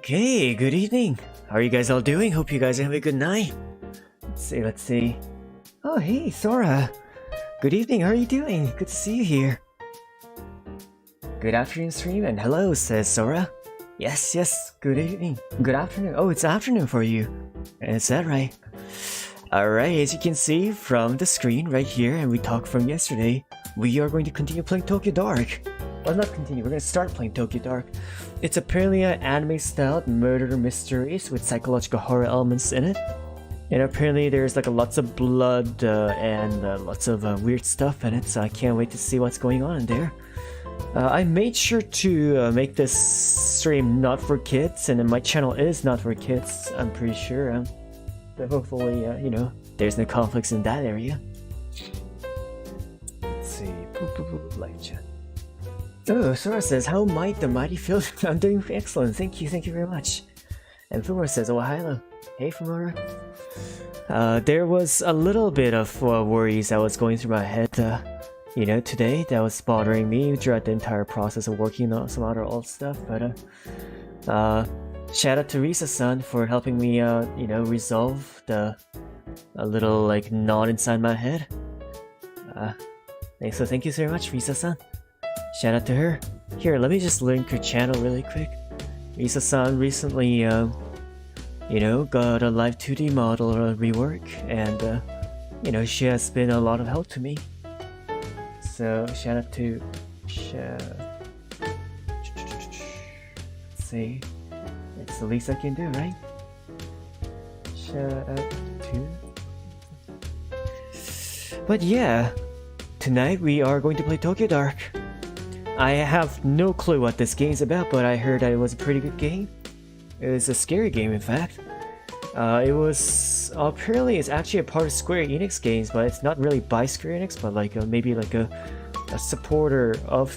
Okay, good evening. How are you guys all doing? Hope you guys are having a good night. Let's see. Oh, hey, Sora. Good evening, how are you doing? Good to see you here. Good afternoon, stream, and hello, says Sora. Yes, good evening. Good afternoon. Oh, it's afternoon for you. Is that right? Alright, as you can see from the screen right here, and we talked from yesterday, we are going to continue playing Tokyo Dark. Well, not continue, we're going to start playing Tokyo Dark. It's apparently an anime-styled murder mysteries with psychological horror elements in it. And apparently there's like lots of blood and lots of weird stuff in it, so I can't wait to see what's going on in there. I made sure to make this stream not for kids, and my channel is not for kids, I'm pretty sure. So hopefully, you know, there's no conflicts in that area. Let's see. Live chat. Oh, Sora says, how might the mighty feel? I'm doing excellent. Thank you very much. And Fumura says, oh, hello. Hey, Fumura. There was a little bit of worries that was going through my head, you know, today that was bothering me throughout the entire process of working on some other old stuff. But shout out to Risa-san for helping me, you know, resolve the a little like knot inside my head. So thank you so much, Risa-san. Shout out to her. Here, let me just link her channel really quick. Risa-san recently, you know, got a live 2D model rework, and you know, she has been a lot of help to me. So shout out to. Let's see. It's the least I can do, right? Shout out to. But yeah, tonight we are going to play Tokyo Dark. I have no clue what this game is about, but I heard that it was a pretty good game. It was a scary game, in fact. It was apparently it's actually a part of Square Enix games, but it's not really by Square Enix, but like maybe like a supporter of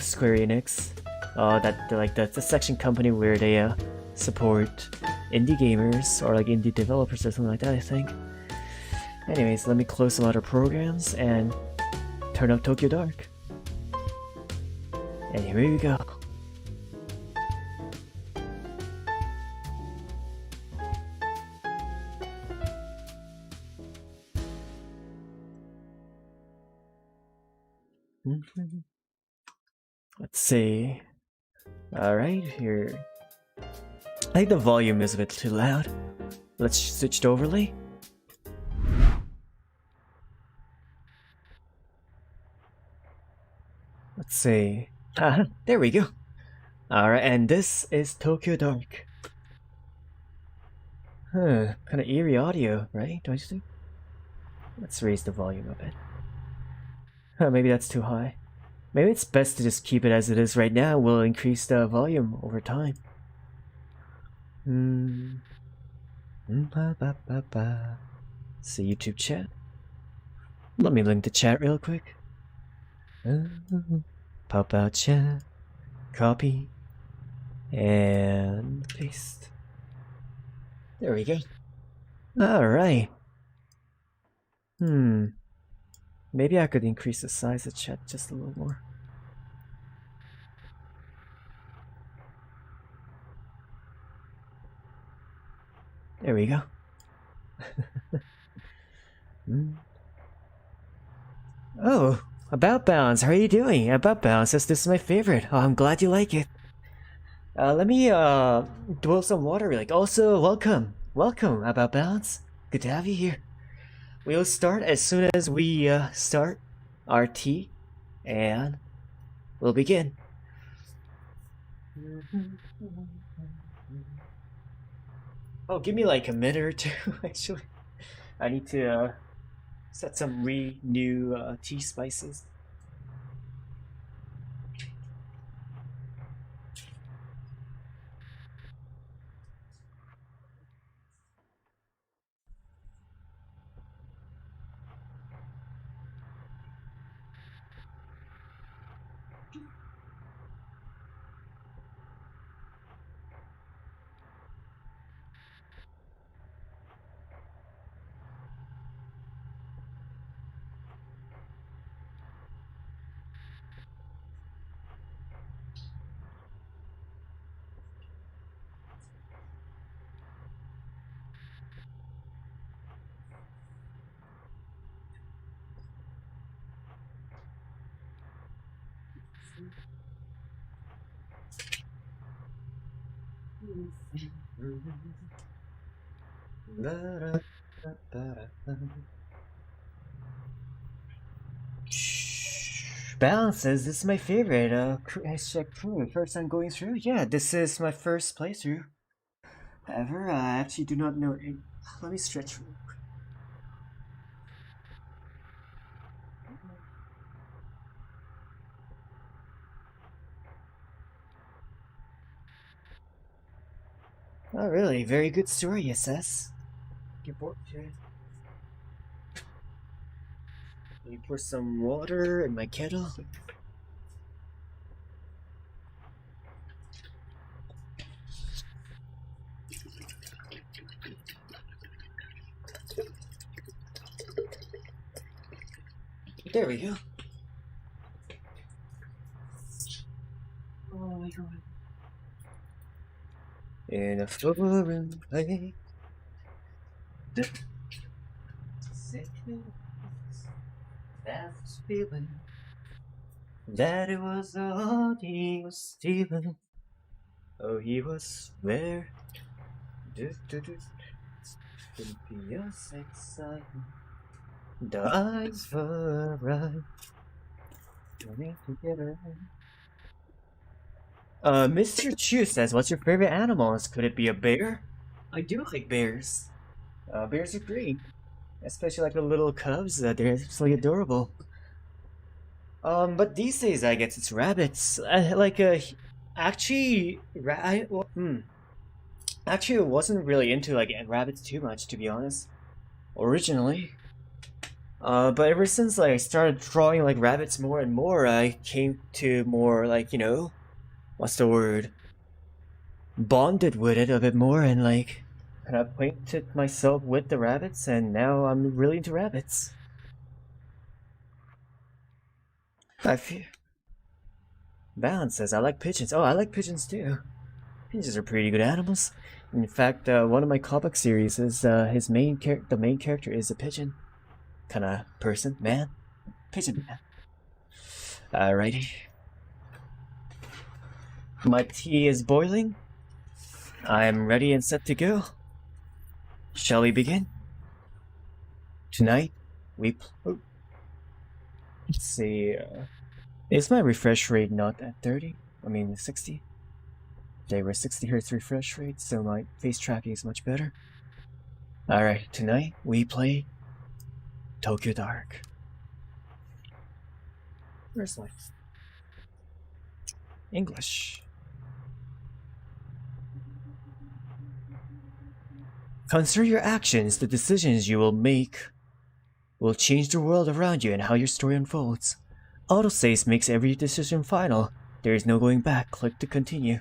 Square Enix. That's a section company where they support indie gamers or like indie developers or something like that, I think. Anyways, let me close some other programs and turn up Tokyo Dark. And here we go. Let's see. Alright, here. I think the volume is a bit too loud. Let's switch to overlay. Let's see. There we go. Alright, and this is Tokyo Dark. Kind of eerie audio, right? Don't you think? Let's raise the volume a bit. Maybe that's too high. Maybe it's best to just keep it as it is right now. We'll increase the volume over time. See YouTube chat. Let me link the chat real quick. Pop out chat. Copy. And paste. There we go. Alright. Maybe I could increase the size of chat just a little more. There we go. Oh, About Bounds, how are you doing? About Bounds says this is my favorite. Oh, I'm glad you like it. Let me boil some water really. Also, welcome About Bounds. Good to have you here. We'll start as soon as we start our tea, and we'll begin. Oh, give me like a minute or two, actually. I need to set some new tea spices. Balance says this is my favorite. Hashtag crew. First time going through. Yeah, this is my first playthrough ever. I actually do not know. Let me stretch. Oh, really? Very good story, SS. Get bored to it. Let me pour some water in my kettle. There we go. Oh my god. In a foreign place, that's feeling that it was all he was stealing. Oh, he was there. Couldn't be a sex sign. The eyes were right. Joining together. Mr. Chu says, what's your favorite animals? Could it be a bear? I do like bears. Bears are great. Especially like the little cubs. They're absolutely adorable. But these days I guess it's rabbits. Actually, actually, I wasn't really into like rabbits too much, to be honest. Originally. But ever since like I started drawing like rabbits more and more, I came to more like, you know, what's the word? Bonded with it a bit more and like kind of acquainted myself with the rabbits, and now I'm really into rabbits. I feel. Balance says, I like pigeons. Oh, I like pigeons too. Pigeons are pretty good animals. In fact, one of my comic series is the main character is a pigeon. Kinda person, man. Pigeon man. Alrighty. My tea is boiling. I'm ready and set to go. Shall we begin? Tonight, let's see, is my refresh rate not at 30? I mean 60? They were 60 Hz refresh rate, so my face tracking is much better. Alright, tonight we play Tokyo Dark. Where's my English? Consider your actions. The decisions you will make will change the world around you and how your story unfolds. Autosave makes every decision final. There is no going back. Click to continue.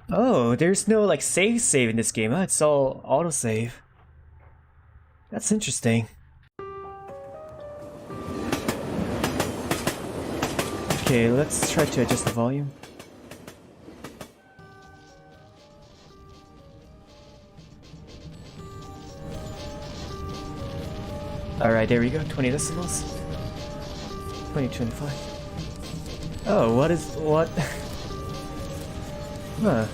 Oh, there's no like save in this game, huh? It's all autosave. That's interesting. Okay, let's try to adjust the volume. Alright, there we go, 20 decimals. 2025. Oh, what? Huh.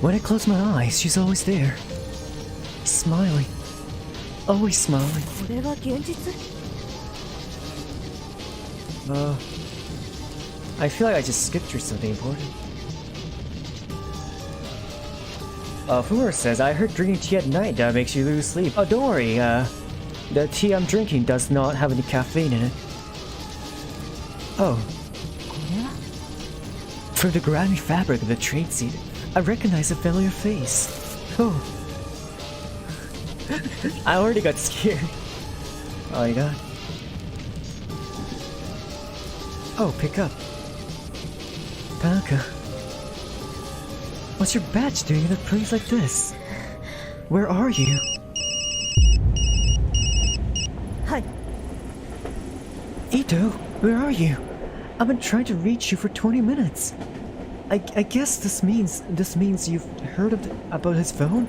When I close my eyes, she's always there. Smiling. Always smiling. I feel like I just skipped through something important. Philose says, I heard drinking tea at night makes you lose sleep. Oh, don't worry, the tea I'm drinking does not have any caffeine in it. Oh. From the grimy fabric of the train seat, I recognize a familiar face. Oh. I already got scared. Oh my god. Oh, pick up. Tanaka. What's your badge doing in a place like this? Where are you? Hi. Ito, where are you? I've been trying to reach you for 20 minutes. I guess this means you've heard about his phone?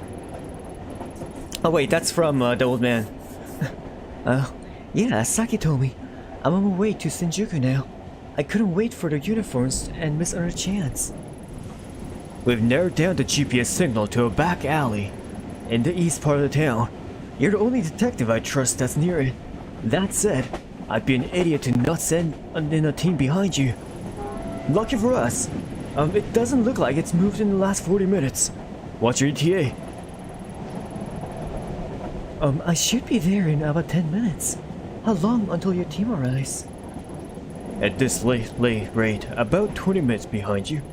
Oh wait, that's from the old man. Yeah, Saki told me. I'm on my way to Shinjuku now. I couldn't wait for the uniforms and miss another chance. We've narrowed down the GPS signal to a back alley in the east part of the town. You're the only detective I trust that's near it. That said, I'd be an idiot to not send in a team behind you. Lucky for us, it doesn't look like it's moved in the last 40 minutes. What's your ETA? I should be there in about 10 minutes. How long until your team arrives? At this late rate, about 20 minutes behind you.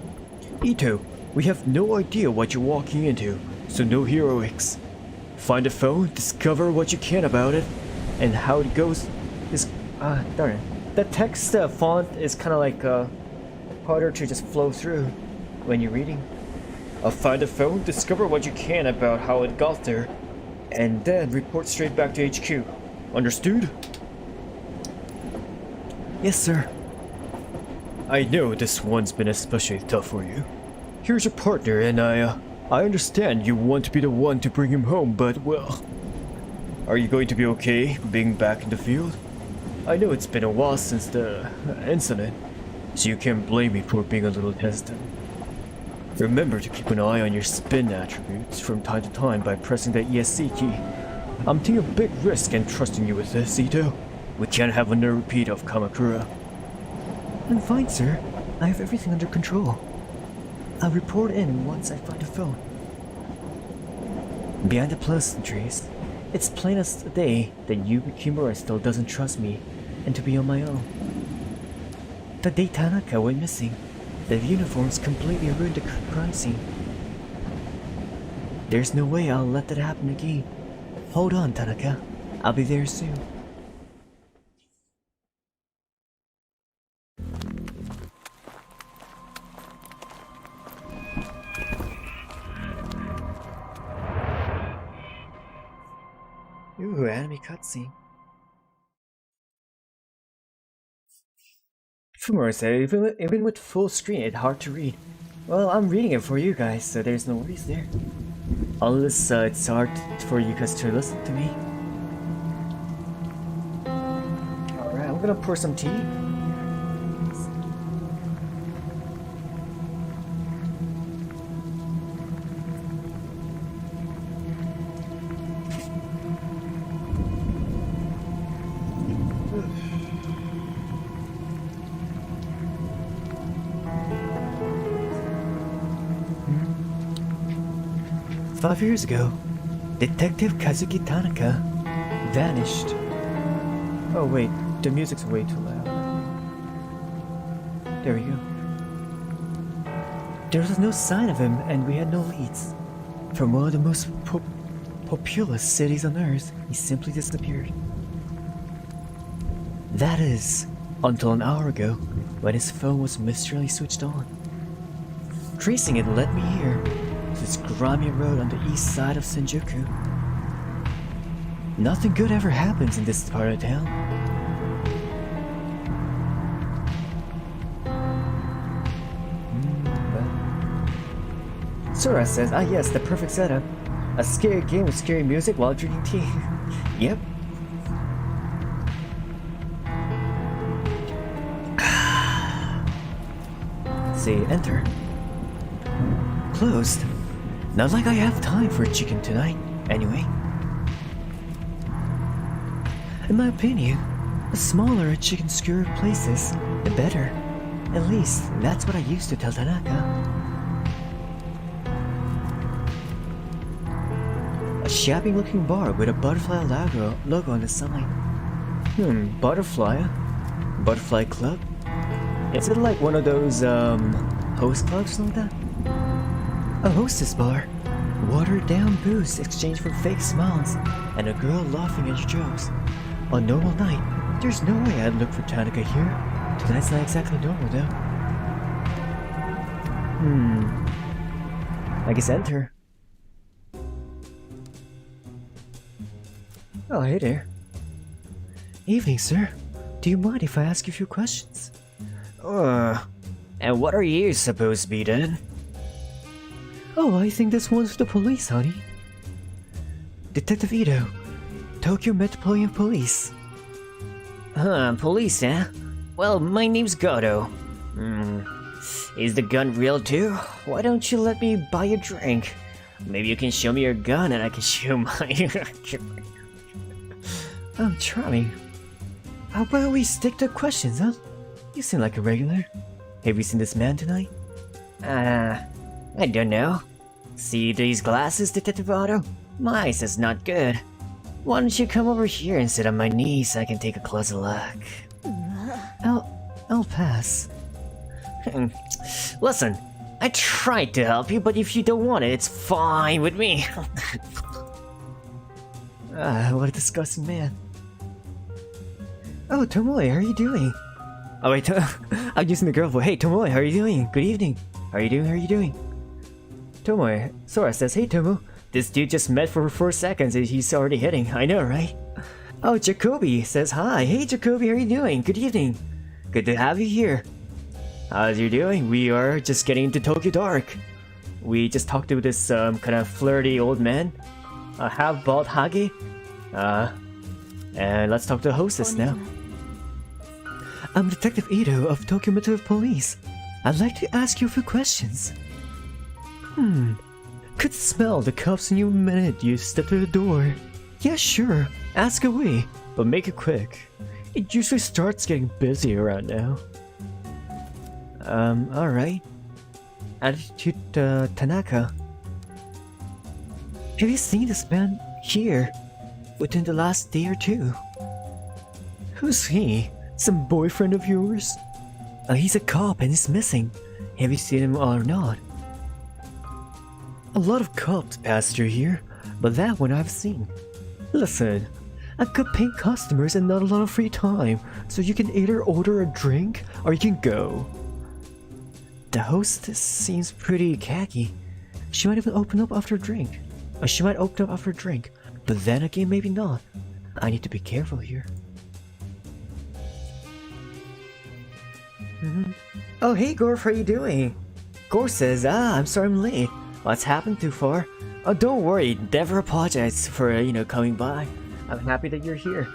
Ito, we have no idea what you're walking into, so no heroics. Find a phone, discover what you can about it, and how it goes is... darn it. The text font is kind of like harder to just flow through when you're reading. Find a phone, discover what you can about how it got there, and then report straight back to HQ. Understood? Yes, sir. I know this one's been especially tough for you. Here's your partner, and I understand you want to be the one to bring him home, but well... Are you going to be okay being back in the field? I know it's been a while since the incident, so you can't blame me for being a little hesitant. Remember to keep an eye on your spin attributes from time to time by pressing the ESC key. I'm taking a big risk in trusting you with this, Ito. We can't have another repeat of Kamakura. I'm fine, sir. I have everything under control. I'll report in once I find a phone. Behind the pleasantries, it's plain as day that Kimura still doesn't trust me and to be on my own. The day Tanaka went missing, the uniforms completely ruined the crime scene. There's no way I'll let that happen again. Hold on, Tanaka. I'll be there soon. Ooh, anime cutscene. Philose said, even with full screen, it's hard to read. Well, I'm reading it for you guys, so there's no worries there. Unless it's hard for you guys to listen to me. Alright, I'm gonna pour some tea. 5 years ago, Detective Kazuki Tanaka vanished. Oh wait, the music's way too loud. There we go. There was no sign of him, and we had no leads. From one of the most populous cities on Earth, he simply disappeared. That is, until an hour ago, when his phone was mysteriously switched on. Tracing it led me here, to this grimy road on the east side of Shinjuku. Nothing good ever happens in this part of town. Sora says, yes, the perfect setup. A scary game with scary music while drinking tea. Yep. Say, enter. Closed. Not like I have time for chicken tonight, anyway. In my opinion, the smaller a chicken skewer place is, the better. At least, that's what I used to tell Tanaka. A shabby-looking bar with a butterfly logo on the sign. Butterfly? Butterfly Club? Is it like one of those, host clubs like that? A hostess bar. Watered-down booze exchanged for fake smiles, and a girl laughing at your jokes. On a normal night, there's no way I'd look for Tanaka here. Tonight's not exactly normal, though. I guess enter. Oh, hey there. Evening, sir. Do you mind if I ask you a few questions? And what are you supposed to be doing? Oh, I think this one's for the police, honey. Detective Ito, Tokyo Metropolitan Police. Police, eh? Well, my name's Goto. Is the gun real too? Why don't you let me buy a drink? Maybe you can show me your gun and I can show mine. I'm charming. How about we stick to questions, huh? You seem like a regular. Have you seen this man tonight? I don't know. See these glasses, Detective Otto? My eyes not good. Why don't you come over here and sit on my knee so I can take a closer look? I'll pass. Listen, I tried to help you, but if you don't want it, it's fine with me. What a disgusting man. Oh, Tomoe, how are you doing? Oh wait, I'm using the girl voice. Hey, Tomoe, how are you doing? Good evening. How are you doing? Tomoe, Sora says, hey Tomo, this dude just met for 4 seconds and he's already hitting. I know, right? Oh, Jacoby says hi. Hey Jacoby, how are you doing? Good evening. Good to have you here. How's you doing? We are just getting into Tokyo Dark. We just talked to this kind of flirty old man, half bald Hage. And let's talk to the hostess now. I'm Detective Ito of Tokyo Metro Police. I'd like to ask you a few questions. Could smell the cuffs in you the minute you step to the door. Yeah, sure. Ask away, but make it quick. It usually starts getting busy around now. Alright. Attitude Tanaka. Have you seen this man here within the last day or two? Who's he? Some boyfriend of yours? He's a cop and he's missing. Have you seen him or not? A lot of cops pass through here, but that one I've seen. Listen, I've got paying customers and not a lot of free time, so you can either order a drink or you can go. The hostess seems pretty khaki. She might even open up after a drink. But then again, maybe not. I need to be careful here. Oh, hey Gorf, how you doing? Gorf says, I'm sorry I'm late. What's happened too far? Oh, don't worry, never apologize for, coming by. I'm happy that you're here.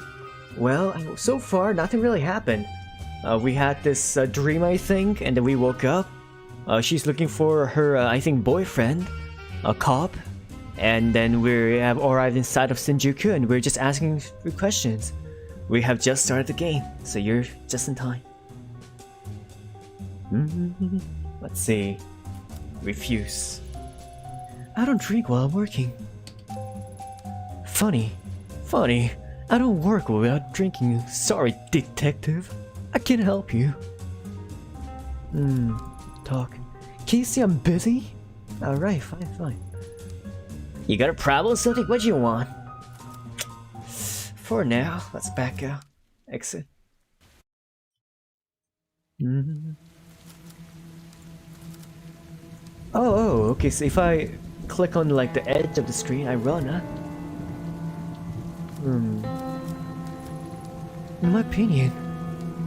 Well, so far, nothing really happened. We had this dream, I think, and then we woke up. She's looking for her, I think, boyfriend, a cop. And then we have arrived inside of Shinjuku and we're just asking for questions. We have just started the game, so you're just in time. Let's see. Refuse. I don't drink while I'm working. Funny. I don't work without drinking. Sorry, detective. I can't help you. Talk. Can you see I'm busy? Alright, fine. You got a problem with something? What do you want? For now, let's back out. Exit. Oh, okay, so if I click on like the edge of the screen, I run, huh? In my opinion...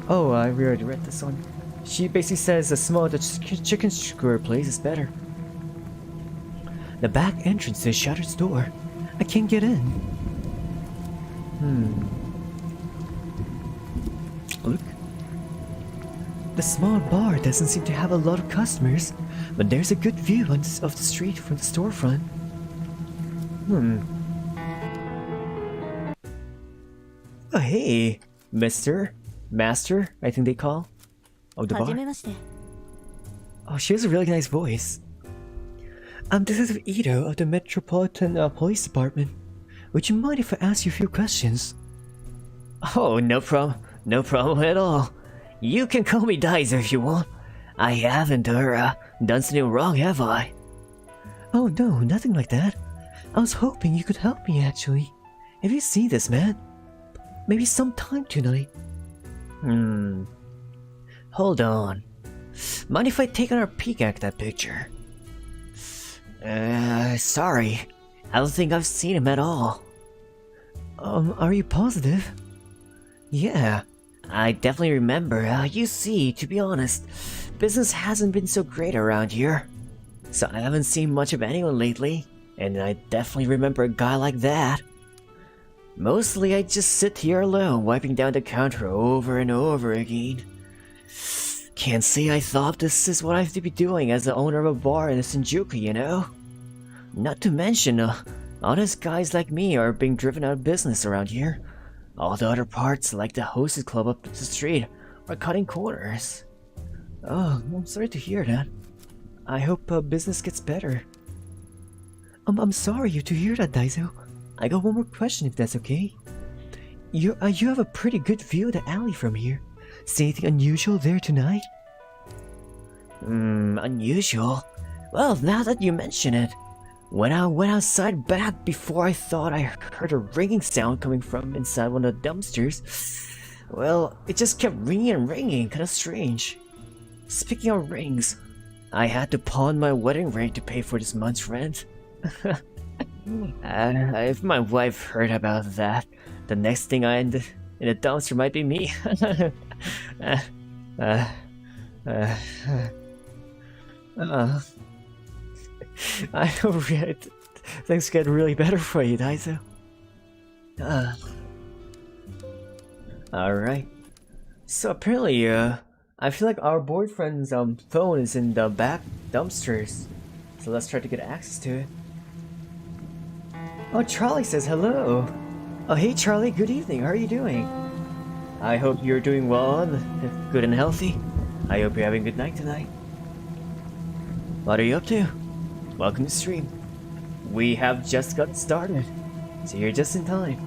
Oh, I already read this one. She basically says a small chicken skewer place is better. The back entrance is shuttered door. I can't get in. Look. The small bar doesn't seem to have a lot of customers, but there's a good view of the street from the storefront. Oh hey, Master, I think they call. Of the bar. Oh, she has a really nice voice. I'm Detective Ito of the Metropolitan Police Department. Would you mind if I ask you a few questions? Oh, no problem at all. You can call me Dizer if you want. I haven't done something wrong, have I? Oh no, nothing like that. I was hoping you could help me actually. Have you seen this man? Maybe sometime tonight. Hold on. Mind if I take another peek at that picture? Sorry. I don't think I've seen him at all. Are you positive? Yeah, I definitely remember. You see, to be honest, business hasn't been so great around here. So I haven't seen much of anyone lately, and I definitely remember a guy like that. Mostly I just sit here alone, wiping down the counter over and over again. Can't say I thought this is what I have to be doing as the owner of a bar in Shinjuku, you know? Not to mention, honest guys like me are being driven out of business around here. All the other parts, like the hostess club up the street, are cutting corners. Oh, I'm sorry to hear that. I hope business gets better. I'm sorry to hear that, Daiso. I got one more question if that's okay. You have a pretty good view of the alley from here. See anything unusual there tonight? Unusual? Well, now that you mention it. When I went outside back before, I thought I heard a ringing sound coming from inside one of the dumpsters. Well, it just kept ringing and ringing, kinda strange. Speaking of rings, I had to pawn my wedding ring to pay for this month's rent. If my wife heard about that, the next thing I end in a dumpster might be me. I hope things get really better for you, Daiso. Alright. So apparently, I feel like our boyfriend's phone is in the back dumpsters. So let's try to get access to it. Oh, Charlie says hello. Oh, hey Charlie, good evening. How are you doing? I hope you're doing well and good and healthy. I hope you're having a good night tonight. What are you up to? Welcome to stream. We have just got started, so you're just in time.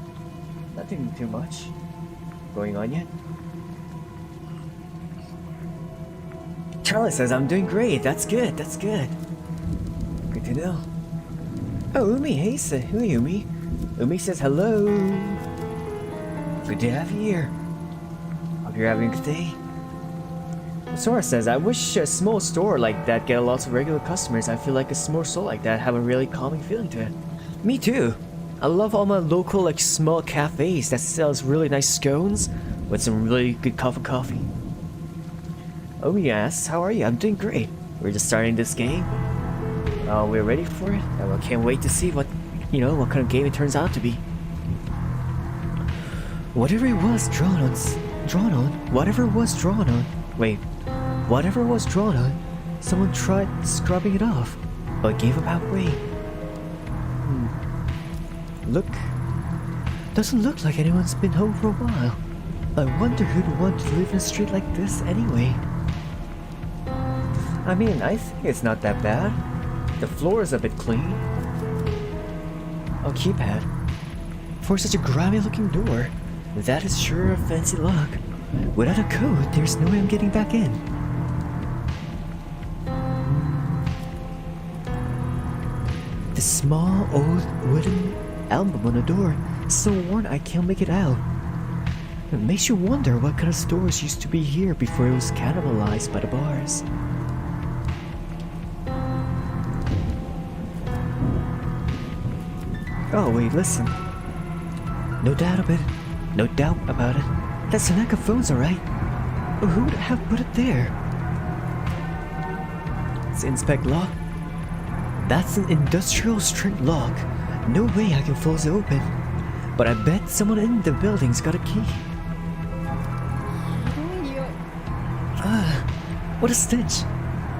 Nothing too much going on yet. Charlie says I'm doing great. That's good. That's good. Good to know. Oh, Umi, hey, hey, Umi. Umi says hello. Good to have you here. Hope you're having a good day. Sora says, I wish a small store like that get lots of regular customers. I feel like a small store like that have a really calming feeling to it. Me too. I love all my local like small cafes that sells really nice scones with some really good coffee. Oh yes, how are you? I'm doing great. We're just starting this game. We're ready for it. I can't wait to see what kind of game it turns out to be. Whatever it was drawn on, whatever was drawn on, someone tried scrubbing it off, but gave up halfway. Doesn't look like anyone's been home for a while. I wonder who'd want to live in a street like this anyway. I mean, I think it's not that bad. The floor is a bit clean. Oh, keypad. For such a grimy looking door, that is sure a fancy lock. Without a code, there's no way I'm getting back in. The small old wooden album on the door is so worn I can't make it out. It makes you wonder what kind of stores used to be here before it was cannibalized by the bars. Oh wait, listen. No doubt about it. That's an Eka phone's alright. But who would have put it there? It's inspect lock. That's an industrial strength lock. No way I can force it open. But I bet someone in the building's got a key. What a stench.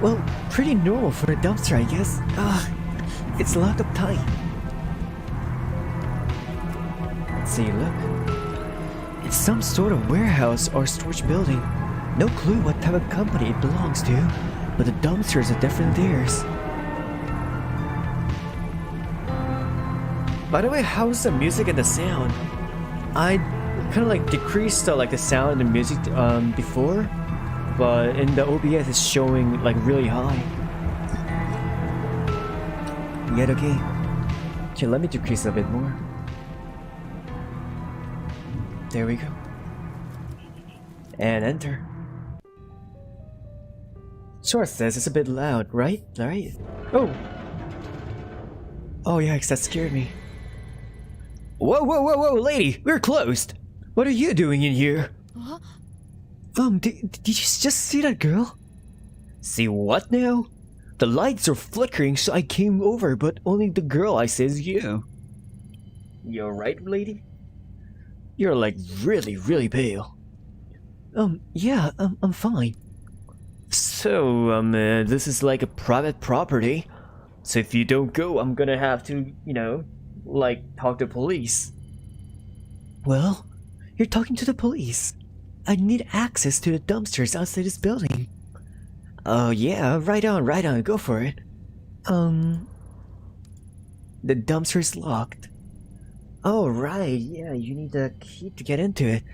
Well, pretty normal for a dumpster, I guess. It's locked up tight. Let's see, look. It's some sort of warehouse or storage building. No clue what type of company it belongs to, but the dumpsters are definitely theirs. By the way, how's the music and the sound? I kind of like decreased the sound and the music before, but in the OBS it's showing like really high. Yet okay. Okay, let me decrease a bit more. There we go. And enter. Sora says it's a bit loud, right? Oh! Oh yikes, that scared me. Whoa, lady! We're closed! What are you doing in here? Huh? Did you just see that girl? See what now? The lights are flickering, so I came over, but only the girl I say is you. You alright, lady? You're like really pale. Yeah, I'm fine. So, this is like a private property. So if you don't go, I'm gonna have to, like, talk to police. Well, you're talking to the police. I need access to the dumpsters outside this building. Oh yeah, right on, go for it. The dumpster is locked. Oh right, yeah, you need a key to get into it.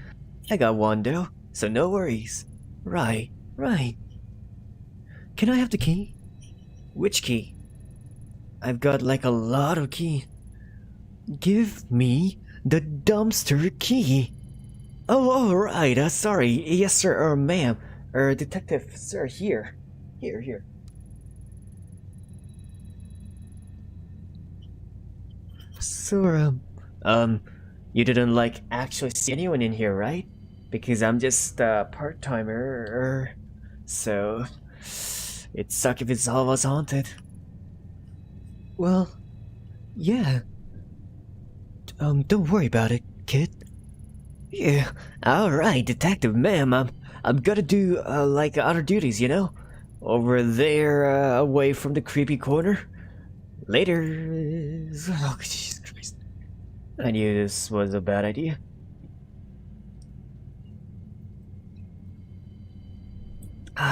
I got one though, so no worries. Right. Can I have the key? Which key? I've got like a lot of key. Give me the dumpster key. Oh, right, sorry. Yes, sir, or ma'am. Detective, sir, here. Here. So, you didn't, like, actually see anyone in here, right? Because I'm just a part-timer, so... It'd suck if it's all was haunted. Well, yeah. Don't worry about it, kid. Yeah, alright, detective, ma'am, I'm gonna do, like, other duties, Over there, away from the creepy corner. Later. Oh, Jesus Christ. I knew this was a bad idea.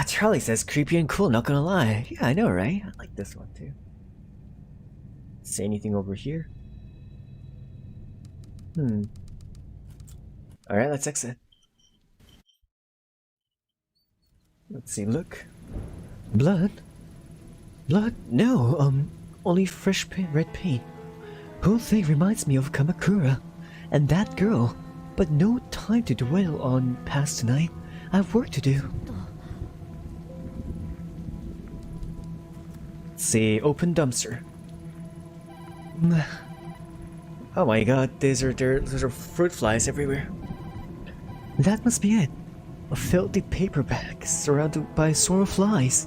Charlie says creepy and cool, not gonna lie. Yeah, I know, right? I like this one, too. See anything over here? Alright, let's exit. Let's see, look. Blood? Blood? No, only fresh red paint. Whole thing reminds me of Kamakura and that girl, but no time to dwell on past tonight. I have work to do. Let's see, open dumpster. Oh my god, those are fruit flies everywhere. That must be it. A filthy paper bag surrounded by a swarm of flies.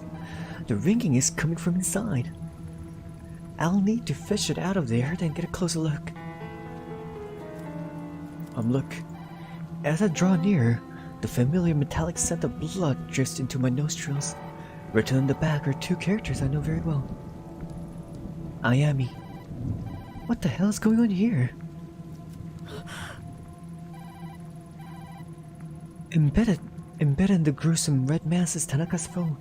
The ringing is coming from inside. I'll need to fish it out of there, then get a closer look. Look. As I draw nearer, the familiar metallic scent of blood drifts into my nostrils. Written on the back are two characters I know very well. Ayami. What the hell is going on here? Embedded in the gruesome red mass is Tanaka's phone.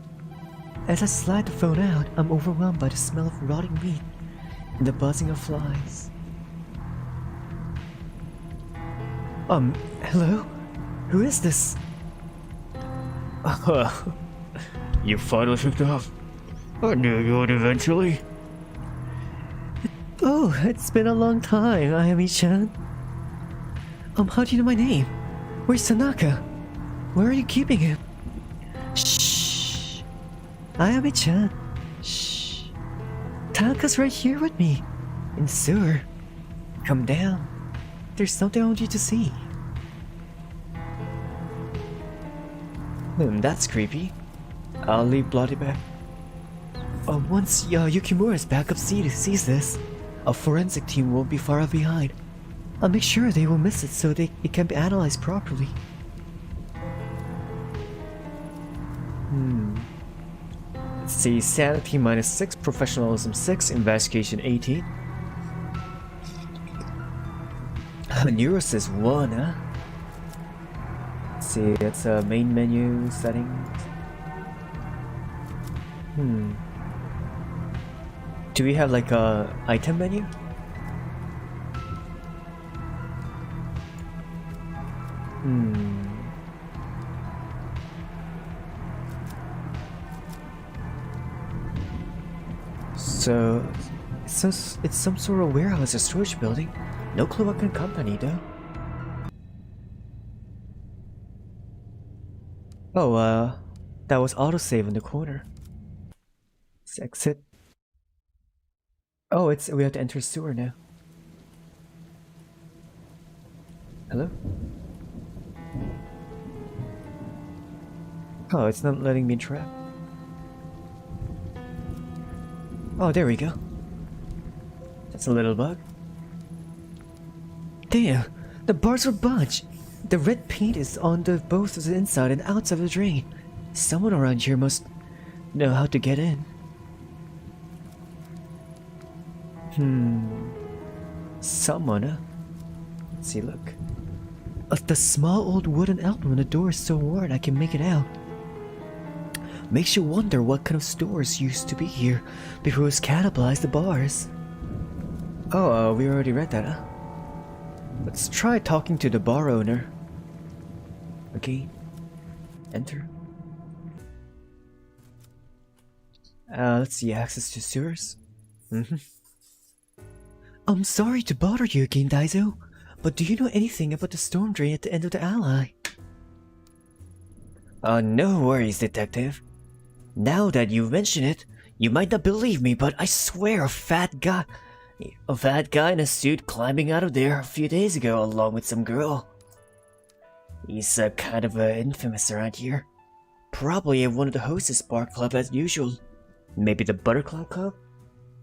As I slide the phone out, I'm overwhelmed by the smell of rotting meat and the buzzing of flies. Hello? Who is this? You finally picked up. I knew you would eventually. Oh, it's been a long time, Ayami-chan. How do you know my name? Where's Tanaka? Where are you keeping him? Shh. Ayami-chan. Shh. Tanaka's right here with me. In the sewer. Come down. There's something I want you to see. That's creepy. I'll leave Bloody back. Once Yukimura's backup sees this, a forensic team won't be far behind. I'll make sure they won't miss it so it can be analyzed properly. Let's see, sanity -6, professionalism 6, investigation 18. Neurosis 1, huh? Let's see, it's a main menu settings. Do we have like a item menu? So, it's some sort of warehouse or storage building. No clue what kind of company though. Oh, that was autosave in the corner. Let's exit. Oh, we have to enter sewer now. Hello? Oh, it's not letting me trap. Oh, there we go. That's a little bug. Damn, the bars are bunched. The red paint is on both the inside and outside of the drain. Someone around here must know how to get in. Someone, huh? Let's see, look. The small old wooden elbow on the door is so worn I can make it out. Makes you wonder what kind of stores used to be here before it was cannibalized the bars. Oh, we already read that, huh? Let's try talking to the bar owner. Okay. Enter. Let's see, access to sewers. I'm sorry to bother you again, Daizo, but do you know anything about the storm drain at the end of the alley? No worries, detective. Now that you mention it, you might not believe me, but I swear a fat guy in a suit climbing out of there a few days ago along with some girl. He's kind of infamous around here. Probably at one of the hostess bar club as usual. Maybe the Buttercloud Club?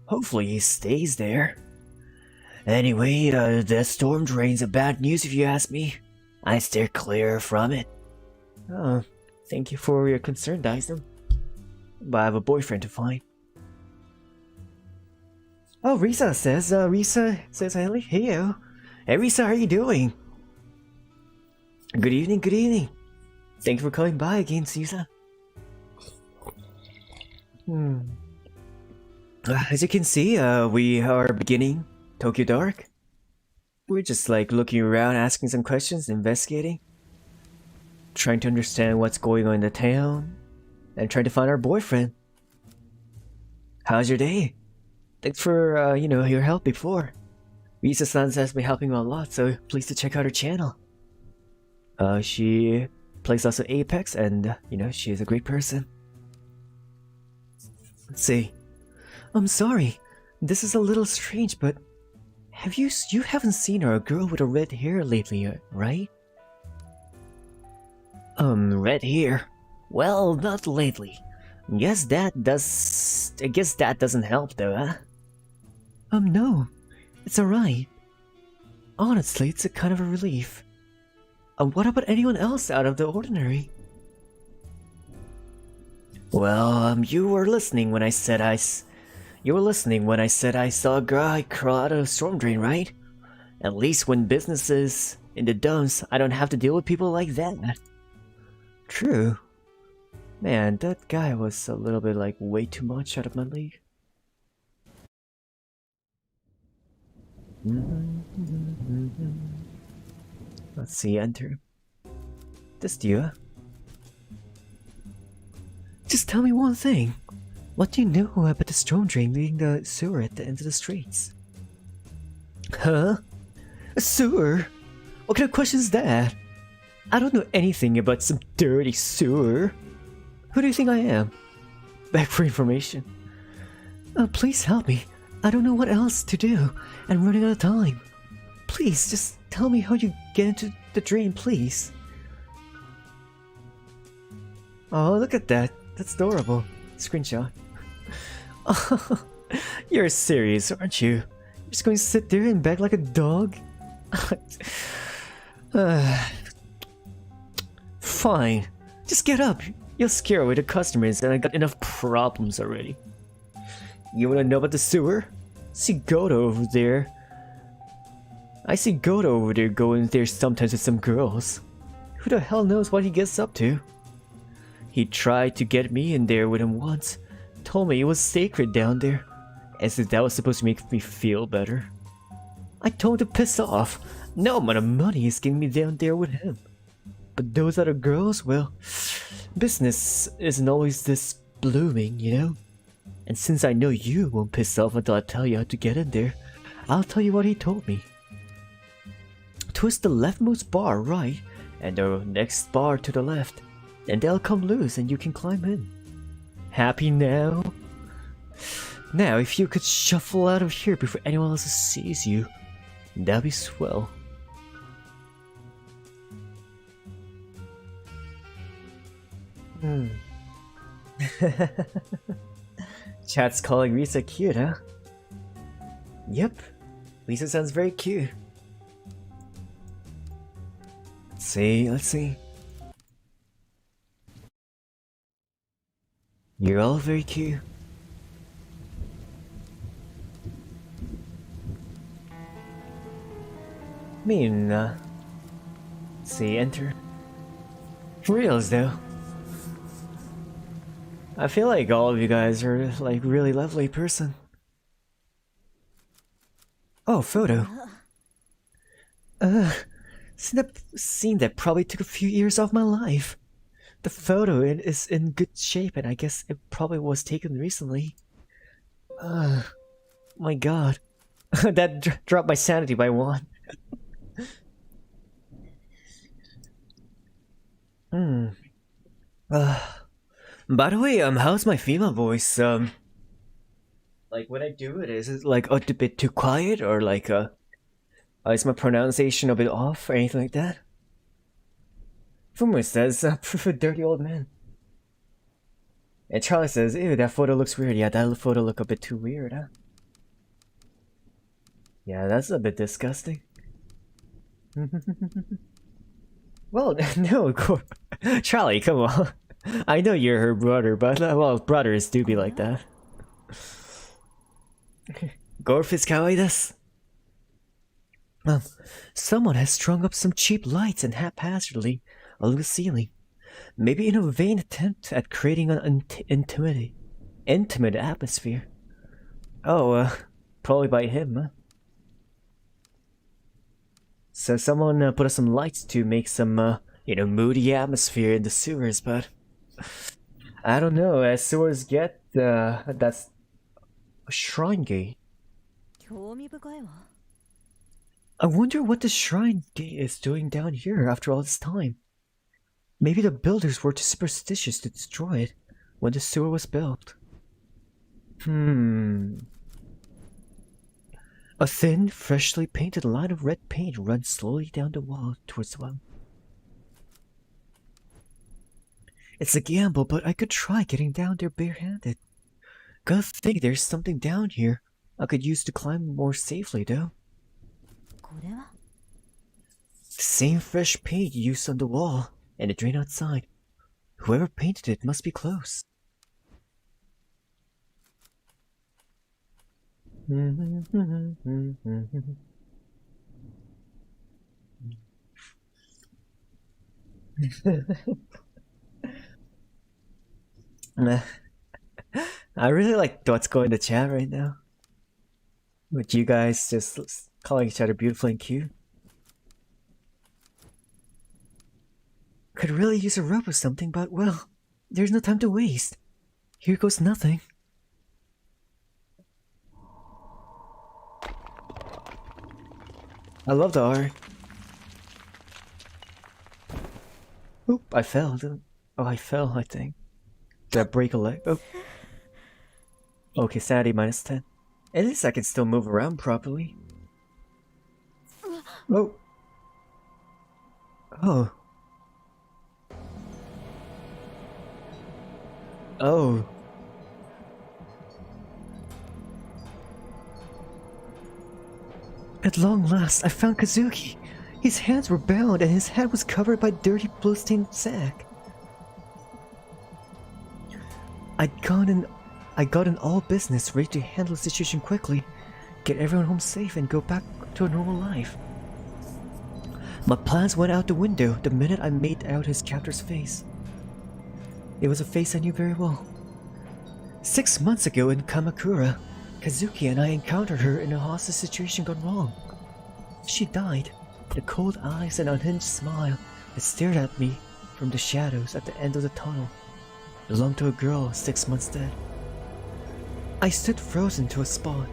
Hopefully he stays there. Anyway, the storm drain's a bad news if you ask me. I steer clear from it. Oh, thank you for your concern, Dyson. But I have a boyfriend to find. Oh, Risa says Heyo. Hey Risa, how are you doing? Good evening, good evening. Thank you for coming by again, Caesar. As you can see, we are beginning Tokyo Dark. We're just like looking around, asking some questions, investigating. Trying to understand what's going on in the town. And trying to find our boyfriend. How's your day? Thanks for, your help before. Risa-san has been helping a lot, so please to check out her channel. She plays also Apex, and, she is a great person. Let's see. I'm sorry, this is a little strange, but you haven't seen a girl with a red hair lately, right? Red hair? Well, not lately. I guess that doesn't help though, huh? No. It's alright. Honestly, it's a kind of a relief. What about anyone else out of the ordinary? Well, you were listening when I said I saw a guy crawl out of a storm drain, right? At least when business is in the dumps, I don't have to deal with people like that. True. Man, that guy was a little bit like way too much out of my league. Let's see, enter. This you. Just tell me one thing. What do you know about the storm drain leading the sewer at the end of the streets? Huh? A sewer? What kind of question is that? I don't know anything about some dirty sewer. Who do you think I am? Back for information. Please help me. I don't know what else to do. I'm running out of time. Please, just tell me how you get into the drain, please. Oh, look at that. That's adorable. Screenshot. Oh, you're serious, aren't you? You're just going to sit there and beg like a dog? Fine. Just get up. You'll scare away the customers and I got enough problems already. You wanna know about the sewer? See Goto over there. I see Goto over there going there sometimes with some girls. Who the hell knows what he gets up to? He tried to get me in there with him once. Told me it was sacred down there. As if that was supposed to make me feel better. I told him to piss off. No amount of money is getting me down there with him. But those other girls, well, business isn't always this blooming, you know? And since I know you won't piss off until I tell you how to get in there, I'll tell you what he told me. Twist the leftmost bar right, and the next bar to the left. Then they'll come loose and you can climb in. Happy now? Now, if you could shuffle out of here before anyone else sees you, that'd be swell. Chat's calling Risa cute, huh? Yep, Lisa sounds very cute. Let's see. You're all very cute. I mean, see, enter. For reals though. I feel like all of you guys are like really lovely person. Oh, photo. Scene that probably took a few years off my life. The photo is in good shape, and I guess it probably was taken recently. My god. That dropped my sanity by 1. By the way, how's my female voice? Like when I do it, is it like a bit too quiet, or like is my pronunciation a bit off or anything like that? Fumu says, prefer dirty old man. And Charlie says, ew, that photo looks weird. Yeah, that photo look a bit too weird, huh? Yeah, that's a bit disgusting. Well, no, Charlie, come on. I know you're her brother, but, well, brothers do be like that. Gorf is kawaii desu. Someone has strung up some cheap lights and haphazardly along the ceiling. Maybe in a vain attempt at creating an intimate atmosphere. Oh, probably by him, huh? So someone put up some lights to make some, moody atmosphere in the sewers, but I don't know, as sewers get, that's a shrine gate. I wonder what the shrine gate is doing down here after all this time. Maybe the builders were too superstitious to destroy it when the sewer was built. A thin, freshly painted line of red paint runs slowly down the wall towards the well. It's a gamble, but I could try getting down there barehanded. Gotta think there's something down here I could use to climb more safely, though. Same fresh paint used on the wall and the drain outside. Whoever painted it must be close. I really like what's going in the chat right now. With you guys just calling each other beautiful and cute. Could really use a rub or something, but well, there's no time to waste. Here goes nothing. I love the art. Oop, I fell. Oh, I fell, I think. Did I break a leg? Oh. Okay, sanity minus 10. At least I can still move around properly. Oh. Oh. Oh. At long last, I found Kazuki. His hands were bound and his head was covered by a dirty blood-stained sack. I got in all business, ready to handle the situation quickly, get everyone home safe and go back to a normal life. My plans went out the window the minute I made out his captor's face. It was a face I knew very well. 6 months ago in Kamakura, Kazuki and I encountered her in a hostage situation gone wrong. She died, the cold eyes and unhinged smile that stared at me from the shadows at the end of the tunnel belonged to a girl 6 months dead. I stood frozen to a spot,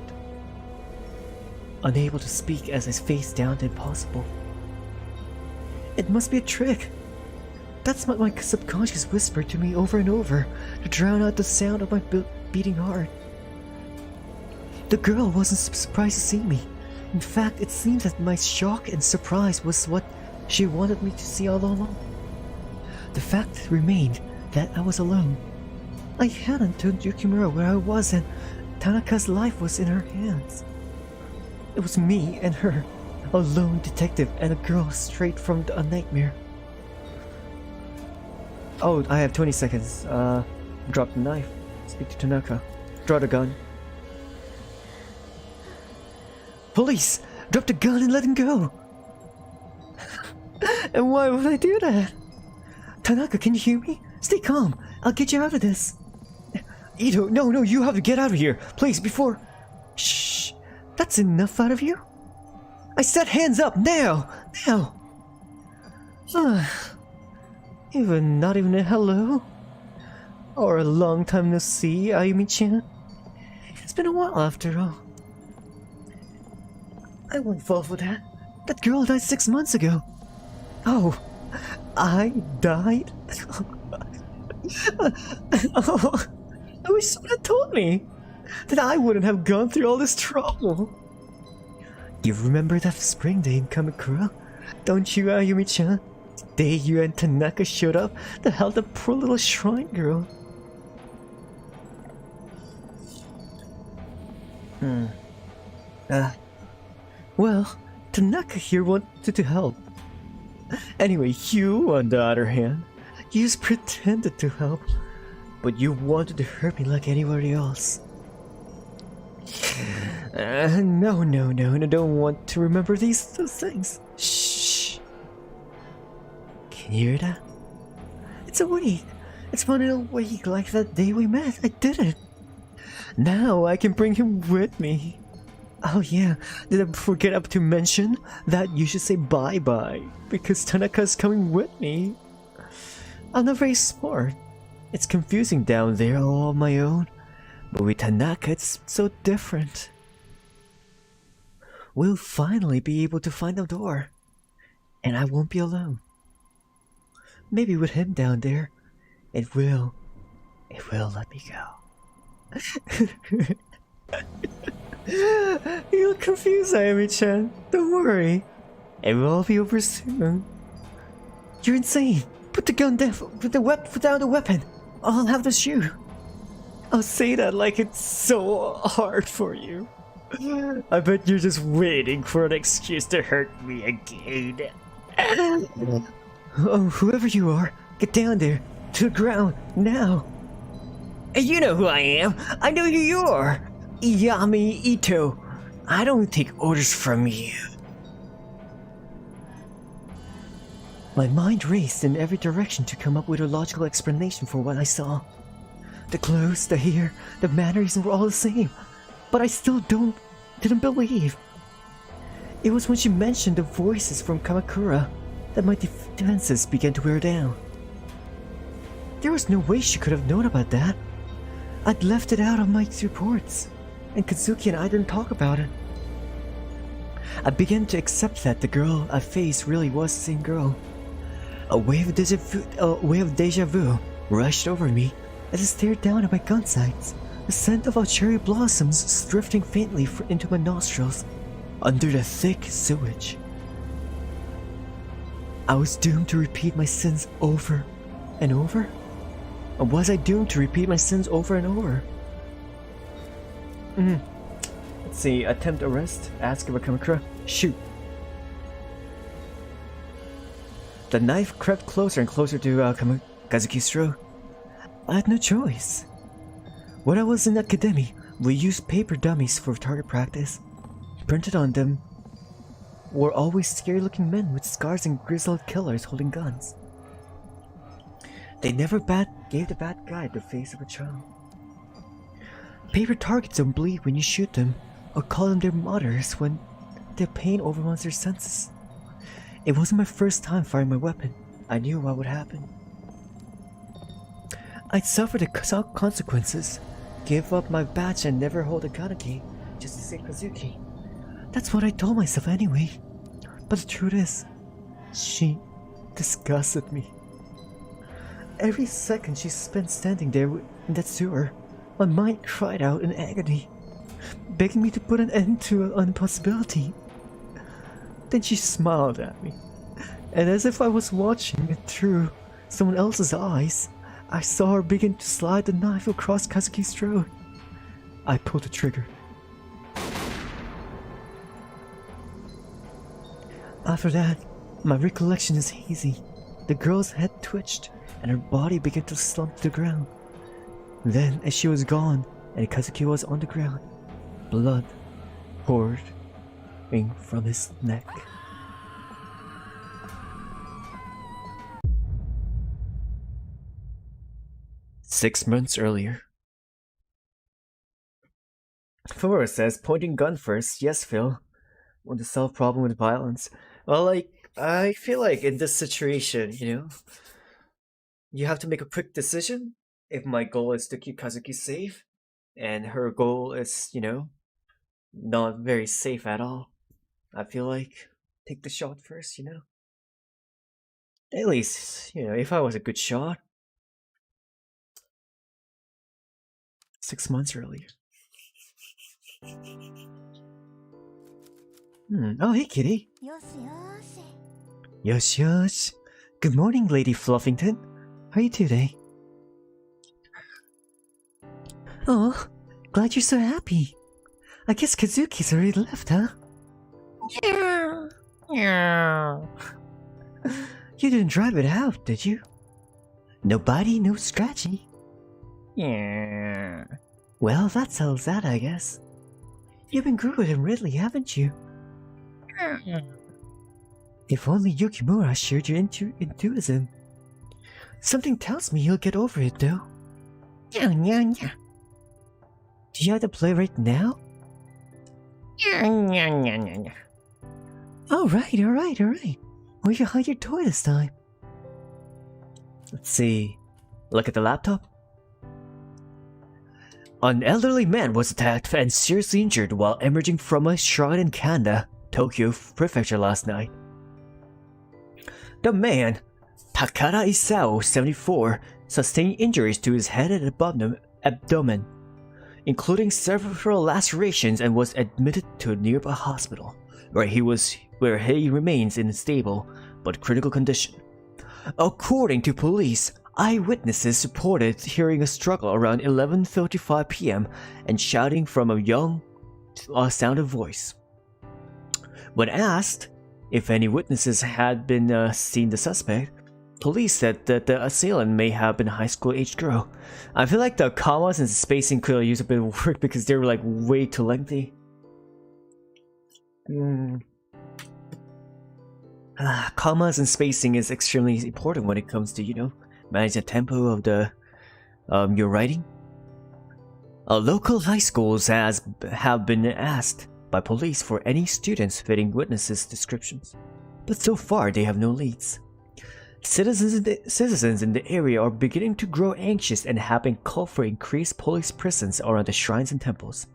unable to speak as I faced down the impossible. It must be a trick. That's what my subconscious whispered to me over and over to drown out the sound of my beating heart. The girl wasn't surprised to see me. In fact, it seems that my shock and surprise was what she wanted me to see all along. The fact remained that I was alone. I hadn't told Yukimura where I was, and Tanaka's life was in her hands. It was me and her, a lone detective and a girl straight from a nightmare. Oh, I have 20 seconds. Drop the knife. Speak to Tanaka. Draw the gun. Police! Drop the gun and let him go! And why would I do that? Tanaka, can you hear me? Stay calm. I'll get you out of this. Ito, no, you have to get out of here. Please, before... Shh. That's enough out of you? I said hands up, now! Now! Not even a hello? Or a long time no see, Ayumi-chan? It's been a while after all. I won't fall for that. That girl died 6 months ago. Oh, I died? Oh, I wish someone had told me. That I wouldn't have gone through all this trouble. You remember that spring day in Kamakura? Don't you, Ayumi-chan? The day you and Tanaka showed up to help the poor little shrine girl. Well, Tanaka here wanted to help. Anyway, you, on the other hand, you just pretended to help, but you wanted to hurt me like anybody else. No, I don't want to remember those things. Shh. Can you hear that? It's awake. It's running awake like that day we met. I did it. Now I can bring him with me. Oh yeah, did I forget up to mention that you should say bye-bye, because Tanaka's coming with me. I'm not very smart. It's confusing down there all on my own, but with Tanaka it's so different. We'll finally be able to find the door, and I won't be alone. Maybe with him down there, it will let me go. You look confused, Ayumi-chan. Don't worry. It will all be over soon. You're insane. Put the gun down. Put down the weapon. I'll have to shoot. I'll say that like it's so hard for you. I bet you're just waiting for an excuse to hurt me again. Oh, whoever you are, get down there. To the ground, now. You know who I am. I know who you are. Yami Ito. I don't take orders from you. My mind raced in every direction to come up with a logical explanation for what I saw. The clothes, the hair, the mannerisms were all the same, but I still didn't believe. It was when she mentioned the voices from Kamakura that my defenses began to wear down. There was no way she could have known about that. I'd left it out on my reports, and Kazuki and I didn't talk about it. I began to accept that the girl I faced really was the same girl. A wave of deja vu rushed over me as I stared down at my gun sights, the scent of our cherry blossoms drifting faintly into my nostrils under the thick sewage. I was doomed to repeat my sins over and over? Or was I doomed to repeat my sins over and over? Let's see, attempt arrest, ask about Kamakura, shoot. The knife crept closer and closer to Kazuki's throat. I had no choice. When I was in academy, we used paper dummies for target practice. Printed on them were always scary-looking men with scars and grizzled killers holding guns. They never gave the bad guy the face of a child. Paper targets don't bleed when you shoot them, or call them their mothers when their pain overwhelms their senses. It wasn't my first time firing my weapon. I knew what would happen. I'd suffer the consequences, give up my badge and never hold a gun again, just to save Kazuki. That's what I told myself anyway. But the truth is, she disgusted me. Every second she spent standing there in that sewer, my mind cried out in agony, begging me to put an end to an impossibility. Then she smiled at me, and as if I was watching it through someone else's eyes, I saw her begin to slide the knife across Kazuki's throat. I pulled the trigger. After that, my recollection is hazy. The girl's head twitched, and her body began to slump to the ground. Then, as she was gone, and Kazuki was on the ground, blood pouring from his neck. Six months earlier. Philose says, pointing gun first. Yes, Phil. Want to solve problem with violence. Well, I feel like in this situation, you have to make a quick decision. If my goal is to keep Kazuki safe, and her goal is, not very safe at all, I feel like take the shot first, At least, if I was a good shot. 6 months earlier. Oh, hey, kitty. Yosh, yosh. Good morning, Lady Fluffington. How are you today? Oh, glad you're so happy. I guess Kazuki's already left, huh? Yeah. You didn't drive it out, did you? Nobody, no scratchy. Yeah. Well, that settles that, I guess. You've been good with him lately, haven't you? If only Yukimura shared your enthusiasm. Something tells me he'll get over it, though. Yeah. Do you have to play right now? Yeah. Alright. Where you hide your toy this time? Let's see. Look at the laptop. An elderly man was attacked and seriously injured while emerging from a shrine in Kanda, Tokyo Prefecture last night. The man, Takara Isao, 74, sustained injuries to his head and abdomen, including several lacerations, and was admitted to a nearby hospital, where he remains in a stable but critical condition. According to police, eyewitnesses reported hearing a struggle around 11:35 p.m. and shouting from a young, sounded voice. When asked if any witnesses had been seen the suspect, police said that the assailant may have been a high school-aged girl. I feel like the commas and spacing could use a bit of work because they were like way too lengthy. Commas and spacing is extremely important when it comes to, manage the tempo of your writing. Local high schools have been asked by police for any students fitting witnesses' descriptions, but so far they have no leads. Citizens in the area are beginning to grow anxious and have been called for increased police presence around the shrines and temples,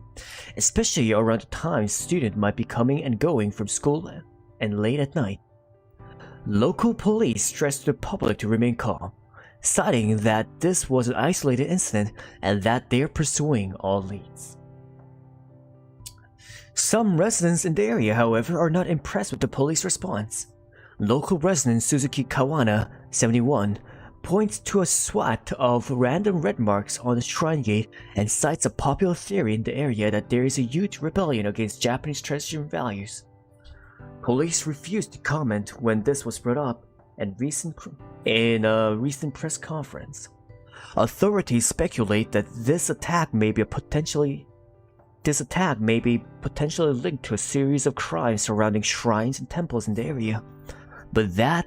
especially around the time students might be coming and going from school and late at night. Local police stressed the public to remain calm, citing that this was an isolated incident and that they are pursuing all leads. Some residents in the area, however, are not impressed with the police response. Local resident Suzuki Kawana, 71, points to a swathe of random red marks on the shrine gate and cites a popular theory in the area that there is a huge rebellion against Japanese traditional values. Police refused to comment when this was brought up in a recent press conference. Authorities speculate that this attack may be potentially linked to a series of crimes surrounding shrines and temples in the area, but that's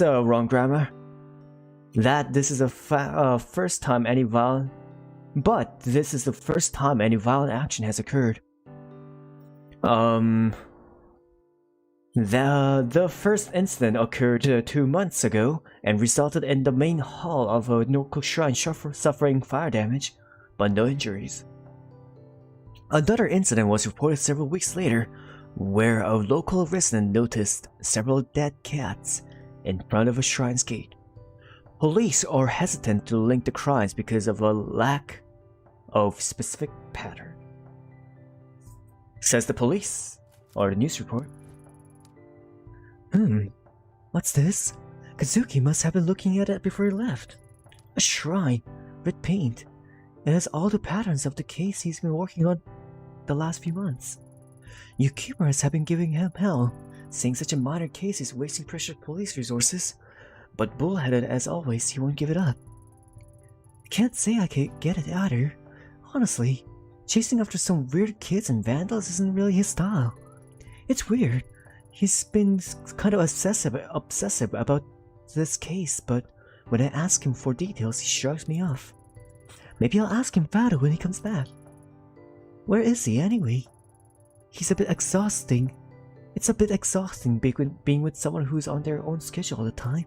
a wrong grammar. This is the first time any violent action has occurred. The first incident occurred 2 months ago and resulted in the main hall of a local shrine suffering fire damage, but no injuries. Another incident was reported several weeks later, where a local resident noticed several dead cats in front of a shrine's gate. Police are hesitant to link the crimes because of a lack of specific pattern, says the police, or the news report. What's this? Kazuki must have been looking at it before he left. A shrine, red paint. It has all the patterns of the case he's been working on the last few months. Yukimura's have been giving him hell, saying such a minor case is wasting precious police resources. But bullheaded as always, he won't give it up. I can't say I could get it either. Honestly, chasing after some weird kids and vandals isn't really his style. It's weird. He's been kind of obsessive about this case, but when I ask him for details, he shrugs me off. Maybe I'll ask him about it when he comes back. Where is he anyway? He's a bit exhausting. It's a bit exhausting being with someone who's on their own schedule all the time.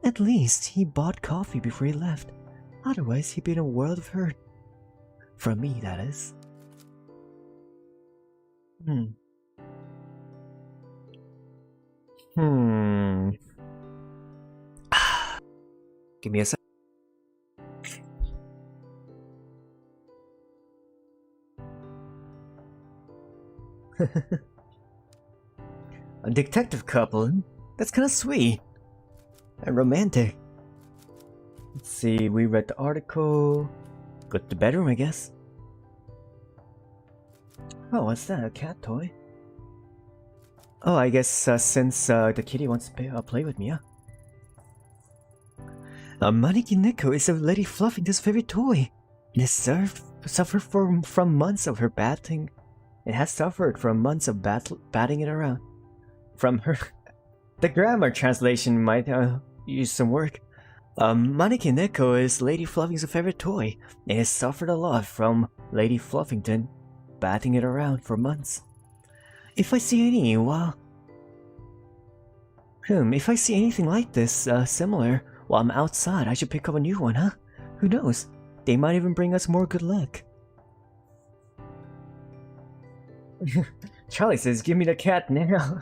At least he bought coffee before he left. Otherwise, he'd be in a world of hurt. From me, that is. Give me a sec. A detective couple? That's kinda sweet. And romantic. Let's see, we read the article. Go to the bedroom, I guess. Oh, what's that? A cat toy? Oh, I guess since the kitty wants to play with me, huh? Maneki Neko is a Lady Fluffington's favorite toy. It has suffered from months of her batting. It has suffered from months of batting it around. From her... The grammar translation might use some work. Maneki Neko is Lady Fluffington's favorite toy. It has suffered a lot from Lady Fluffington batting it around for months. If I see any, if I see anything like this, similar, while I'm outside, I should pick up a new one, huh? Who knows? They might even bring us more good luck. Charlie says, give me the cat now.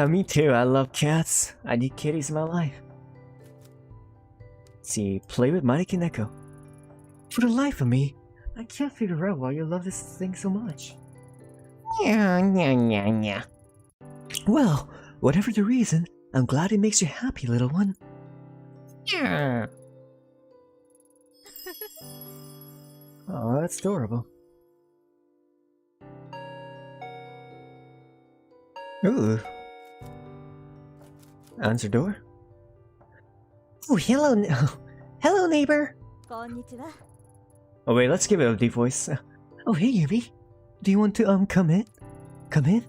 Me too, I love cats. I need kitties in my life. Let's see, play with Maneki Neko. For the life of me, I can't figure out why you love this thing so much. Well, whatever the reason, I'm glad it makes you happy, little one. Oh, that's adorable. Ooh. Answer door. Oh, hello, hello, neighbor. Konnichiwa. Oh wait, let's give it a deep voice. Oh hey, Yumi. Do you want to come in? Come in?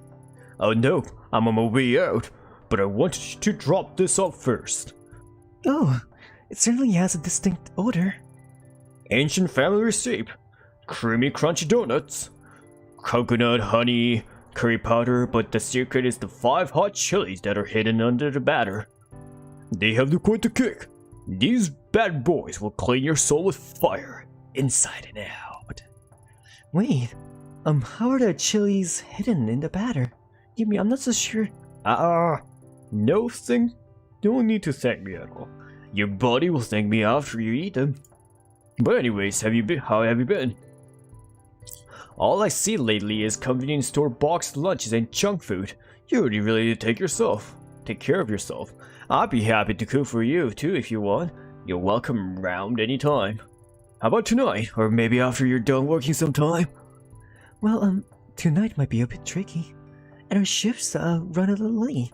Oh no, I'm on my way out, but I wanted you to drop this off first. Oh, it certainly has a distinct odor. Ancient family recipe. Creamy crunchy donuts. Coconut, honey, curry powder, but the secret is the 5 hot chilies that are hidden under the batter. They have quite the kick. These bad boys will clean your soul with fire, inside and out. Wait, how are the chilies hidden in the batter? Yumi, I'm not so sure. No need to thank me at all. Your body will thank me after you eat them. But anyways, how have you been? All I see lately is convenience store boxed lunches and junk food. You really need to take care of yourself. I'd be happy to cook for you too if you want. You're welcome round anytime. How about tonight? Or maybe after you're done working sometime? Well, tonight might be a bit tricky. And our shifts run a little late.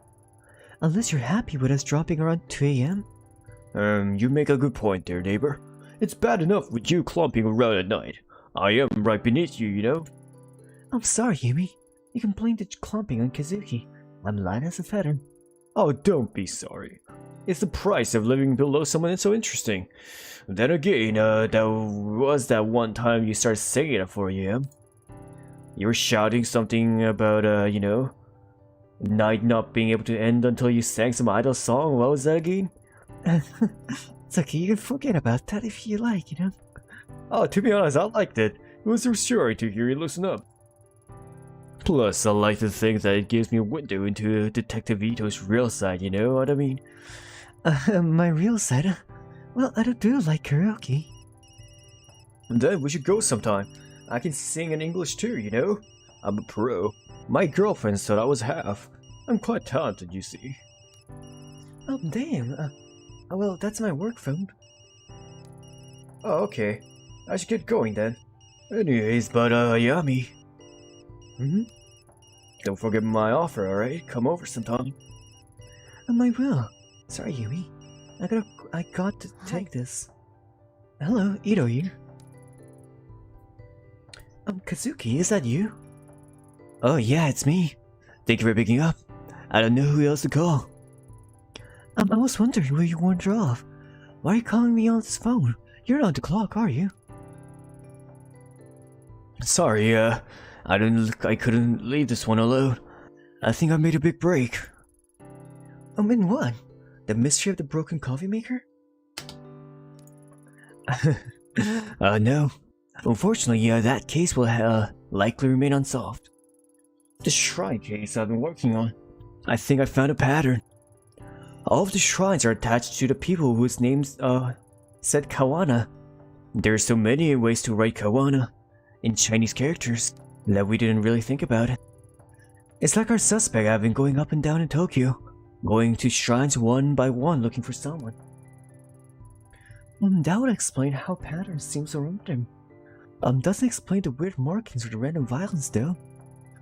Unless you're happy with us dropping around 2 AM? You make a good point there, neighbor. It's bad enough with you clumping around at night. I am right beneath you, you know? I'm sorry, Yumi. You can blame the clumping on Kazuki. I'm light as a feather. Oh, don't be sorry. It's the price of living below someone that's so interesting. Then again, that was that one time you started singing it for you. You were shouting something about, night not being able to end until you sang some idol song. What was that again? It's okay, you can forget about that if you like, you know? Oh, to be honest, I liked it. It was reassuring to hear you loosen up. Plus, I like to think that it gives me a window into Detective Ito's real side, you know what I mean? My real side? Well, I do like karaoke. Then we should go sometime. I can sing in English too, you know? I'm a pro. My girlfriend said I was half. I'm quite talented, you see. Oh, damn. Well, that's my work phone. Oh, okay. I should get going then. Anyways, but, Yami. Don't forget my offer, alright? Come over sometime. I will. Sorry, Yui. I got to take this. Hello, Ito here. Kazuki, is that you? Oh yeah, it's me. Thank you for picking up. I don't know who else to call. I was wondering where you wander off. Why are you calling me on this phone? You're not on the clock, are you? Sorry, I couldn't leave this one alone. I think I made a big break. In what? The mystery of the broken coffee maker? No. Unfortunately, that case will likely remain unsolved. The shrine case I've been working on. I think I found a pattern. All of the shrines are attached to the people whose names, said Kawana. There are so many ways to write Kawana in Chinese characters that we didn't really think about it. It's like our suspect have been going up and down in Tokyo, going to shrines one by one looking for someone. That would explain how patterns seem so random. Doesn't explain the weird markings or the random violence though.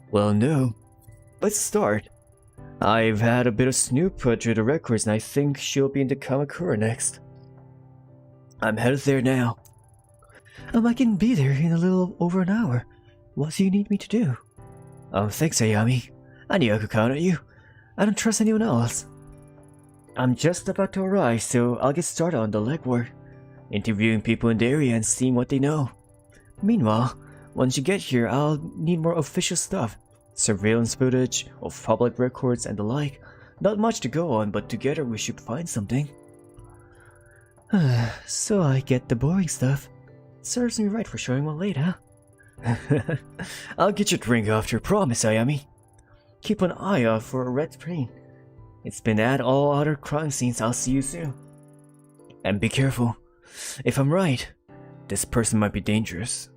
Well, no. Let's start. I've had a bit of snoop put through the records and I think she'll be in the Kamakura next. I'm headed there now. I can be there in a little over an hour. What do you need me to do? Thanks, Ayami. I knew I could count on you. I don't trust anyone else. I'm just about to arrive, so I'll get started on the legwork. Interviewing people in the area and seeing what they know. Meanwhile, once you get here, I'll need more official stuff. Surveillance footage, of public records and the like. Not much to go on, but together we should find something. So I get the boring stuff. Serves me right for showing one late, huh? I'll get your drink after, promise, Ayami. Keep an eye out for a red train. It's been at all other crime scenes. I'll see you soon. And be careful. If I'm right, this person might be dangerous.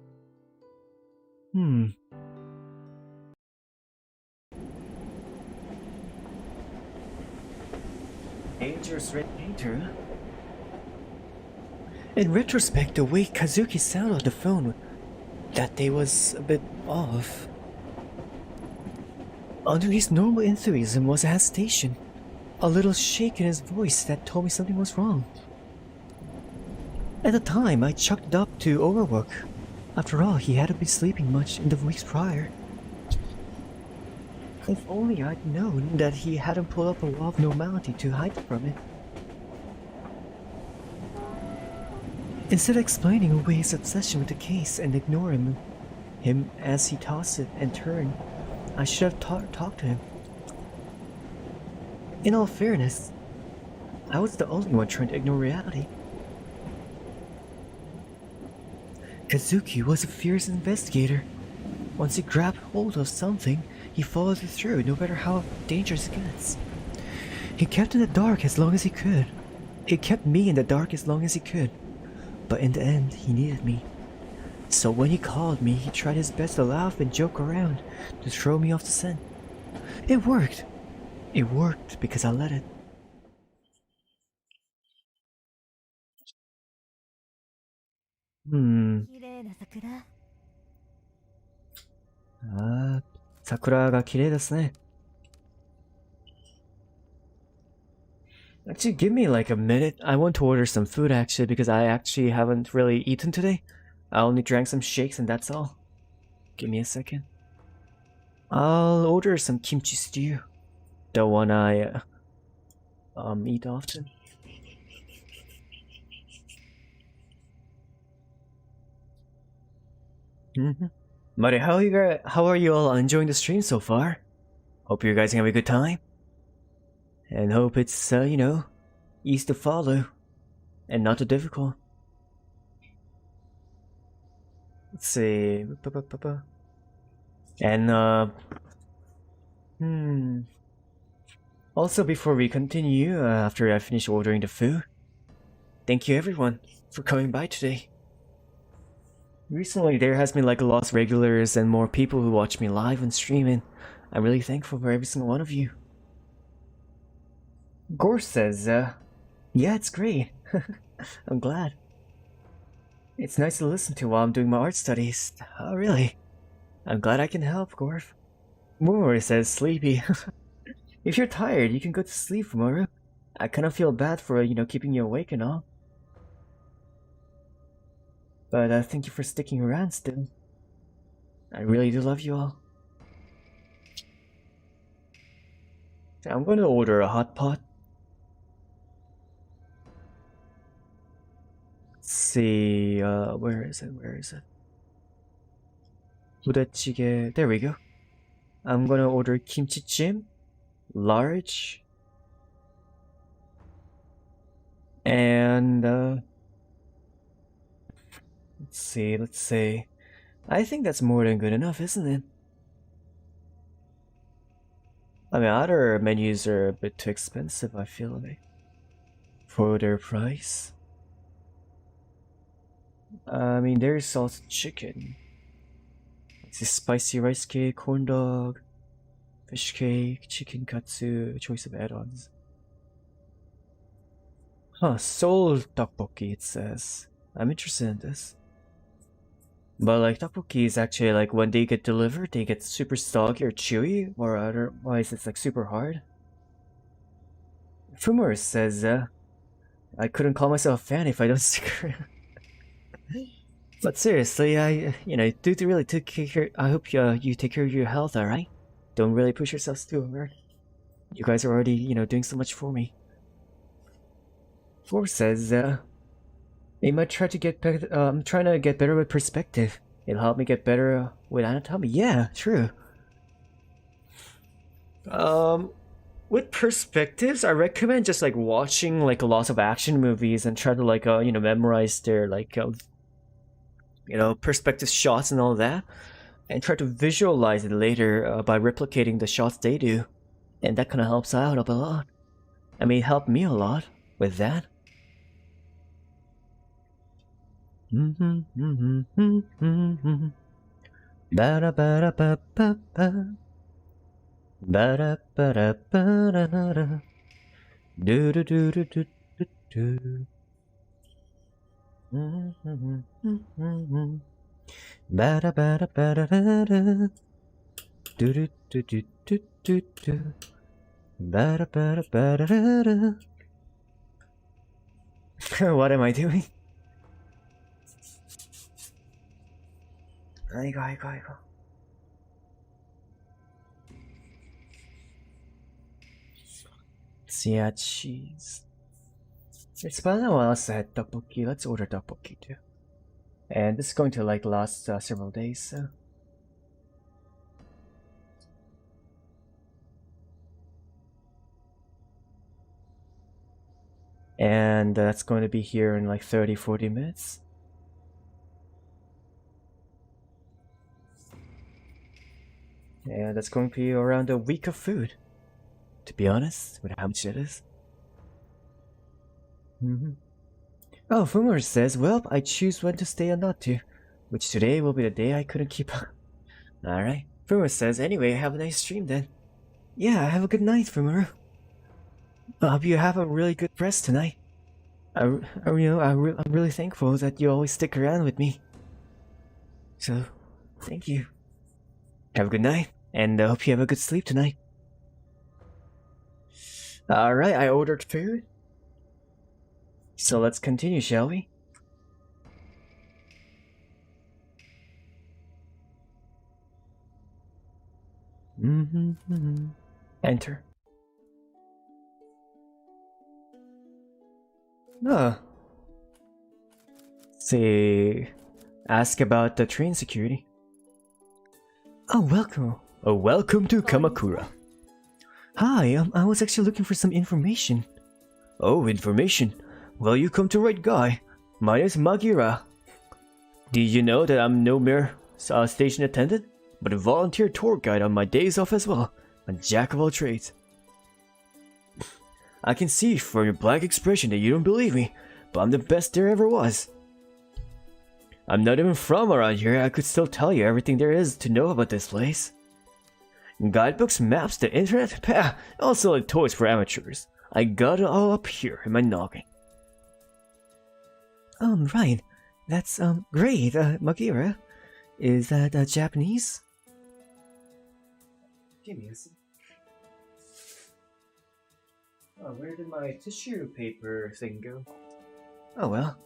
Dangerous red painter, huh? In retrospect, the way Kazuki sounded on the phone, that day was a bit off. Under his normal enthusiasm was a hesitation, a little shake in his voice that told me something was wrong. At the time, I chalked it up to overwork. After all, he hadn't been sleeping much in the weeks prior. If only I'd known that he hadn't pulled up a wall of normality to hide from it. Instead of explaining away his obsession with the case and ignoring him as he tossed it and turned, I should have talked to him. In all fairness, I was the only one trying to ignore reality. Kazuki was a fierce investigator. Once he grabbed hold of something, he followed it through, no matter how dangerous it gets. He kept in the dark as long as he could. He kept me in the dark as long as he could. But in the end, he needed me. So when he called me, he tried his best to laugh and joke around, to throw me off the scent. It worked. It worked because I let it. Sakuraが綺麗ですね. Actually, give me like a minute. I want to order some food actually because I actually haven't really eaten today. I only drank some shakes and that's all. Give me a second. I'll order some kimchi stew. The one I eat often. Buddy, how are you all enjoying the stream so far? Hope you guys having a good time. And hope it's, easy to follow. And not too difficult. Let's see. And, Also, before we continue, after I finish ordering the food, thank you everyone for coming by today. Recently, there has been like a lot of regulars and more people who watch me live and streaming. I'm really thankful for every single one of you. Gore says, yeah, it's great. I'm glad. It's nice to listen to while I'm doing my art studies. Oh, really? I'm glad I can help, Gorf. Mumura says sleepy. If you're tired, you can go to sleep, Mumura. I kind of feel bad for, keeping you awake and all. But thank you for sticking around still. I really do love you all. I'm going to order a hot pot. Let's see, where is it? 부대찌개, there we go. I'm going to order kimchi-jjim, large. And, let's see. I think that's more than good enough, isn't it? I mean, other menus are a bit too expensive, I feel like, for their price. I mean, there's also chicken. It's a spicy rice cake, corn dog, fish cake, chicken katsu, choice of add-ons. Huh, soul tteokbokki, it says. I'm interested in this. But like tteokbokki is actually like when they get delivered, they get super soggy or chewy, or otherwise it's like super hard. Fumura says, I couldn't call myself a fan if I don't stick around. But seriously, I hope you take care of your health, alright? Don't really push yourselves too hard. You guys are already, doing so much for me. Four says, you might try to get better, I'm trying to get better with perspective. It'll help me get better with anatomy. Yeah, true. With perspectives, I recommend just like watching like lots of action movies and try to like memorize their like perspective shots and all that, and try to visualize it later by replicating the shots they do, and that kind of helps out a lot. I mean, it helped me a lot with that. Ba-da-ba-da-ba-ba-ba. Ba-da-ba-da-ba-da-da. Do-do-do-do-do-do-do. Ba-da-ba-da-ba-da-da-da. Do-do-do-do-do-do-do. Ba-da-ba-da-ba-da-da-da. What am I doing? 아이고. Yeah, cheese. It's been a while since I had tteokbokki. Let's order tteokbokki too. And this is going to like last several days, so. And that's going to be here in like 30-40 minutes. And that's going to be around a week of food, to be honest, with how much it is. Oh, Fumura says, well, I choose when to stay and not to, which today will be the day I couldn't keep up. Alright. Fumura says, anyway, have a nice stream then. Yeah, have a good night, Fumura. I hope you have a really good rest tonight. I'm really thankful that you always stick around with me. So, thank you. Have a good night, and I hope you have a good sleep tonight. Alright, I ordered food. So let's continue, shall we? Enter. Oh. Say, ask about the train security. Oh, welcome. Oh, welcome to Kamakura. Hi, I was actually looking for some information. Oh, information? Well, you come to the right guy. My name is Magira. Did you know that I'm no mere station attendant, but a volunteer tour guide on my days off as well, a jack of all trades? I can see from your blank expression that you don't believe me, but I'm the best there ever was. I'm not even from around here, I could still tell you everything there is to know about this place. Guidebooks, maps, the internet, pah, also like toys for amateurs. I got it all up here in my noggin. Right. That's, great, Magira. Is that, Japanese? give me a sec. Oh, where did my tissue paper thing go? Oh well.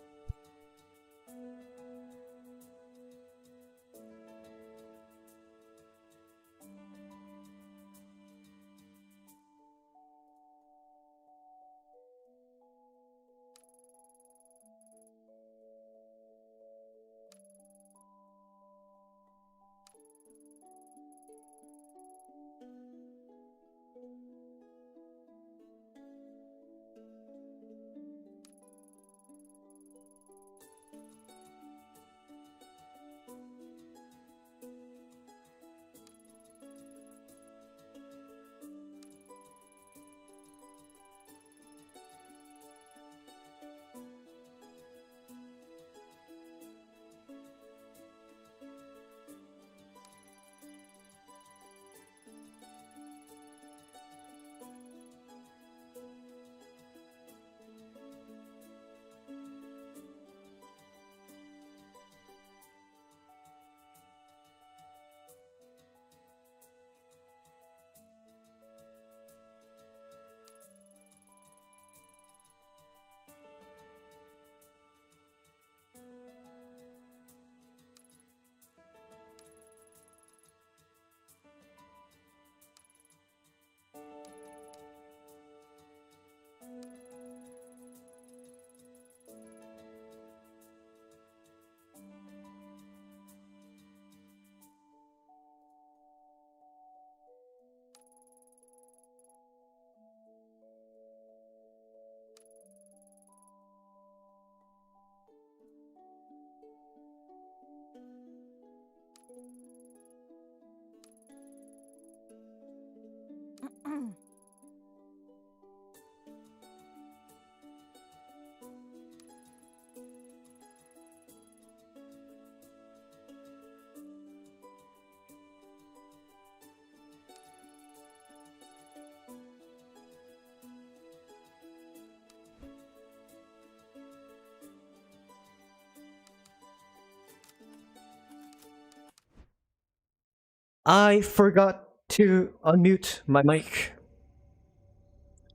I forgot to unmute my mic.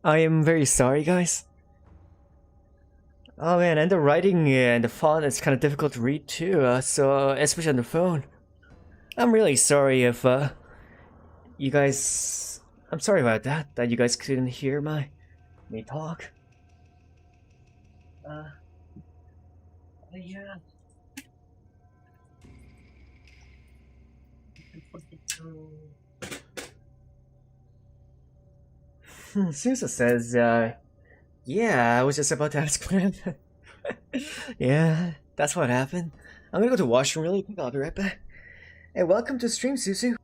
I am very sorry, guys. Oh man, and the writing and the font is kind of difficult to read too, so especially on the phone. I'm really sorry if you guys. I'm sorry about that. That you guys couldn't hear me talk. Yeah. Susa says, yeah, I was just about to ask what happened. Yeah, that's what happened. I'm gonna go to the washroom really quick. I'll be right back. Hey, welcome to stream, Susu.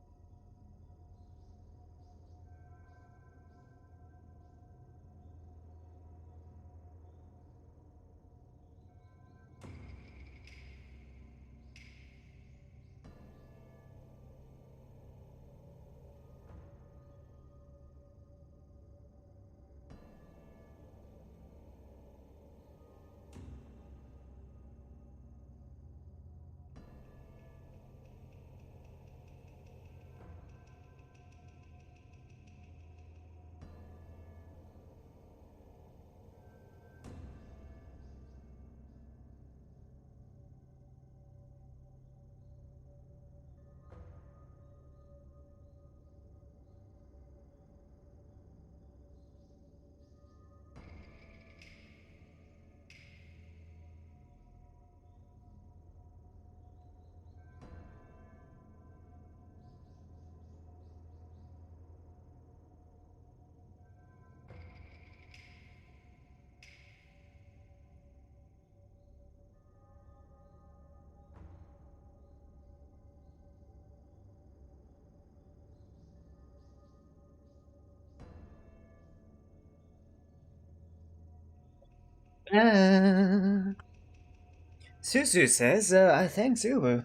Susu says, thanks, Ubu.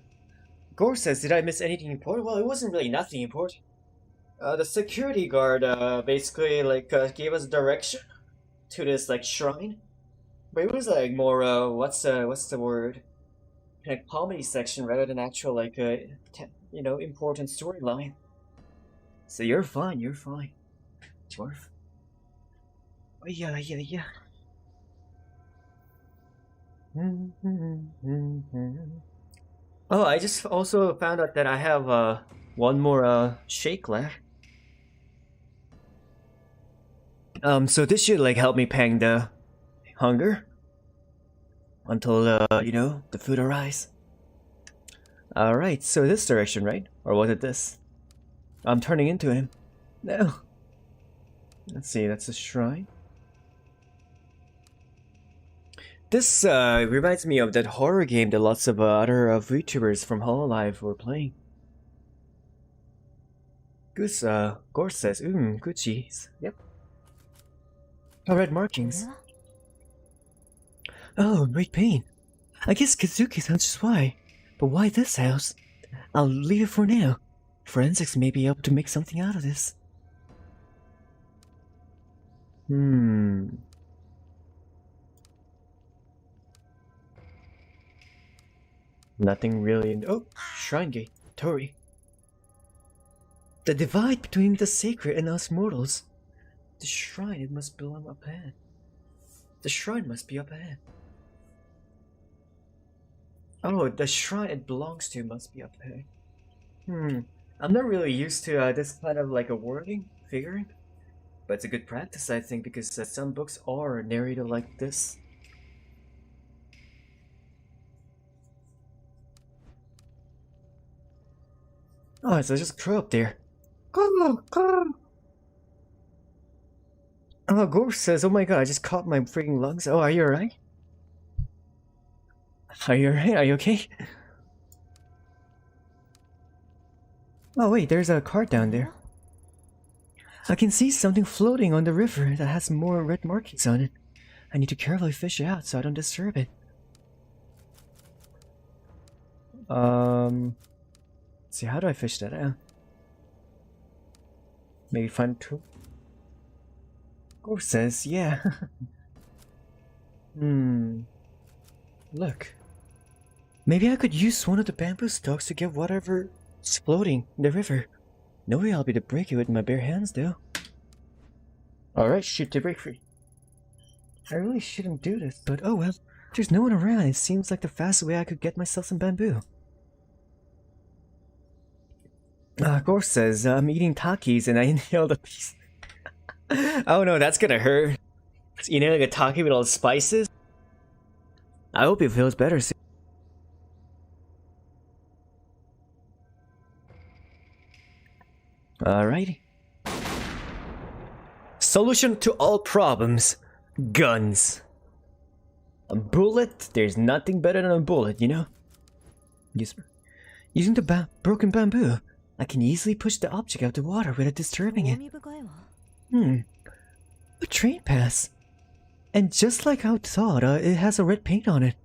Gore says, did I miss anything important? Well, it wasn't really nothing important. The security guard, basically, like, gave us direction to this, like, shrine. But it was, like, more, what's the word? Like, comedy section rather than actual, like, important storyline. So you're fine, you're fine. Dwarf. Oh, yeah, yeah, yeah. Oh, I just also found out that I have one more shake left. So this should like help me pang the hunger until you know, the food arrives. All right, so this direction, right? Or was it this? I'm turning into him. No. Let's see, that's a shrine. This reminds me of that horror game that lots of other VTubers from Hololive were playing. Goose, Gore says, good cheese. Yep. Oh, red markings. Oh, great pain. I guess Kazuki's hunch is why. But why this house? I'll leave it for now. Forensics may be able to make something out of this. Nothing really. Oh, shrine gate. Tori. The divide between the sacred and us mortals. The shrine, it must belong up ahead. The shrine must be up ahead. Oh, the shrine it belongs to must be up ahead. I'm not really used to this kind of like a wording, figuring. But it's a good practice, I think, because some books are narrated like this. Oh, it's just a crow up there. Oh, Gore says, oh my god, I just caught my freaking lungs. Oh, are you alright? Are you alright? Are you okay? Oh wait, there's a cart down there. I can see something floating on the river that has more red markings on it. I need to carefully fish it out so I don't disturb it. Let's see, how do I fish that out? Maybe find a tool? Gore says, yeah. Look. Maybe I could use one of the bamboo stalks to get whatever is floating in the river. No way I'll be able to break it with my bare hands, though. Alright, shoot to break free. I really shouldn't do this, but oh well. There's no one around. It seems like the fastest way I could get myself some bamboo. Gore says, I'm eating Takis and I inhaled a piece. Oh no, that's gonna hurt. You know, like a Taki with all the spices? I hope it feels better soon. Alrighty. Solution to all problems. Guns. A bullet? There's nothing better than a bullet, you know? Using the broken bamboo, I can easily push the object out of the water without disturbing it. A train pass. And just like I thought, it has a red paint on it.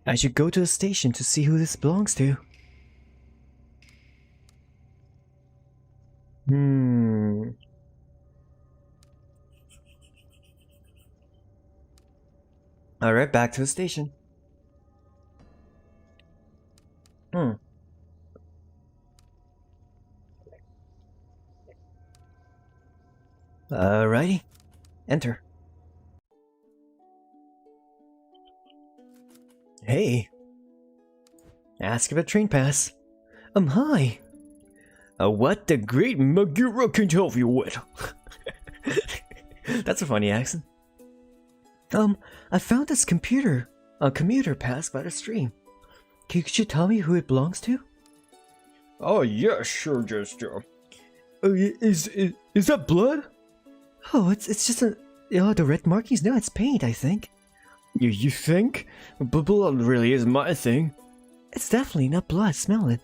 I should go to the station to see who this belongs to. Alright, back to the station. Alrighty. Enter. Hey. Ask if a train pass. Hi. What the great Magura can help you with? That's a funny accent. I found this commuter pass by the stream. Could you tell me who it belongs to? Oh yeah, sure, just is that blood? Oh, it's just the red markings. No, it's paint, I think. You think? But blood really is my thing. It's definitely not blood. Smell it.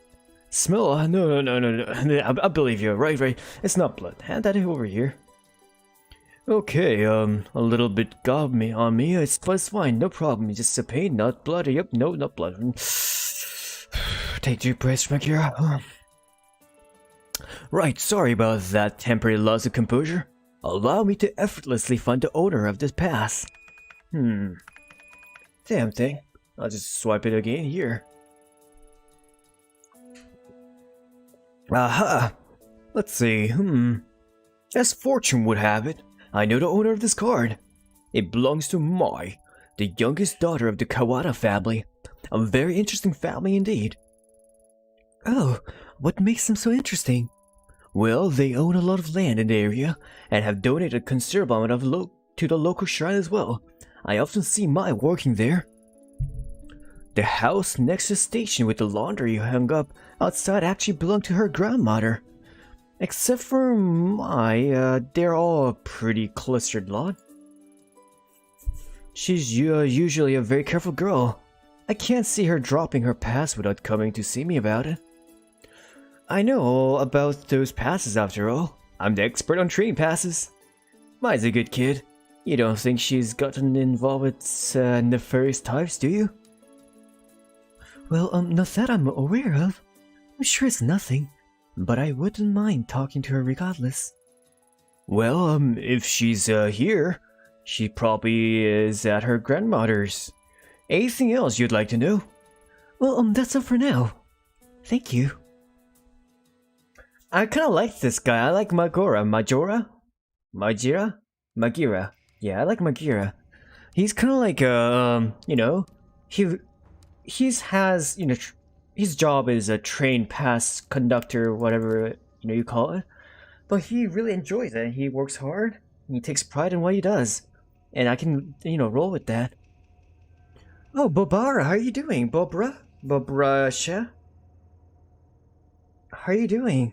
Smell? No. I believe you. Right. It's not blood. Hand that over here. Okay, a little bit got me on me. It's fine, no problem. It's just a pain, not blood. Yep, no, not blood. Take deep breaths, Makira. Right, sorry about that temporary loss of composure. Allow me to effortlessly find the owner of this pass. Damn thing. I'll just swipe it again here. Aha! Let's see, As fortune would have it, I know the owner of this card. It belongs to Mai, the youngest daughter of the Kawada family. A very interesting family indeed. Oh, what makes them so interesting? Well, they own a lot of land in the area and have donated a considerable amount to the local shrine as well. I often see Mai working there. The house next to the station with the laundry hung up outside actually belonged to her grandmother. Except for Mai, they're all a pretty clustered lot. She's usually a very careful girl. I can't see her dropping her pass without coming to see me about it. I know all about those passes after all. I'm the expert on train passes. Mai's a good kid. You don't think she's gotten involved with nefarious types, do you? Well, not that I'm aware of. I'm sure it's nothing, but I wouldn't mind talking to her regardless. Well, if she's here, she probably is at her grandmother's. Anything else you'd like to know? Well, that's all for now. Thank you. I kind of like this guy. I like Magira. Yeah, I like Magira. He's kind of like his job is a train pass conductor, whatever you call it. But he really enjoys it. He works hard. And he takes pride in what he does, and I can roll with that. Oh, Bobara, how are you doing, Bobrasha? How are you doing?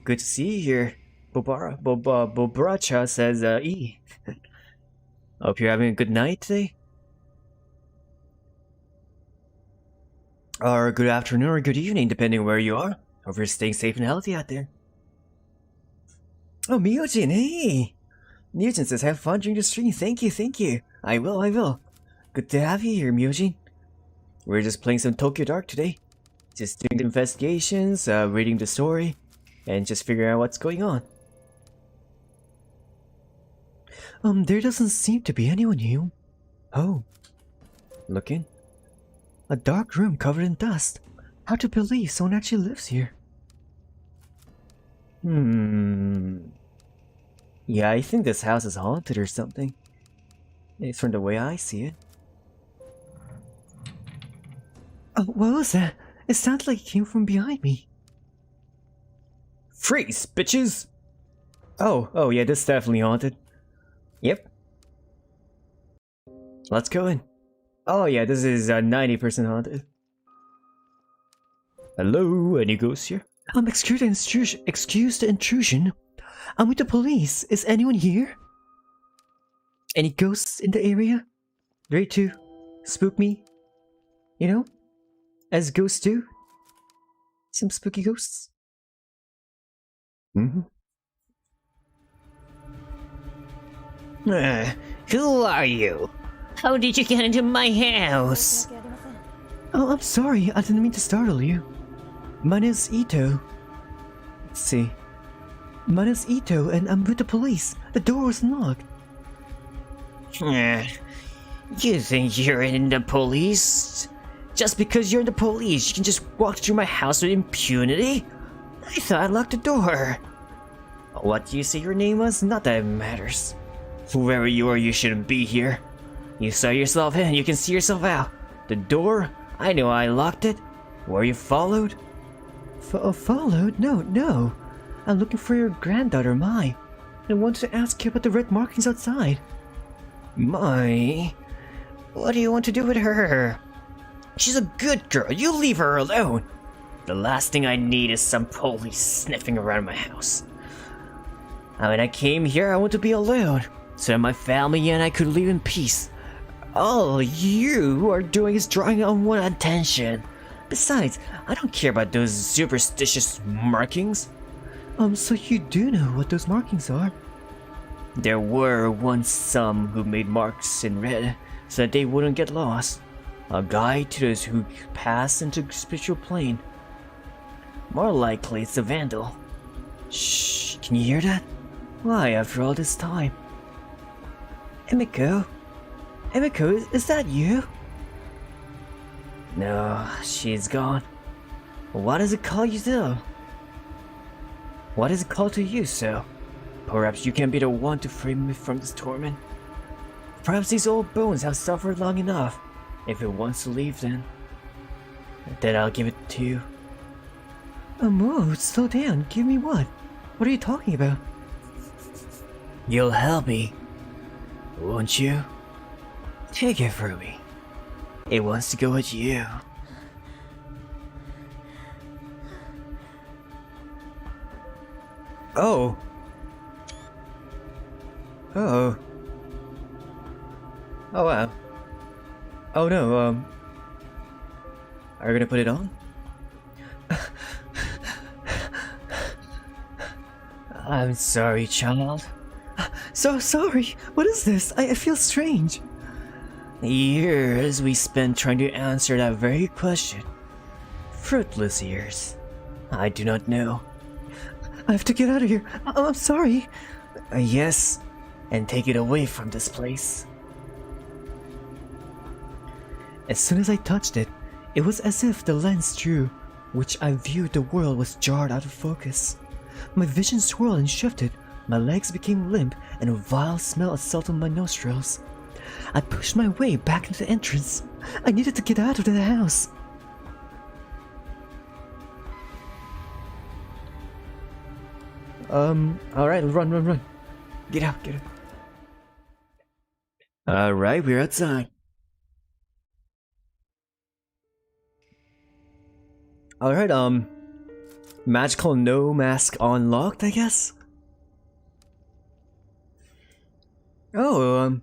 Good to see you here. Bobracha says, E. Hope you're having a good night today. Or good afternoon or good evening, depending where you are. Hope you're staying safe and healthy out there. Oh, Myojin, hey! Myojin says, have fun during the stream. Thank you. I will. Good to have you here, Myojin. We're just playing some Tokyo Dark today. Just doing the investigations, reading the story, and just figuring out what's going on. There doesn't seem to be anyone here. Oh. Looking? A dark room covered in dust. Hard to believe someone actually lives here. Yeah, I think this house is haunted or something. It's from the way I see it. Oh, what was that? It sounded like it came from behind me. Freeze, bitches! Oh yeah, this is definitely haunted. Yep. Let's go in. Oh yeah, this is 90% haunted. Hello, any ghosts here? Excuse the intrusion. I'm with the police. Is anyone here? Any ghosts in the area? Ready to spook me? As ghosts do? Some spooky ghosts? Who are you? How did you get into my house? Oh, I'm sorry. I didn't mean to startle you. My name's Ito. Let's see. My name's Ito, and I'm with the police. The door was locked. You think you're in the police? Just because you're in the police, you can just walk through my house with impunity? I thought I locked the door. What do you say your name was? Not that it matters. Whoever you are, you shouldn't be here. You saw yourself in, you can see yourself out. The door? I know I locked it. Were you followed? Followed? No. I'm looking for your granddaughter, Mai. I wanted to ask you about the red markings outside. Mai? What do you want to do with her? She's a good girl, you leave her alone. The last thing I need is some police sniffing around my house. When I came here, I want to be alone, so that my family and I could live in peace. All you are doing is drawing unwanted attention. Besides, I don't care about those superstitious markings. So you do know what those markings are? There were once some who made marks in red so that they wouldn't get lost. A guide to those who pass into the spiritual plane. More likely it's a vandal. Shh, can you hear that? Why, after all this time? Emiko, is that you? No, she's gone. What does it call you though? What is it called to you, so? Perhaps you can be the one to free me from this torment. Perhaps these old bones have suffered long enough. If it wants to leave, then I'll give it to you. Mo, slow down. Give me what? What are you talking about? You'll help me, won't you? Take it from me. It wants to go with you. Oh. Oh. Oh wow. Oh no, are you gonna put it on? I'm sorry, child. So sorry. What is this? I feel strange. Years we spent trying to answer that very question. Fruitless years. I do not know. I have to get out of here. I'm sorry. Yes, and take it away from this place. As soon as I touched it, it was as if the lens through which I viewed the world was jarred out of focus. My vision swirled and shifted, my legs became limp, and a vile smell assaulted my nostrils. I pushed my way back into the entrance. I needed to get out of the house. Alright, run. Get out. Alright, we're outside. Alright, magical no mask unlocked, I guess? Oh,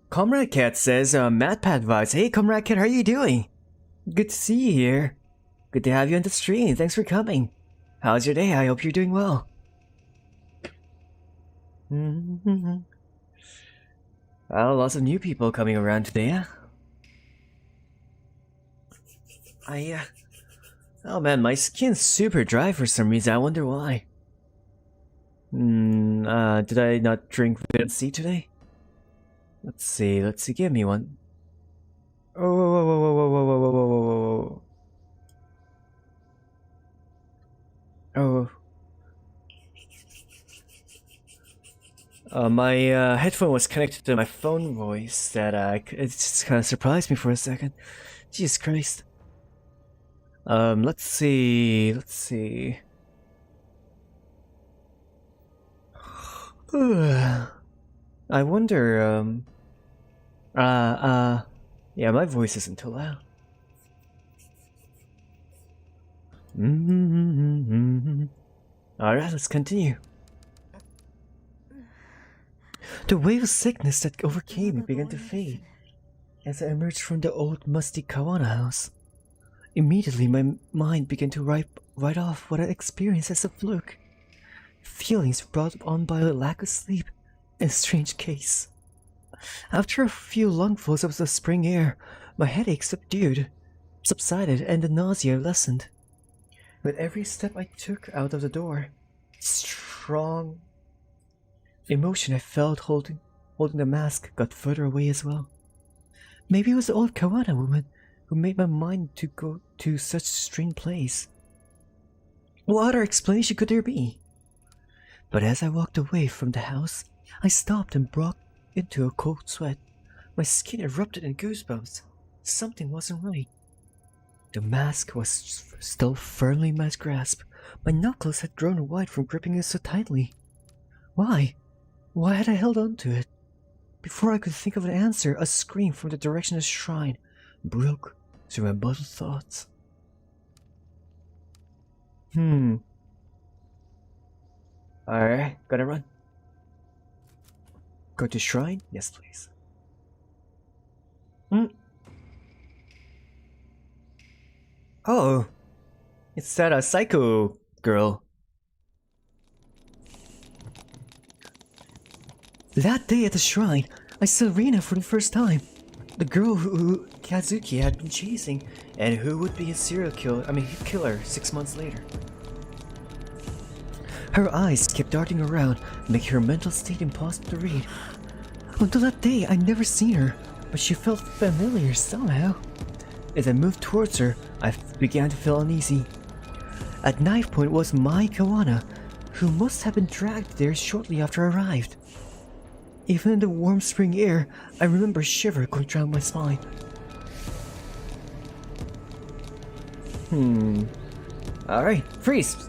Comrade Cat says, MatPat vibes. Hey, Comrade Cat, how are you doing? Good to see you here. Good to have you on the stream. Thanks for coming. How's your day? I hope you're doing well. Lots of new people coming around today, huh? Oh man, my skin's super dry for some reason. I wonder why. Did I not drink vitamin C today? Let's see, give me one. Oh. My headphone was connected to my phone voice that it just kind of surprised me for a second. Jesus Christ. Let's see. I wonder, yeah, my voice isn't too loud. Alright, let's continue. The wave of sickness that overcame me began to fade as I emerged from the old musty Kawana house. Immediately, my mind began to write off what I experienced as a fluke. Feelings brought on by a lack of sleep and a strange case. After a few lungfuls of the spring air, my headache subsided, and the nausea lessened. With every step I took out of the door, strong emotion I felt holding the mask got further away as well. Maybe it was the old Kawana woman who made my mind to go to such a strange place. What other explanation could there be? But as I walked away from the house, I stopped and broke into a cold sweat. My skin erupted in goosebumps. Something wasn't right. The mask was still firmly in my grasp. My knuckles had grown white from gripping it so tightly. Why? Why had I held on to it? Before I could think of an answer, a scream from the direction of the shrine broke through my muddled thoughts. Alright, gotta run. Go to shrine? Yes, please. Oh, it's that psycho girl. That day at the shrine, I saw Rina for the first time. The girl who Kazuki had been chasing, and who would be his killer 6 months later. Her eyes kept darting around, making her mental state impossible to read. Until that day, I'd never seen her, but she felt familiar somehow. As I moved towards her, I began to feel uneasy. At knife point was my Kawana, who must have been dragged there shortly after I arrived. Even in the warm spring air, I remember a shiver going down my spine. Alright, freeze!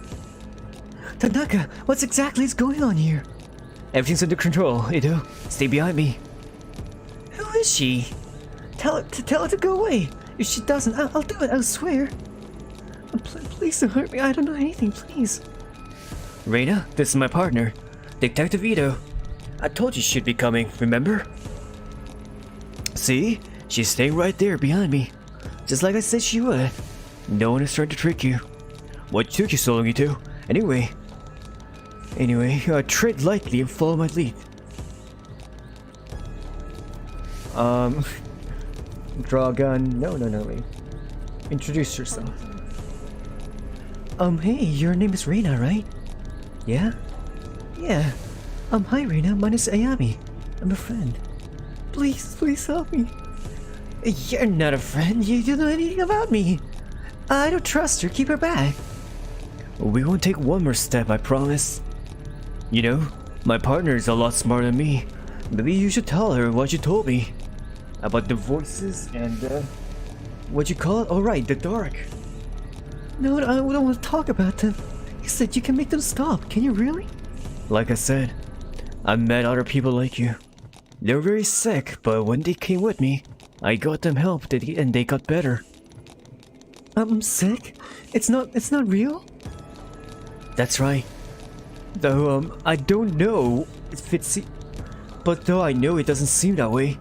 Tanaka, what's exactly is going on here? Everything's under control, Ido. Stay behind me. Who is she? Tell her to go away. If she doesn't, I'll do it, I swear. Please don't hurt me, I don't know anything, please. Reina, this is my partner, Detective Ido. I told you she'd be coming, remember? See? She's staying right there behind me. Just like I said she would. No one is trying to trick you. What took you so long, Ido? Anyway, tread lightly and follow my lead. Draw a gun. No, wait. Introduce yourself. Hey, your name is Reina, right? Yeah? Yeah. Hi Reina, mine is Ayami. I'm a friend. Please help me. You're not a friend, you don't know anything about me. I don't trust her, keep her back. We won't take one more step, I promise. You know, my partner is a lot smarter than me. Maybe you should tell her what you told me. About the voices and, what you call it? Oh right, the dark. No, I don't want to talk about them. You said you can make them stop, can you really? Like I said, I met other people like you. They were very sick, but when they came with me, I got them help and they got better. I'm sick? It's not real? That's right. Though, I don't know if it's... But though I know it doesn't seem that way.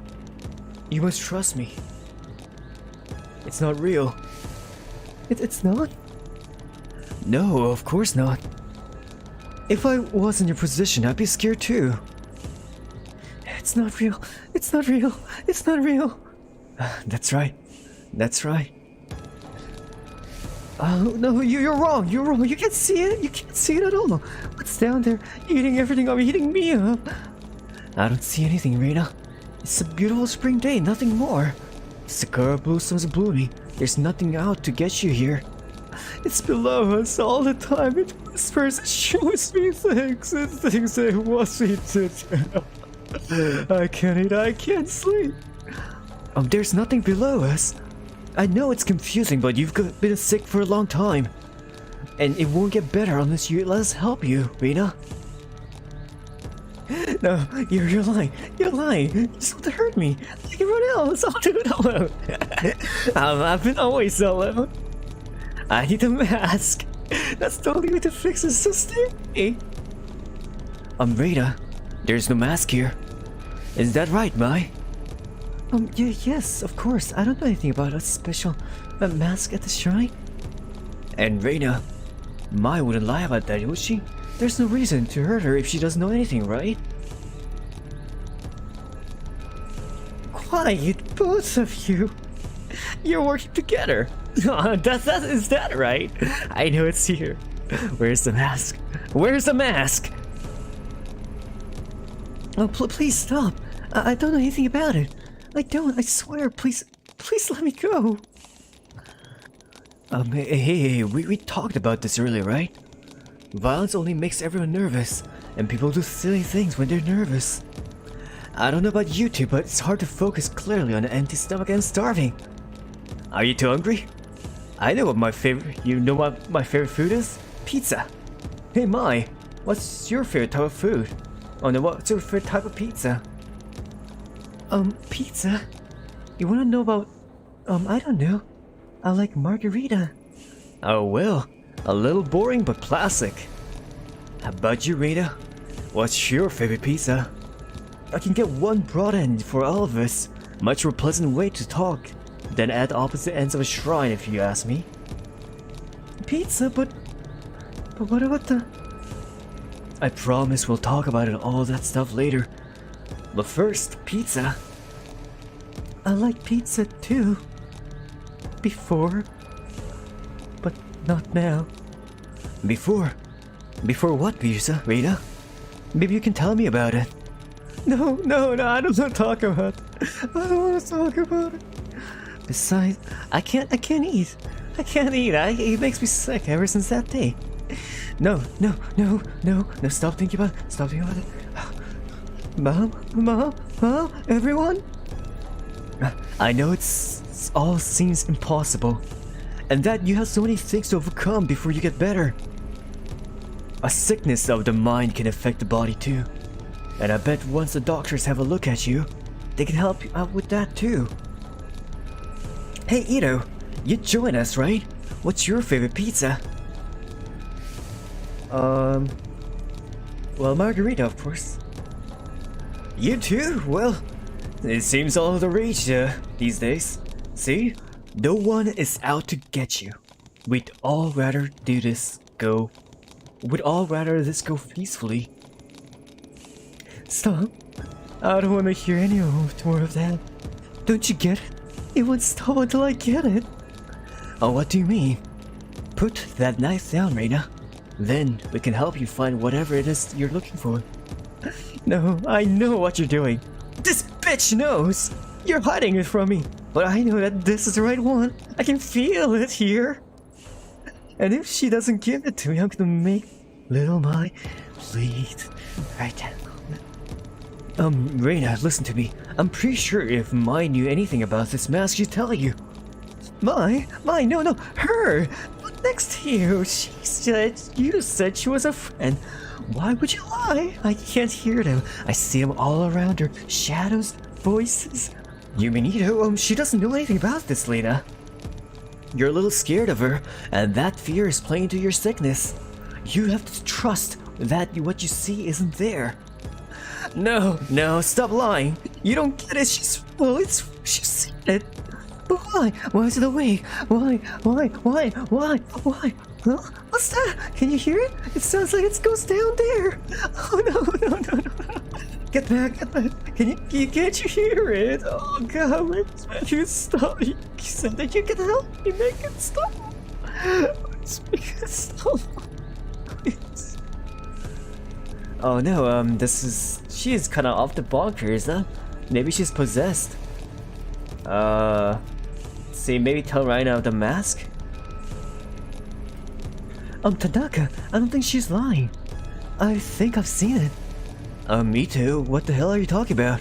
You must trust me. It's not real. It's not? No, of course not. If I was in your position, I'd be scared too. It's not real. It's not real. It's not real. That's right. That's right. Oh, no, you're wrong. You're wrong. You can't see it. You can't see it at all. What's down there? Eating everything up. Eating me up. I don't see anything, Reina. It's a beautiful spring day, nothing more. Sakura blossoms are blooming. There's nothing out to get you here. It's below us all the time. It whispers, it shows me things. And things it wants me to do. I can't eat, I can't sleep. There's nothing below us. I know it's confusing, but you've been sick for a long time. And it won't get better unless you let us help you, Reina. No, you're lying. You're lying. You just want to hurt me. Like everyone else. I'll do it alone. I've been always alone. I need a mask. That's the only way to fix this, so stay with me. Reina, there's no mask here. Is that right, Mai? Yes, of course. I don't know anything about a special mask at the shrine. And Reina, Mai wouldn't lie about that, would she? There's no reason to hurt her if she doesn't know anything, right? Quiet, both of you. You're working together. Is that right? I know it's here. Where's the mask? Where's the mask? Oh, please stop. I don't know anything about it. I don't, I swear. Please let me go. Hey, we talked about this earlier, right? Violence only makes everyone nervous, and people do silly things when they're nervous. I don't know about you two, but it's hard to focus clearly on an empty stomach and starving. Are you too hungry? I know what my favorite. You know what my favorite food is? Pizza. Hey, Mai, what's your favorite type of food? Oh no, what's your favorite type of pizza? Pizza? You wanna know about? I don't know. I like margarita. Oh well. A little boring, but classic. How about you, Rita? What's your favorite pizza? I can get one broad end for all of us. Much more pleasant way to talk than at opposite ends of a shrine, if you ask me. Pizza, but what about the... I promise we'll talk about it, all that stuff later. But first, pizza. I like pizza too. Before. But not now. Before? Before what, pizza, Rita? Maybe you can tell me about it. No, I don't want to talk about it. I don't want to talk about it. Besides, I can't eat. It makes me sick ever since that day. No, no, no, no, no, stop thinking about it. Stop thinking about it. Mom, everyone? I know it's all seems impossible, and that you have so many things to overcome before you get better. A sickness of the mind can affect the body too, and I bet once the doctors have a look at you, they can help you out with that too. Hey Ito, you join us, right? What's your favorite pizza? Well, margarita, of course. You too? Well, it seems all the rage these days. See? No one is out to get you. We'd all rather this go peacefully. Stop. I don't want to hear any more of that. Don't you get it? It won't stop until I get it. Oh, what do you mean? Put that knife down, Reina. Then we can help you find whatever it is you're looking for. No, I know what you're doing. This bitch knows! You're hiding it from me. But I know that this is the right one. I can feel it here. And if she doesn't give it to me, I'm gonna make little Mai bleed right down. Reina, listen to me. I'm pretty sure if Mai knew anything about this mask, she'd tell you. Mai, no, her! Next to you, you said she was a friend. Why would you lie? I can't hear them. I see them all around her. Shadows, voices. You mean Ito? She doesn't know anything about this, Lena. You're a little scared of her, and that fear is playing to your sickness. You have to trust that what you see isn't there. No, stop lying. You don't get it. She's seen it. But why? Why is it awake? Why? Huh? What's that? Can you hear it? It sounds like it goes down there. Oh no. Get back. Can't you hear it? Oh god, make it stop. You said that you can help me make it stop. Let's make it stop. Please. Oh no, she is kinda off the bonkers, huh? Maybe she's possessed. See, maybe tell Rhino of the mask? Tanaka, I don't think she's lying. I think I've seen it. Me too. What the hell are you talking about?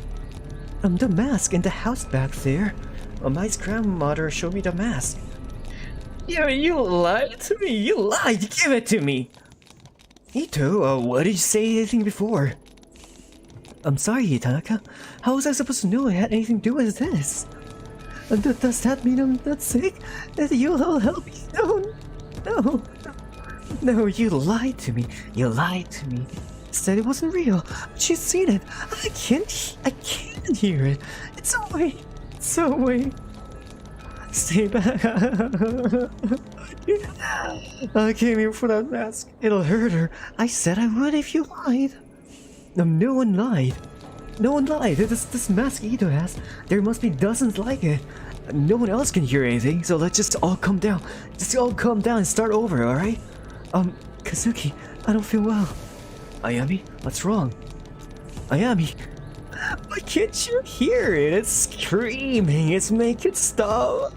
The mask in the house back there. My grandmother showed me the mask. You lied to me. You lied. Give it to me. Ito, what did you say anything before? I'm sorry, Tanaka. How was I supposed to know it had anything to do with this? Does that mean I'm not sick? That you'll help me? No, you lied to me. Said it wasn't real. She's seen it. I can't hear it. It's away. Stay back. I came here for that mask. It'll hurt her. I said I would if you lied. No one lied. This mask Ito has, there must be dozens like it. No one else can hear anything, so let's just all calm down. And start over, alright? Kazuki, I don't feel well. Ayami, what's wrong? Ayami, why can't you hear it? It's screaming. It's make it stop.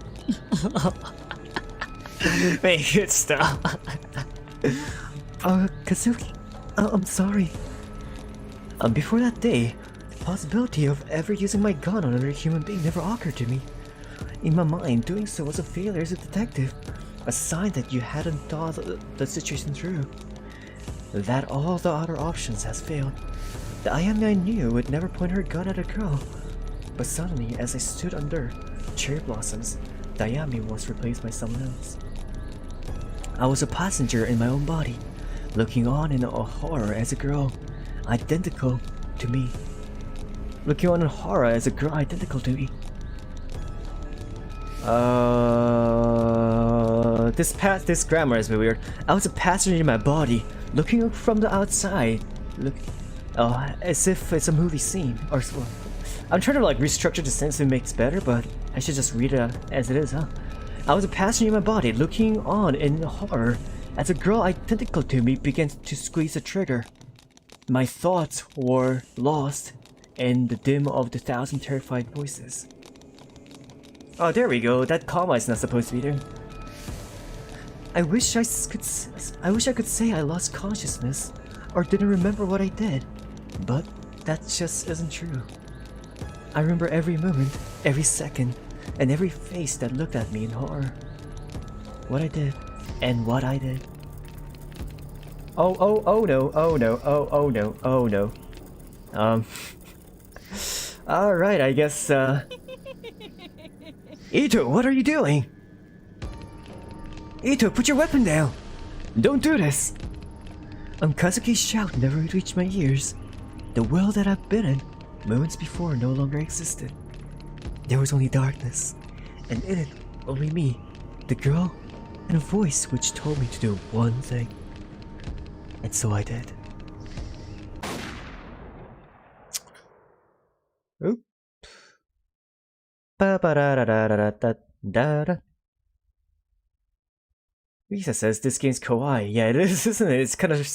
Make it stop. Kazuki, I'm sorry. Before that day, the possibility of ever using my gun on another human being never occurred to me. In my mind, doing so was a failure as a detective, a sign that you hadn't thought the situation through. That all the other options has failed. The Ayami I knew would never point her gun at a girl. But suddenly, as I stood under cherry blossoms, the Ayami was replaced by someone else. I was a passenger in my own body, looking on in horror as a girl identical to me. This grammar is weird. I was a passenger in my body, looking from the outside. As if it's a movie scene or so. I'm trying to restructure the sentence to make it better, but I should just read it as it is, huh? I was a passenger in my body, looking on in horror as a girl identical to me began to squeeze the trigger. My thoughts were lost in the dim of the thousand terrified voices. Oh, there we go. That comma is not supposed to be there. I wish I could say I lost consciousness or didn't remember what I did, but that just isn't true. I remember every moment, every second, and every face that looked at me in horror. What I did, and what I did. Oh no, oh no, oh no, oh no. Alright, I guess, Ito, what are you doing? Ito, put your weapon down! Don't do this! Kazuki's shout never reached my ears. The world that I've been in, moments before, no longer existed. There was only darkness, and in it, only me, the girl, and a voice which told me to do one thing. And so I did. Oop. Ba-ba-da-da-da-da-da-da. Lisa says this game's kawaii. Yeah, it is, isn't it? It's kind of...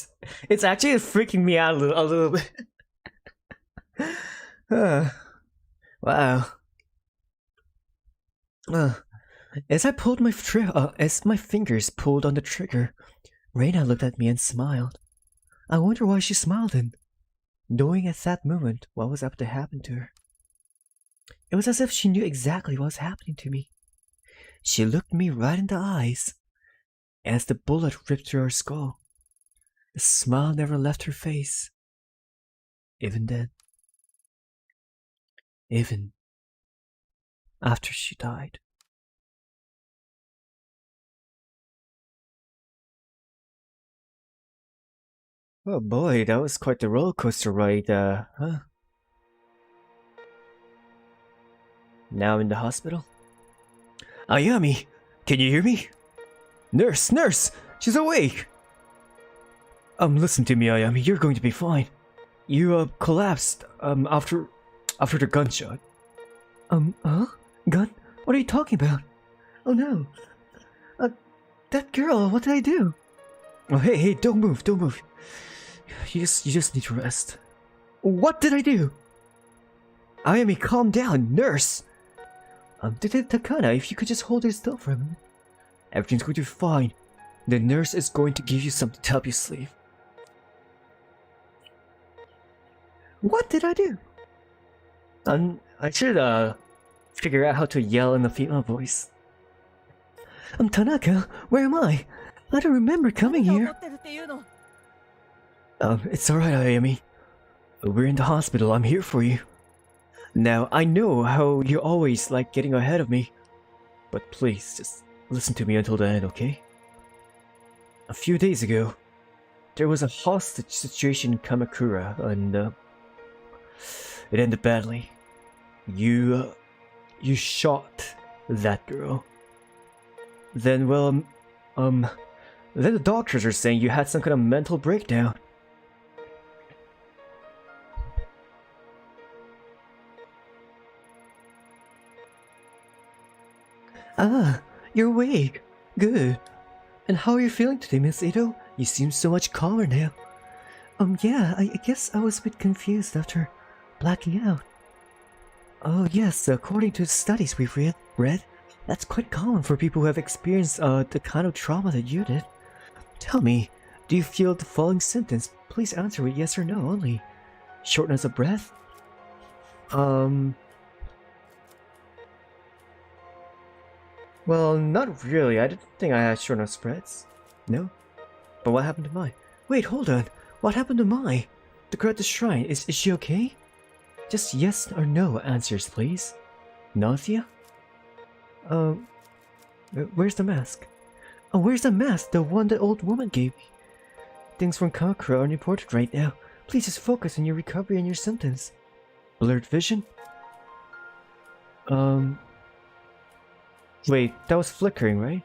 It's actually freaking me out a little bit. Wow. As my fingers pulled on the trigger, Reina looked at me and smiled. I wonder why she smiled then, knowing at that moment what was about to happen to her. It was as if she knew exactly what was happening to me. She looked me right in the eyes. As the bullet ripped through her skull, the smile never left her face. Even then. Even after she died. Oh boy, that was quite the roller coaster ride, huh? Now in the hospital? Ayami, can you hear me? Nurse, nurse, she's awake! Listen to me, Ayami, you're going to be fine. You, collapsed, after the gunshot. Gun? What are you talking about? Oh no. That girl, what did I do? Oh, hey, don't move, don't move. You just need to rest. What did I do? Ayami, calm down, nurse! Takana, if you could just hold her still for a minute. Everything's going to be fine. The nurse is going to give you something to help you sleep. What did I do? I should, figure out how to yell in a female voice. Tanaka, where am I? I don't remember coming here. It's alright, Ayami. We're in the hospital, I'm here for you. Now, I know how you always like getting ahead of me, but please, just listen to me until the end, okay? A few days ago, there was a hostage situation in Kamakura, and, it ended badly. You shot that girl. Then, well, then the doctors are saying you had some kind of mental breakdown. Ah, you're awake. Good. And how are you feeling today, Miss Ito? You seem so much calmer now. Yeah, I guess I was a bit confused after blacking out. Oh yes, according to the studies we've read, that's quite common for people who have experienced the kind of trauma that you did. Tell me, do you feel the following symptoms? Please answer with yes or no only. Shortness of breath? Well, not really. I didn't think I had shortness of breath. No? But what happened to Mai? Wait, hold on. What happened to Mai? The girl at the shrine, is she okay? Just yes or no answers, please. Nausea? Where's the mask? Oh, where's the mask? The one the old woman gave me. Things from Kamakura aren't important right now. Please just focus on your recovery and your symptoms. Blurred vision? Wait, that was flickering, right?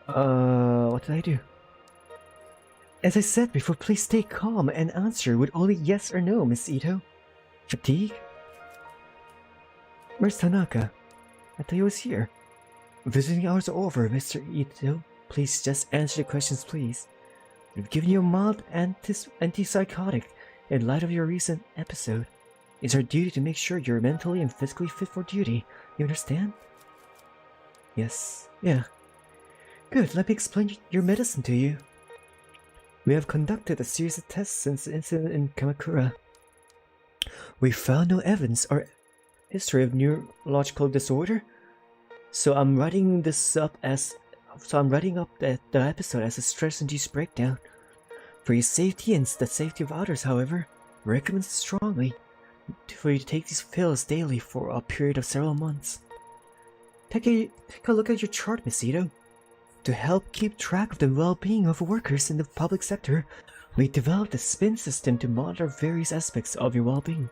What did I do? As I said before, please stay calm and answer with only yes or no, Miss Ito. Fatigue? Where's Tanaka? I thought he was here. Visiting hours are over, Mr. Ito. Please just answer the questions, please. We've given you a mild antipsychotic in light of your recent episode. It's our duty to make sure you're mentally and physically fit for duty. You understand? Yes. Yeah. Good, let me explain your medicine to you. We have conducted a series of tests since the incident in Kamakura. We found no evidence or history of neurological disorder. So I'm writing the episode as a stress-induced breakdown. For your safety and the safety of others, however, I recommend strongly for you to take these pills daily for a period of several months. Take a look at your chart, Miss Ito. To help keep track of the well-being of workers in the public sector, we developed a SPIN system to monitor various aspects of your well-being.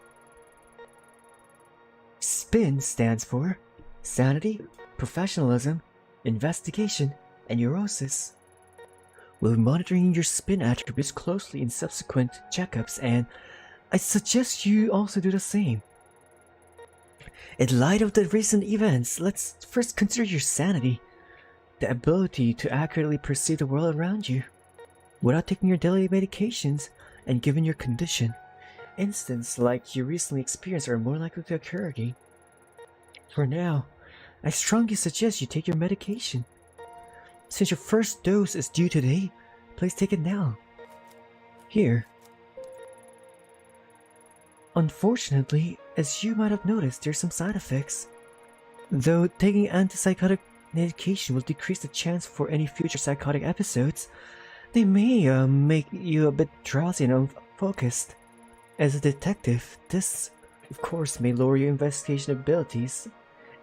SPIN stands for Sanity, Professionalism, Investigation, and Neurosis. We'll be monitoring your SPIN attributes closely in subsequent checkups, and I suggest you also do the same. In light of the recent events, let's first consider your sanity, the ability to accurately perceive the world around you without taking your daily medications, and given your condition, incidents like you recently experienced are more likely to occur again. For now, I strongly suggest you take your medication. Since your first dose is due today, please take it now. Here. Unfortunately, as you might have noticed, there's some side effects. Though taking antipsychotic medication will decrease the chance for any future psychotic episodes, they may make you a bit drowsy and unfocused. As a detective, this, of course, may lower your investigation abilities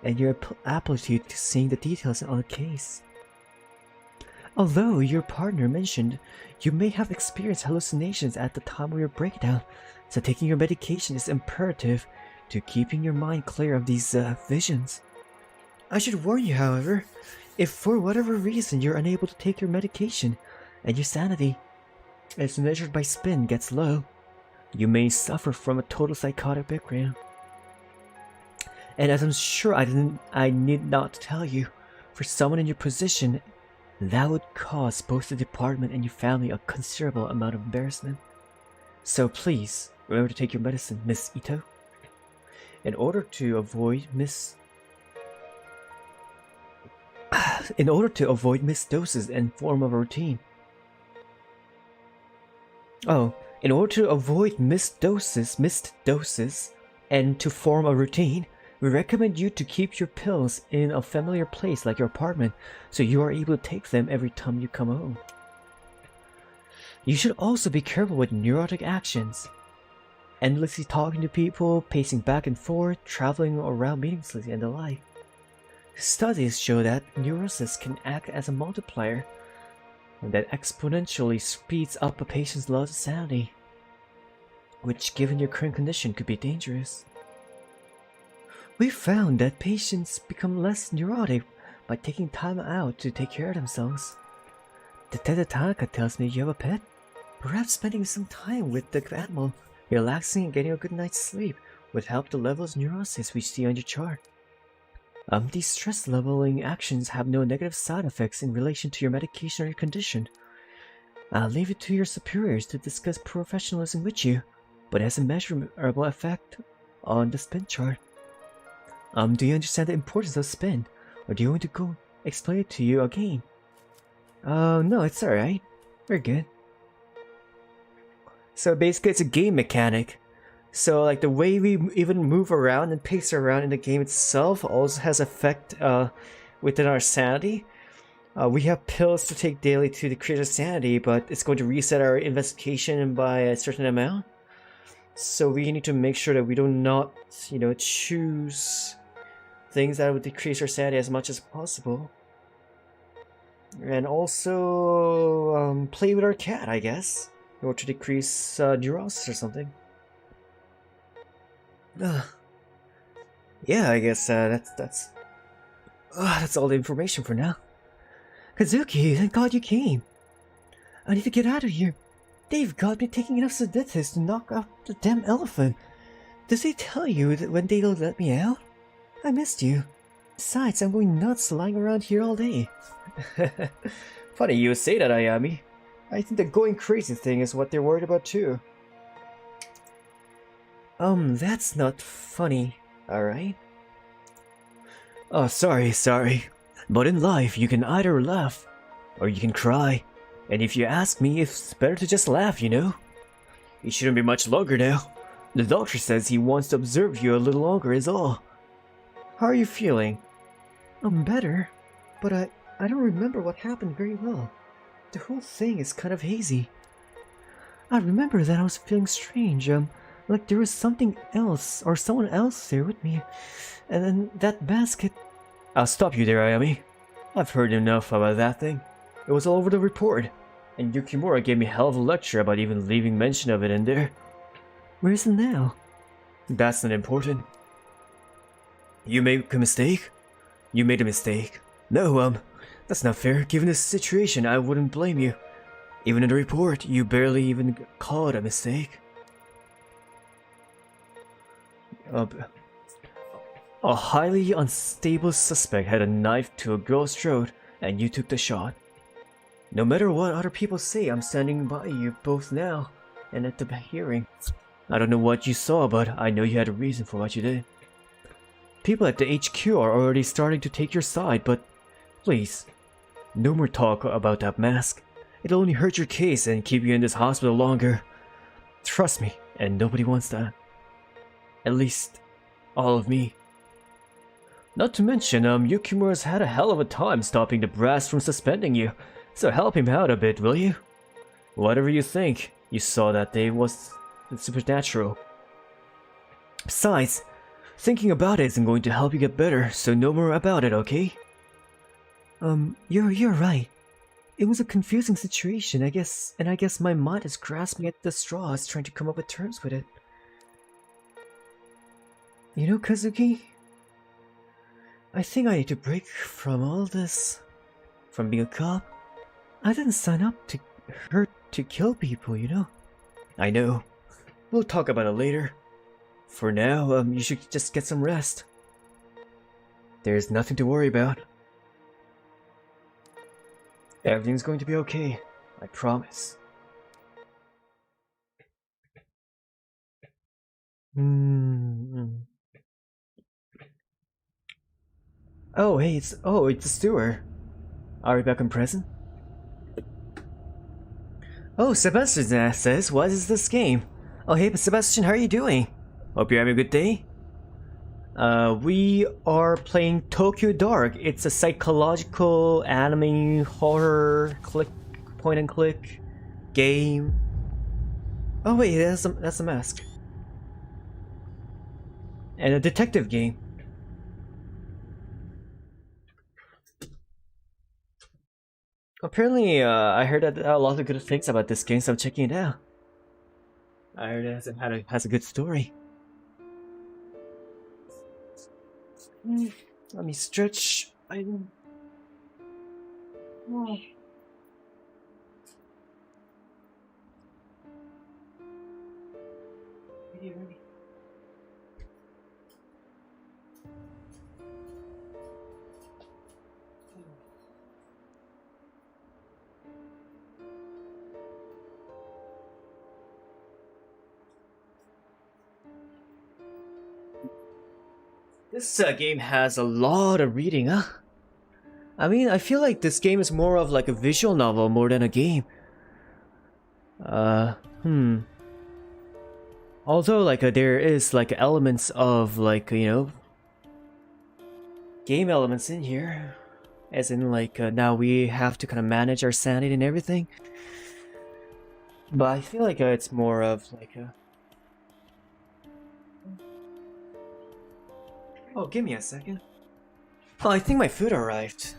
and your aptitude to seeing the details on a case. Although your partner mentioned you may have experienced hallucinations at the time of your breakdown, so taking your medication is imperative to keeping your mind clear of these visions. I should warn you, however, if for whatever reason you're unable to take your medication and your sanity, as measured by SPIN, gets low, you may suffer from a total psychotic breakdown. And as I'm sure I need not tell you, for someone in your position, that would cause both the department and your family a considerable amount of embarrassment. So please, remember to take your medicine, Miss Ito. In order to avoid missed doses and form of a routine. In order to avoid missed doses and to form a routine, we recommend you to keep your pills in a familiar place like your apartment, so you are able to take them every time you come home. You should also be careful with neurotic actions. Endlessly talking to people, pacing back and forth, traveling around meaninglessly, and the like. Studies show that neurosis can act as a multiplier, and that exponentially speeds up a patient's loss of sanity, which given your current condition could be dangerous. We found that patients become less neurotic by taking time out to take care of themselves. Detective Tanaka tells me you have a pet. Perhaps spending some time with the animal, relaxing and getting a good night's sleep would help the levels of neurosis we see on your chart. These stress leveling actions have no negative side effects in relation to your medication or your condition. I'll leave it to your superiors to discuss professionalism with you, but it has a measurable effect on the SPIN chart. Do you understand the importance of SPIN, or do you want to go explain it to you again? No, it's alright. We're good. So basically it's a game mechanic. So like the way we even move around and pace around in the game itself also has effect within our sanity. We have pills to take daily to decrease our sanity, but it's going to reset our investigation by a certain amount. So we need to make sure that we do not, choose things that would decrease our sanity as much as possible. And also play with our cat, I guess, in order to decrease neurosis or something. Yeah, I guess that's all the information for now. Kazuki, thank God you came. I need to get out of here. They've got me taking enough sedatives to knock out the damn elephant. Does he tell you that when they'll let me out? I missed you. Besides, I'm going nuts lying around here all day. Funny you say that, Ayami. I think the going crazy thing is what they're worried about too. That's not funny, alright? Oh, sorry. But in life, you can either laugh or you can cry. And if you ask me, it's better to just laugh, you know? It shouldn't be much longer now. The doctor says he wants to observe you a little longer is all. How are you feeling? I'm better, but I don't remember what happened very well. The whole thing is kind of hazy. I remember that I was feeling strange, like there was something else or someone else there with me. And then that basket... I'll stop you there, Ayami. I've heard enough about that thing. It was all over the report, and Yukimura gave me a hell of a lecture about even leaving mention of it in there. Where is it now? That's not important. You made a mistake? You made a mistake. No, that's not fair. Given the situation, I wouldn't blame you. Even in the report, you barely even called a mistake. A highly unstable suspect had a knife to a girl's throat, and you took the shot. No matter what other people say, I'm standing by you both now, and at the hearing. I don't know what you saw, but I know you had a reason for what you did. People at the HQ are already starting to take your side, but please, no more talk about that mask. It'll only hurt your case and keep you in this hospital longer. Trust me, and nobody wants that. At least, all of me. Not to mention, Yukimura's had a hell of a time stopping the brass from suspending you, so help him out a bit, will you? Whatever you think you saw that day was supernatural. Besides, thinking about it isn't going to help you get better, so no more about it, okay? You're right. It was a confusing situation, I guess my mind is grasping at the straws, trying to come up with terms with it. You know, Kazuki? I think I need to break from all this. From being a cop. I didn't sign up to hurt, to kill people, you know? I know. We'll talk about it later. For now, you should just get some rest. There's nothing to worry about. Everything's going to be okay. I promise. Oh, hey, it's the steward. Are we back in prison? Oh, Sebastian says, what is this game? Oh, hey, Sebastian, how are you doing? Hope you're having a good day. We are playing Tokyo Dark. It's a psychological anime horror point and click game. Oh wait, that's a mask. And a detective game. Apparently, I heard a lot of good things about this game, so I'm checking it out. I heard it has a good story. Let me stretch. This game has a lot of reading, huh? I mean, I feel like this game is more of like a visual novel more than a game. Although, like, there is like elements of like, you know, game elements in here. As in, like, now we have to kind of manage our sanity and everything. But I feel like it's more of like a... Oh, give me a second. Oh, I think my food arrived.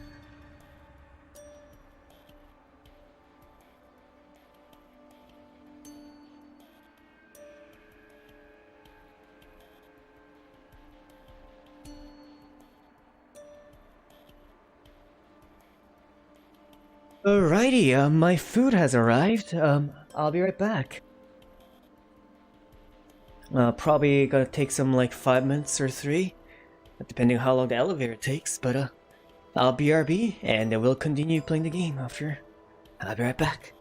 Alrighty, my food has arrived. I'll be right back. Probably gonna take some like 5 minutes or 3, depending on how long the elevator takes, but I'll BRB and then we'll continue playing the game after. I'll be right back.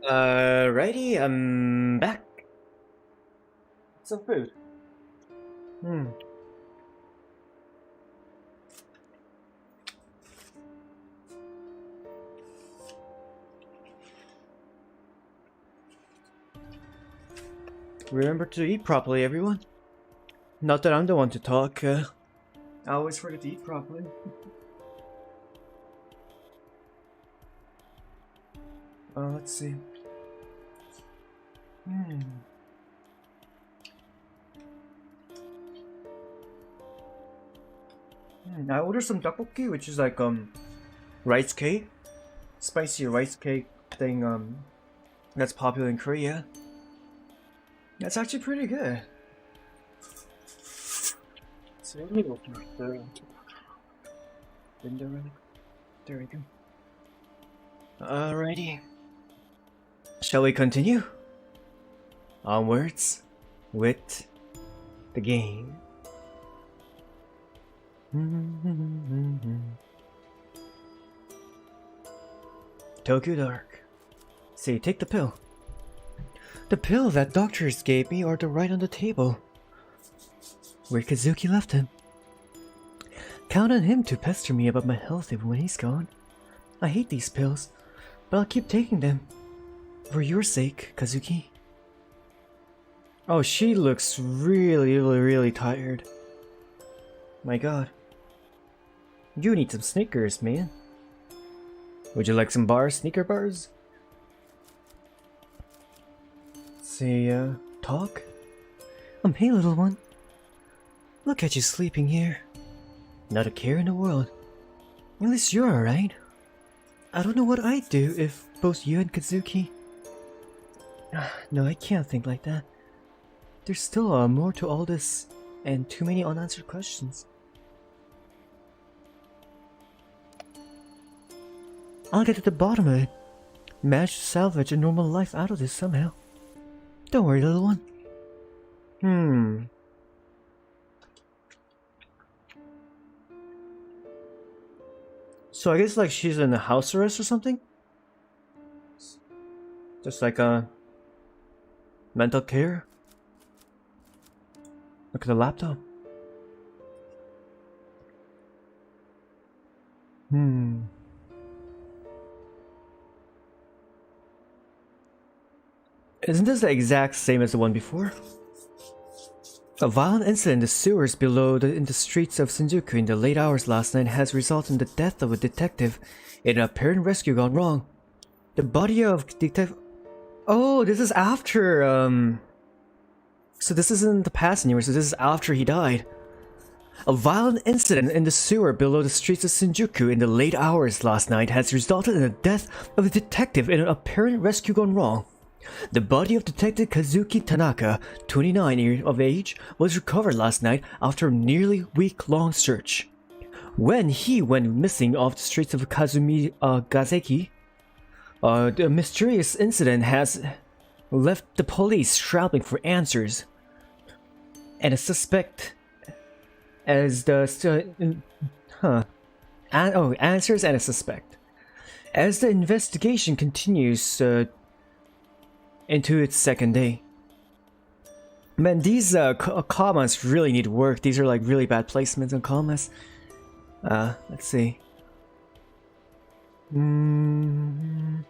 Righty, I'm back. Some food. Remember to eat properly, everyone. Not that I'm the one to talk. I always forget to eat properly. Let's see. I ordered some tteokbokki, which is like rice cake, spicy rice cake thing that's popular in Korea. That's actually pretty good. So let me open the window really quick. There we go. Alrighty. Shall we continue? Onwards with the game. Tokyo Dark. Say, take the pill. The pill that doctors gave me are right on the table. Where Kazuki left him. Count on him to pester me about my health even when he's gone. I hate these pills, but I'll keep taking them. For your sake, Kazuki. Oh, she looks really tired. My god. You need some Snickers, man. Would you like some bars? Sneaker bars? Say, talk? Hey, little one. Look at you sleeping here. Not a care in the world. At least you're alright. I don't know what I'd do if both you and Kazuki... No, I can't think like that. There's still more to all this, and too many unanswered questions. I'll get to the bottom of it. Manage to salvage a normal life out of this somehow. Don't worry, little one. So I guess like she's in a house arrest or something? Just like mental care? Look at the laptop. Isn't this the exact same as the one before? A violent incident in the sewers below in the streets of Shinjuku in the late hours last night has resulted in the death of a detective in an apparent rescue gone wrong. The body of detective... Oh, this is after, So this isn't the past anymore, so this is after he died. A violent incident in the sewer below the streets of Shinjuku in the late hours last night has resulted in the death of a detective in an apparent rescue gone wrong. The body of Detective Kazuki Tanaka, 29 years of age, was recovered last night after a nearly week-long search. When he went missing off the streets of Kazumi Gazeki, the mysterious incident has left the police scrabbling for answers, and a suspect answers and a suspect. As the investigation continues into its second day. Man, these commas really need work. These are like really bad placements on commas. Let's see. The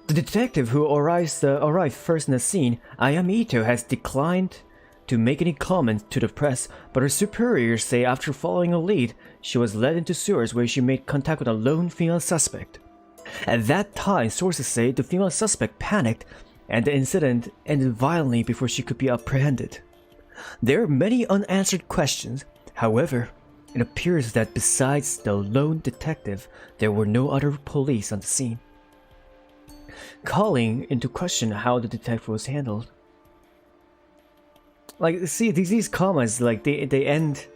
detective who arrived first in the scene, Ayami Ito, has declined to make any comment to the press, but her superiors say after following a lead, she was led into sewers where she made contact with a lone female suspect. At that time, sources say the female suspect panicked and the incident ended violently before she could be apprehended. There are many unanswered questions. However, it appears that besides the lone detective, there were no other police on the scene, calling into question how the detective was handled. Like, see, these commas, like, they end...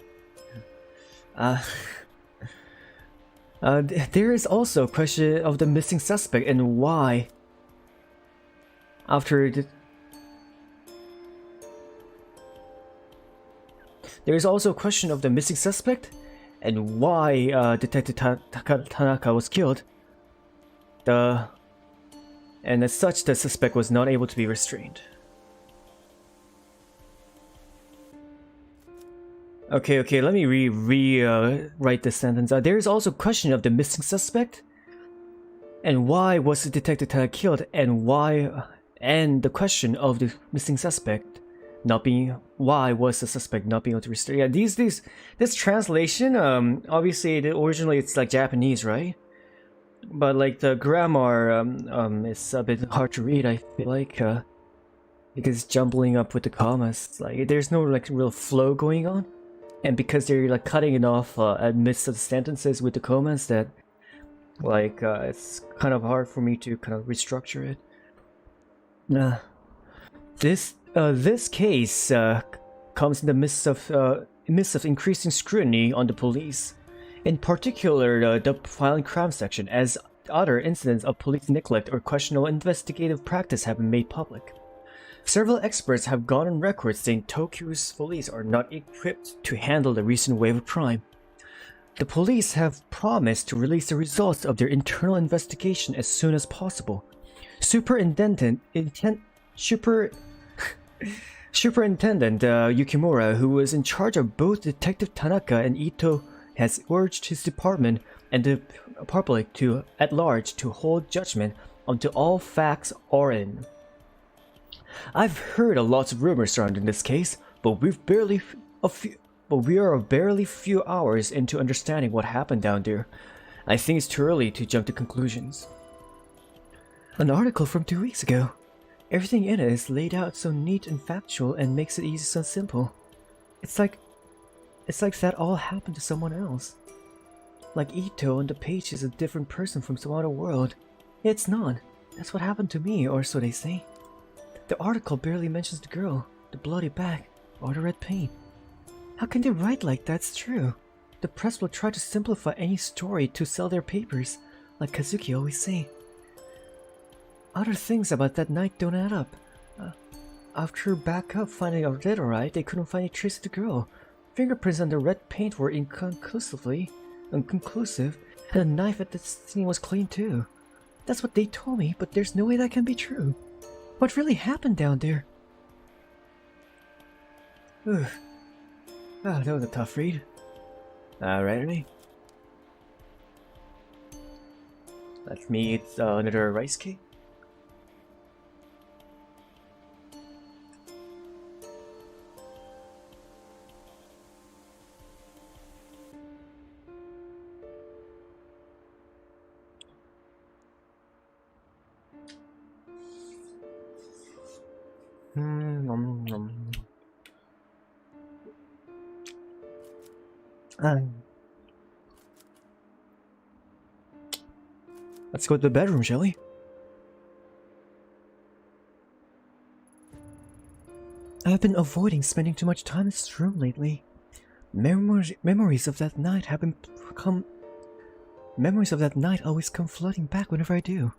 there is also a question of the missing suspect and why... There is also a question of the missing suspect and why Detective Tanaka was killed. and as such, the suspect was not able to be restrained. Okay, let me write this sentence. There is also a question of the missing suspect, and why was the detective killed, and the question of the missing suspect not being, why was the suspect not being able to restrain? Yeah, this translation, obviously originally it's like Japanese, right? But like the grammar, is a bit hard to read. I feel like because jumbling up with the commas, like there's no like real flow going on. And because they're like cutting it off amidst of the sentences with the commas, that like it's kind of hard for me to kind of restructure it. This case comes in the midst of increasing scrutiny on the police, in particular the violent crime section, as other incidents of police neglect or questionable investigative practice have been made public. Several experts have gone on record saying Tokyo's police are not equipped to handle the recent wave of crime. The police have promised to release the results of their internal investigation as soon as possible. Superintendent Yukimura, who was in charge of both Detective Tanaka and Ito, has urged his department and the public at large to hold judgment until all facts are in. I've heard a lot of rumors surrounding this case, but we are barely few hours into understanding what happened down there. I think it's too early to jump to conclusions. An article from 2 weeks ago. Everything in it is laid out so neat and factual and makes it easy so simple. It's like that all happened to someone else. Like Ito on the page is a different person from some other world. It's not. That's what happened to me, or so they say. The article barely mentions the girl, the bloody back, or the red paint. How can they write like that's true? The press will try to simplify any story to sell their papers, like Kazuki always say. Other things about that night don't add up. After backup finding out dead alright, they couldn't find a trace of the girl. Fingerprints on the red paint were inconclusive, and the knife at the scene was clean too. That's what they told me, but there's no way that can be true. What really happened down there? Oof. Ah, that was a tough read. Alrighty. Let me eat another rice cake. Let's go to the bedroom, shall we? I've been avoiding spending too much time in this room lately. Memories of that night always come flooding back whenever I do.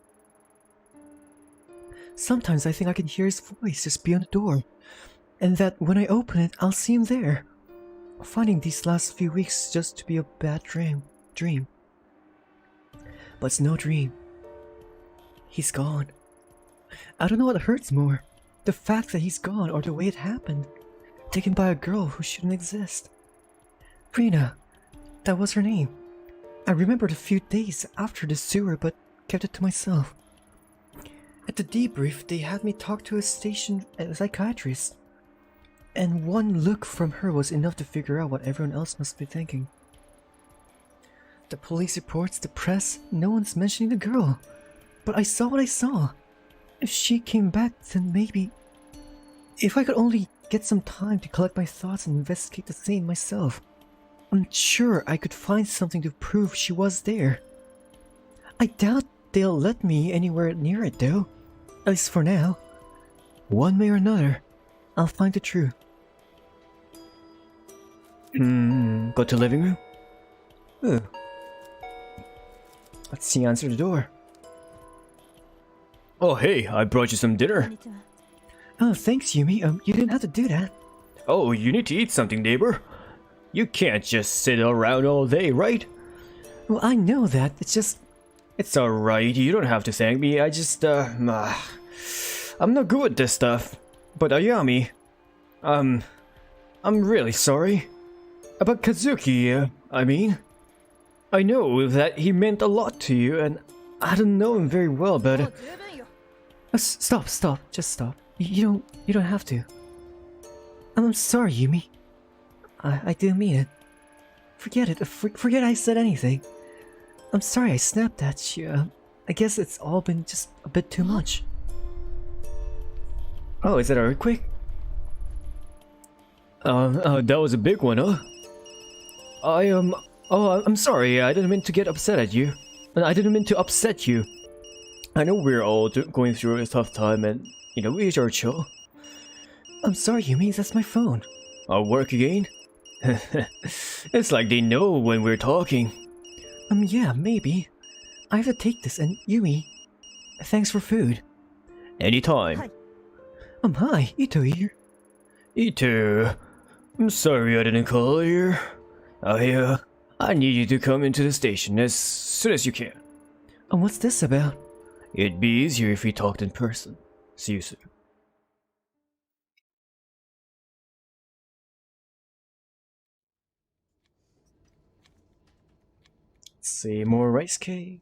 Sometimes I think I can hear his voice just beyond the door, and that when I open it, I'll see him there. Finding these last few weeks just to be a bad dream. But it's no dream. He's gone. I don't know what hurts more, the fact that he's gone or the way it happened. Taken by a girl who shouldn't exist. Rina, that was her name. I remembered a few days after the sewer but kept it to myself. At the debrief, they had me talk to a psychiatrist, and one look from her was enough to figure out what everyone else must be thinking. The police reports, the press, no one's mentioning the girl. But I saw what I saw. If she came back, then maybe... If I could only get some time to collect my thoughts and investigate the scene myself, I'm sure I could find something to prove she was there. I doubt they'll let me anywhere near it though. At least for now. One way or another, I'll find the truth. Go to the living room? Ooh. Let's see, answer the door. Oh hey, I brought you some dinner. Oh, thanks, Yumi. You didn't have to do that. Oh, you need to eat something, neighbor. You can't just sit around all day, right? Well, I know that. It's just... It's alright, you don't have to thank me, I just, I'm not good at this stuff. But Ayami, I'm really sorry. About Kazuki, I mean. I know that he meant a lot to you, and I don't know him very well, but... Stop, just stop. You don't have to. I'm sorry, Yumi. I didn't mean it. Forget it, forget I said anything. I'm sorry I snapped at you. I guess it's all been just a bit too much. Oh, is that an earthquake? That was a big one, huh? I'm sorry, I didn't mean to get upset at you. I didn't mean to upset you. I know we're all going through a tough time and, we are chill. I'm sorry, Yumi, that's my phone. I'll work again? It's like they know when we're talking. Yeah, maybe. I have to take this, and Yumi, thanks for food. Anytime. Hi, Ito here. Ito, I'm sorry I didn't call earlier. I need you to come into the station as soon as you can. What's this about? It'd be easier if we talked in person. See you soon. Let's see, more rice cake.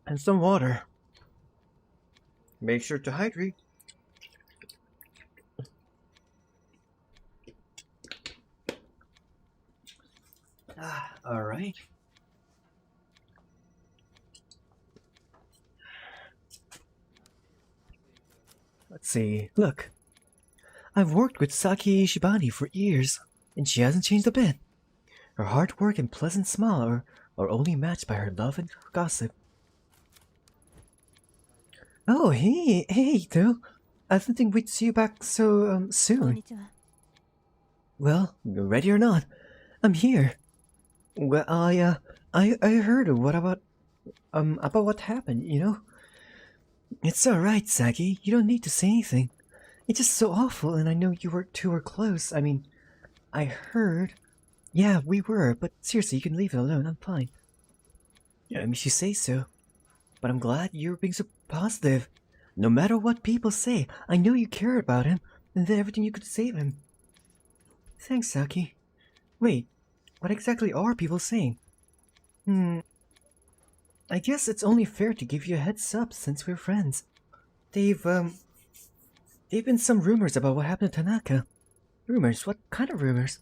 And some water. Make sure to hydrate. Alright. Let's see. Look. I've worked with Saki Shibani for years, and she hasn't changed a bit. Her hard work and pleasant smile are only matched by her love and gossip. Oh, hey, Ito. I didn't think we'd see you back so, soon. Well, ready or not, I'm here. Well, I heard about what happened, It's alright, Saki. You don't need to say anything. It's just so awful, and I know you two were close. I mean, I heard. Yeah, we were, but seriously, you can leave it alone. I'm fine. Yeah, I mean, you say so. But I'm glad you're being so positive. No matter what people say, I know you care about him and did everything you could to save him. Thanks, Saki. Wait, what exactly are people saying? I guess it's only fair to give you a heads up since we're friends. They've been some rumors about what happened to Tanaka. Rumors? What kind of rumors?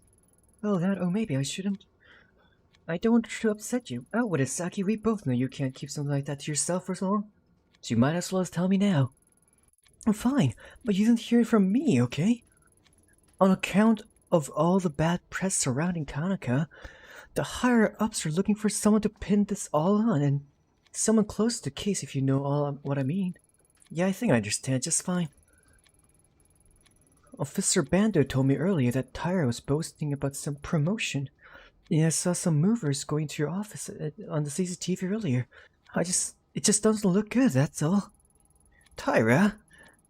Oh, maybe I shouldn't. I don't want to upset you. Oh, what is Saki? We both know you can't keep something like that to yourself for so long. So you might as well tell me now. I'm fine, but you didn't hear it from me, okay? On account of all the bad press surrounding Tanaka, the higher-ups are looking for someone to pin this all on, and someone close to the case if you know all what I mean. Yeah, I think I understand just fine. Officer Bando told me earlier that Tyra was boasting about some promotion. Yeah, I saw some movers going to your office on the CCTV earlier. It just doesn't look good, that's all. Tyra?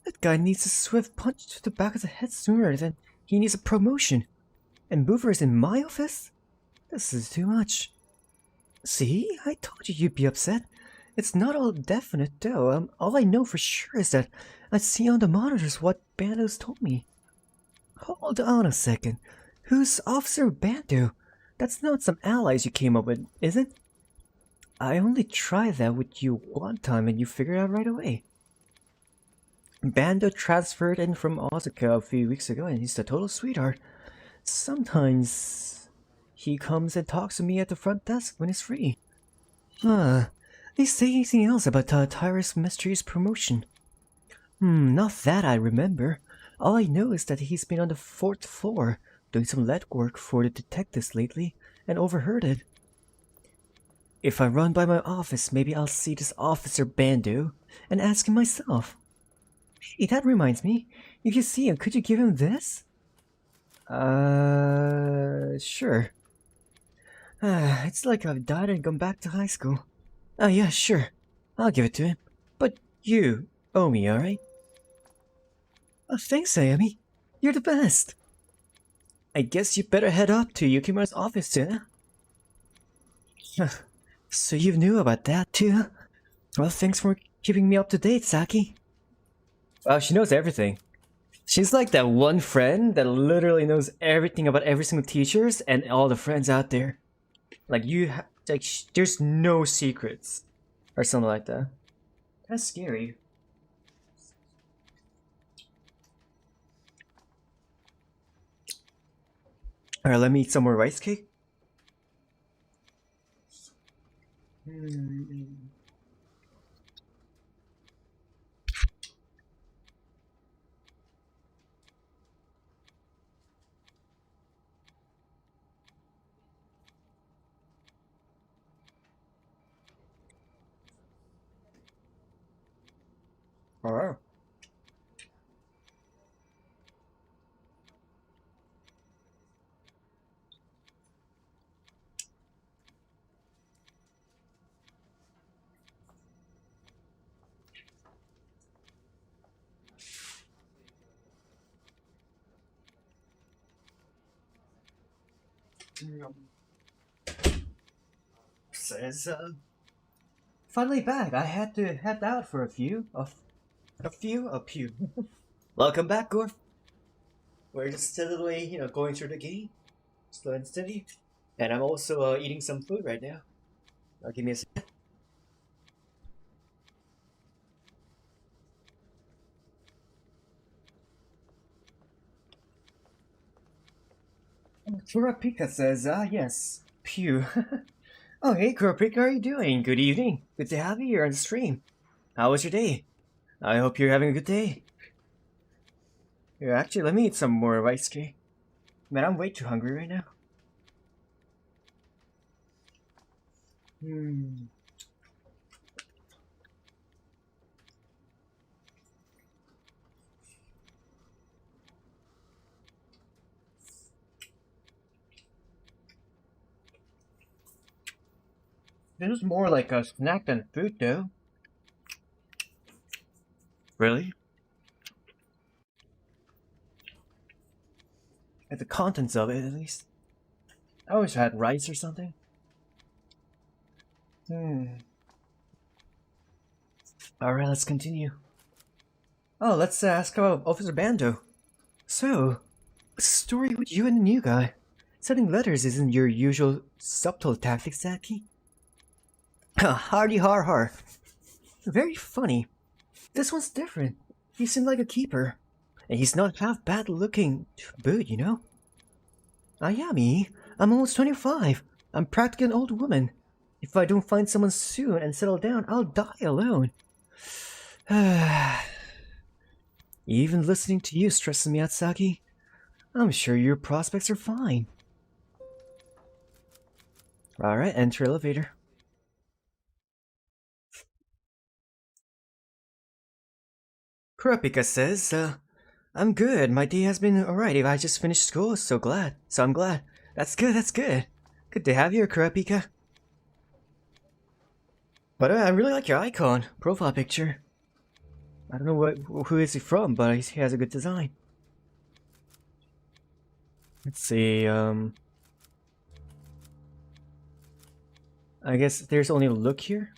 That guy needs a swift punch to the back of the head sooner than he needs a promotion. And movers in my office? This is too much. See? I told you you'd be upset. It's not all definite, though. All I know for sure is that I see on the monitors what Bando's told me. Hold on a second. Who's Officer Bando? That's not some allies you came up with, is it? I only tried that with you one time and you figured out right away. Bando transferred in from Osaka a few weeks ago and he's a total sweetheart. Sometimes he comes and talks to me at the front desk when he's free. Did he say anything else about Tyra's mysterious promotion? Not that I remember. All I know is that he's been on the 4th floor doing some lead work for the detectives lately and overheard it. If I run by my office, maybe I'll see this Officer Bando and ask him myself. Hey, that reminds me. If you see him, could you give him this? Sure. It's like I've died and gone back to high school. Oh yeah, sure. I'll give it to him. But you owe me, alright? Oh, thanks, Ayami. You're the best. I guess you better head up to Yukimura's office too, huh? So you knew about that too? Well, thanks for keeping me up to date, Saki. Wow, she knows everything. She's like that one friend that literally knows everything about every single teachers and all the friends out there. Like there's no secrets or something like that. That's scary. Alright, let me eat some more rice cake. Alright. Says, finally back. I had to head out for a few. Welcome back, Gorf. We're just steadily, going through the game. Slow and steady. And I'm also eating some food right now. Give me a second. Kurapika says, yes, pew. Oh, hey, Kurapika, how are you doing? Good evening. Good to have you here on the stream. How was your day? I hope you're having a good day. Here, actually, let me eat some more rice cake. Man, I'm way too hungry right now. This is more like a snack than food, though. Really? At the contents of it, at least. I wish I had rice or something. Alright, let's continue. Oh, let's ask about Officer Bando. So, what's the story with you and the new guy? Sending letters isn't your usual subtle tactic, Saki. Hardy har har. Very funny. This one's different. He seemed like a keeper. And he's not half bad looking but you know? Ayami, I'm almost 25. I'm practically an old woman. If I don't find someone soon and settle down, I'll die alone. Even listening to you stresses me out, Saki. I'm sure your prospects are fine. Alright, enter elevator. Kurapika says, I'm good. My day has been alright. I just finished school, so I'm glad. That's good, that's good. Good to have you, Kurapika. But I really like your icon, profile picture. I don't know who is he from, but he has a good design. Let's see, I guess there's only a look here.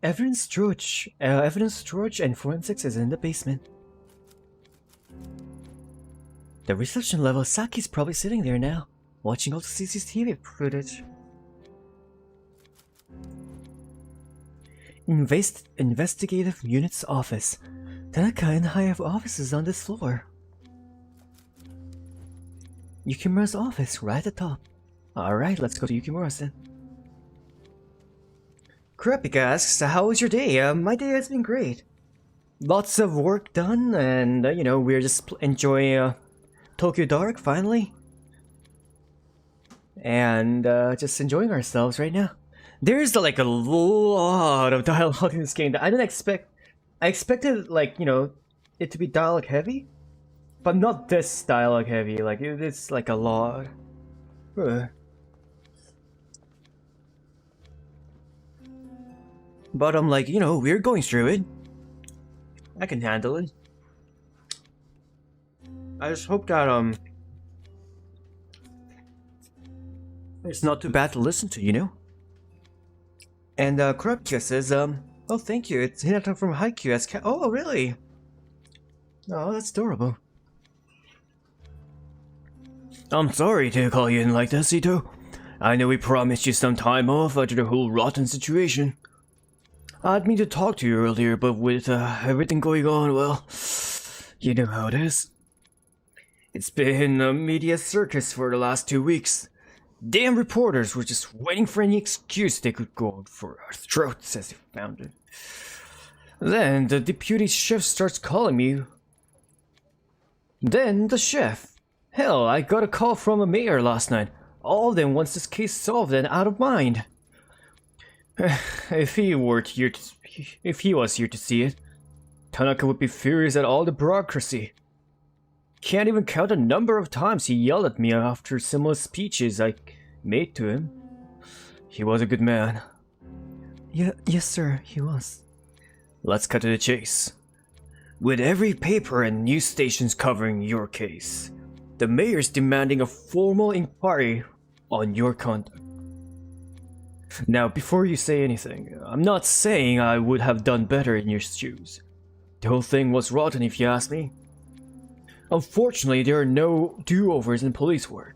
Evidence storage and forensics is in the basement. The reception level, Saki's probably sitting there now, watching all the CCTV footage. Investigative Unit's office. Tanaka and I have offices on this floor. Yukimura's office, right at the top. Alright, let's go to Yukimura's then. Kurapika asks, how was your day? My day has been great. Lots of work done, and we're just enjoying Tokyo Dark finally. and just enjoying ourselves right now. There's like a lot of dialogue in this game that I didn't expect. I expected, like, you know, it to be dialogue heavy, but not this dialogue heavy. Like, it's like a lot. But I'm like, you know, we're going through it. I can handle it. I just hope that it's not too bad to listen to, you know. And Corruptia says, oh, thank you. It's Hinata from Haikyuu as cat. Oh, really? Oh, that's adorable. I'm sorry to call you in like this, Ito. I know we promised you some time off after the whole rotten situation. I'd mean to talk to you earlier, but with everything going on, well, you know how it is. It's been a media circus for the last 2 weeks. Damn reporters were just waiting for any excuse they could go for our throats as they found it. Then the deputy chef starts calling me. Then the chef. Hell, I got a call from a mayor last night. All of them wants this case solved and out of mind. If he was here to see it, Tanaka would be furious at all the bureaucracy. Can't even count the number of times he yelled at me after similar speeches I made to him. He was a good man. Yes, sir, he was. Let's cut to the chase. With every paper and news stations covering your case, the mayor's demanding a formal inquiry on your conduct. Now, before you say anything, I'm not saying I would have done better in your shoes. The whole thing was rotten if you ask me. Unfortunately, there are no do-overs in police work,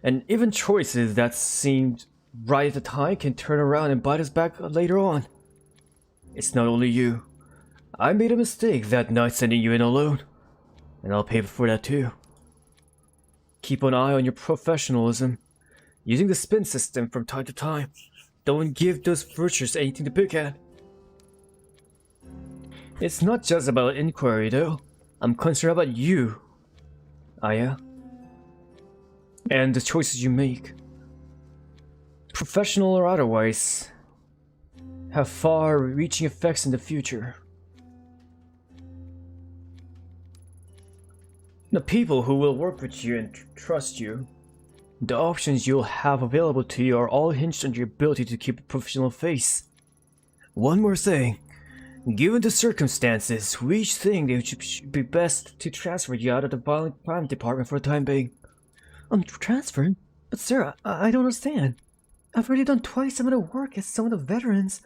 and even choices that seemed right at the time can turn around and bite us back later on. It's not only you. I made a mistake that night sending you in alone, and I'll pay for that too. Keep an eye on your professionalism, using the spin system from time to time. Don't give those virtues anything to pick at. It's not just about inquiry though. I'm concerned about you, Aya, and the choices you make. Professional or otherwise, have far-reaching effects in the future. The people who will work with you and trust you, the options you'll have available to you are all hinged on your ability to keep a professional face. One more thing. Given the circumstances, we each think it should be best to transfer you out of the violent crime department for the time being. Transferred? But sir, I don't understand. I've already done twice some of the work as some of the veterans,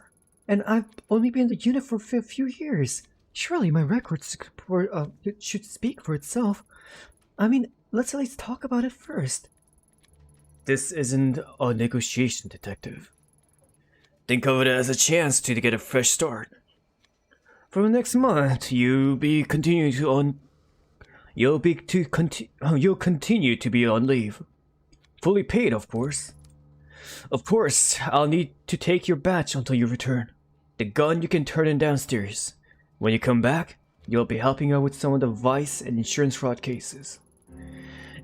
and I've only been in the unit for a few years. Surely my records should speak for itself. I mean, let's at least talk about it first. This isn't a negotiation, detective. Think of it as a chance to get a fresh start. For the next month, you'll continue to be on leave. Fully paid, of course. Of course, I'll need to take your badge until you return. The gun you can turn in downstairs. When you come back, you'll be helping out with some of the vice and insurance fraud cases.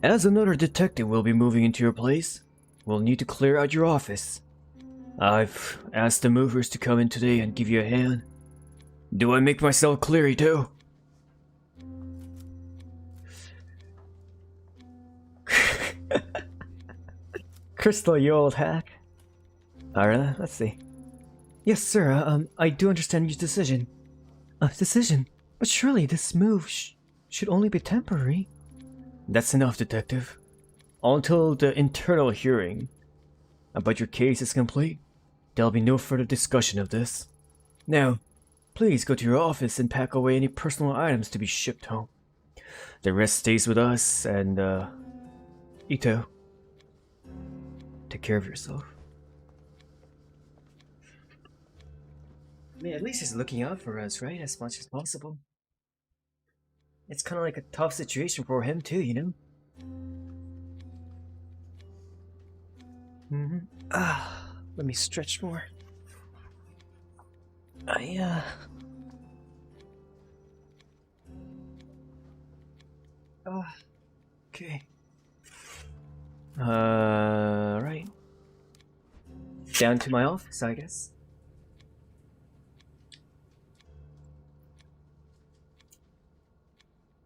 As another detective will be moving into your place, we'll need to clear out your office. I've asked the movers to come in today and give you a hand. Do I make myself clear, Ito? Crystal, you old hack. Alright, let's see. Yes, sir, I do understand your decision. Decision? But surely this move should only be temporary. That's enough, detective. Until the internal hearing about your case is complete, there'll be no further discussion of this. Now, please go to your office and pack away any personal items to be shipped home. The rest stays with us, and, Ito, take care of yourself. I mean, at least he's looking out for us, right? As much as possible. It's kind of like a tough situation for him too, you know? Let me stretch more. Okay. Right. down to my office, I guess.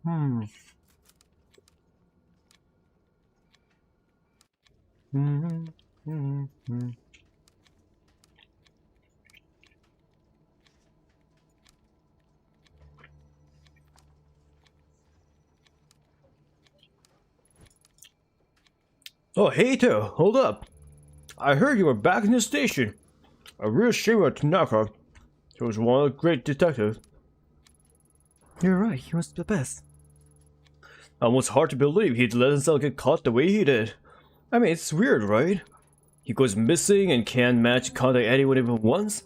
Hmm. Oh, Heyo, hold up. I heard you were back in the station. A real shame about Tanaka. He was one of the great detectives. You're right, he was the best. Almost hard to believe he'd let himself get caught the way he did. I mean, it's weird, right? He goes missing and can't manage to contact anyone even once.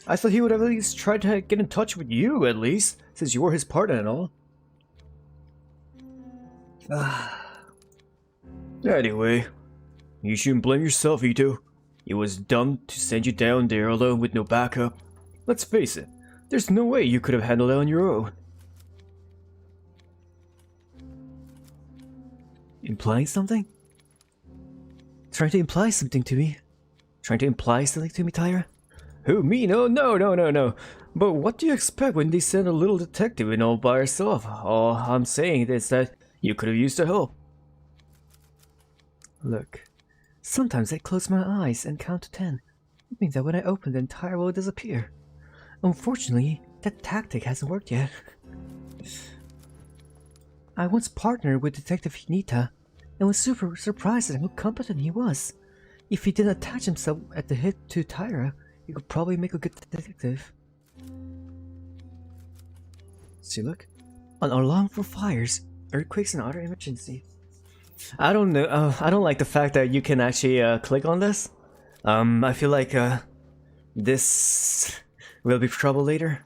I thought he would have at least tried to get in touch with you, at least, since you were his partner and all. Anyway, you shouldn't blame yourself, Ito. It was dumb to send you down there alone with no backup. Let's face it, there's no way you could have handled it on your own. Implying something? Trying to imply something to me? Trying to imply something to me, Tyra? Who, me? No. But what do you expect when they send a little detective in all by herself? All I'm saying is that you could have used her help. Look, sometimes I close my eyes and count to 10, hoping that when I open the entire world disappear. Unfortunately, that tactic hasn't worked yet. I once partnered with Detective Hinita, and was super surprised at how competent he was. If he didn't attach himself at the hip to Tyra, he could probably make a good detective. See, look. An alarm for fires, earthquakes, and other emergencies. I don't know. I don't like the fact that you can actually click on this. I feel like this will be trouble later.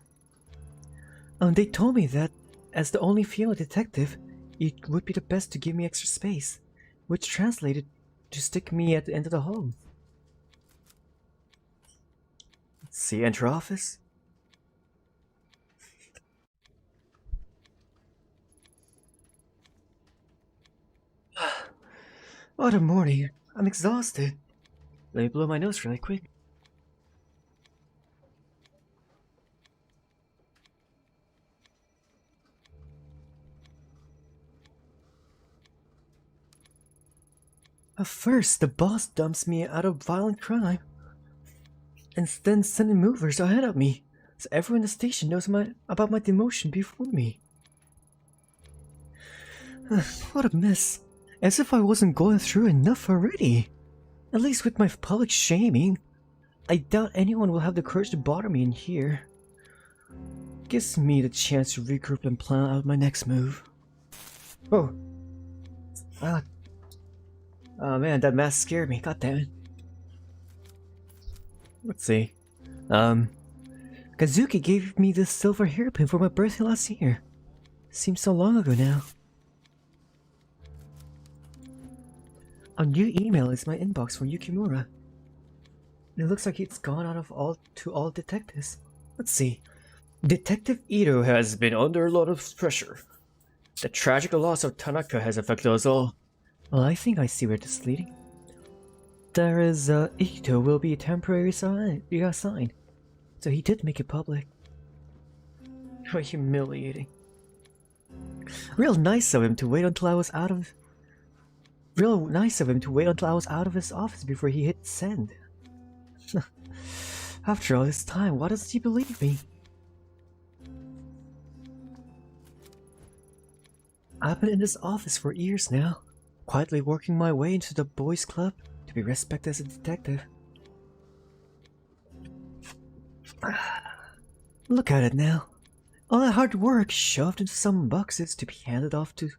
They told me that, as the only female detective, it would be the best to give me extra space, which translated to stick me at the end of the hall. Let's see, enter office. What a morning. I'm exhausted. Let me blow my nose really quick. First, the boss dumps me out of violent crime, and then sending movers ahead of me, so everyone in the station knows about my demotion before me. What a mess. As if I wasn't going through enough already. At least with my public shaming. I doubt anyone will have the courage to bother me in here. Gives me the chance to regroup and plan out my next move. Oh. Oh man, that mask scared me. God damn it. Let's see. Kazuki gave me this silver hairpin for my birthday last year. Seems so long ago now. A new email is my inbox from Yukimura. It looks like it's gone out of all detectives. Let's see. Detective Ito has been under a lot of pressure. The tragic loss of Tanaka has affected us all. Well, I think I see where this is leading. There is, Ito will be temporarily reassigned. So he did make it public. How humiliating. Real nice of him to wait until I was out of... Real nice of him to wait until I was out of his office before he hit send. After all this time, why doesn't he believe me? I've been in this office for years now, quietly working my way into the boys' club to be respected as a detective. Look at it now. All that hard work shoved into some boxes to be handed off to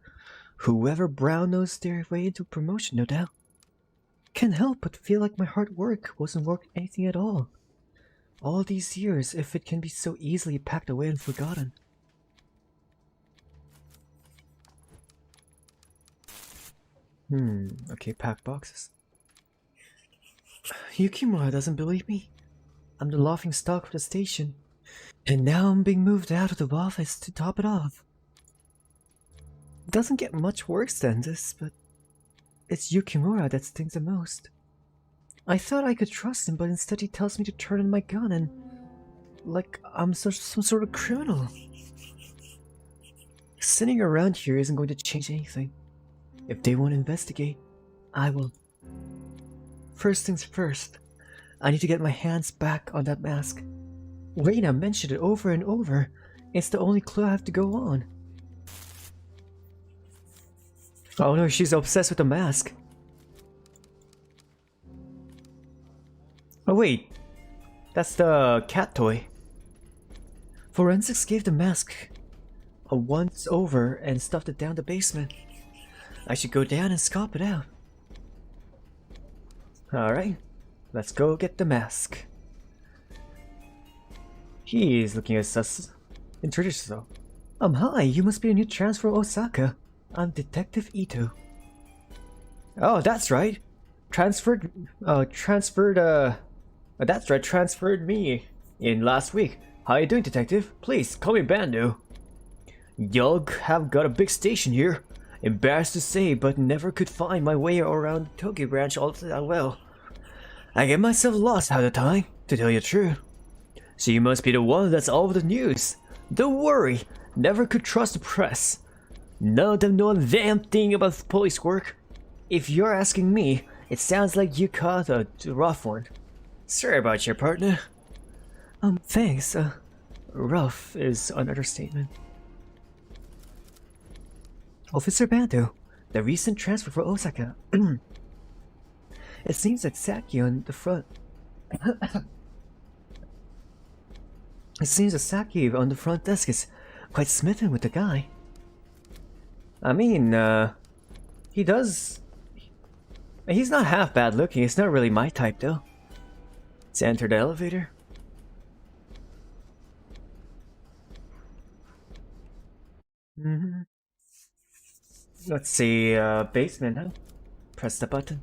whoever brown-nosed their way into promotion, no doubt. Can't help but feel like my hard work wasn't worth anything at all. All these years, if it can be so easily packed away and forgotten. Okay, pack boxes. Yukimura doesn't believe me. I'm the laughing stock of the station. And now I'm being moved out of the office to top it off. Doesn't get much worse than this, but it's Yukimura that stings the most. I thought I could trust him, but instead he tells me to turn in my gun and... like I'm some sort of criminal. Sitting around here isn't going to change anything. If they won't investigate, I will. First things first, I need to get my hands back on that mask. Reina mentioned it over and over. It's the only clue I have to go on. Oh no, she's obsessed with the mask. Oh wait, that's the cat toy. Forensics gave the mask a once over and stuffed it down the basement. I should go down and scope it out. Alright, let's go get the mask. He's looking at us. Introduce yourself. Hi, you must be a new transfer from Osaka. I'm Detective Ito. Oh, that's right. Transferred me in last week. How you doing, Detective? Please, call me Bando. Y'all have got a big station here. Embarrassed to say, but never could find my way around Tokyo branch all that well. I get myself lost half the time, to tell you the truth. So you must be the one that's all over the news. Don't worry, never could trust the press. None of them know a damn thing about police work. If you're asking me, it sounds like you caught a rough one. Sorry about your partner. Thanks. Rough is an understatement. Officer Bando, the recent transfer for Osaka. It seems that Saki on the front. It seems that Saki on the front desk is quite smitten with the guy. I mean, he does. He's not half bad looking. It's not really my type though. Let's enter the elevator. Let's see, basement, huh? Press the button.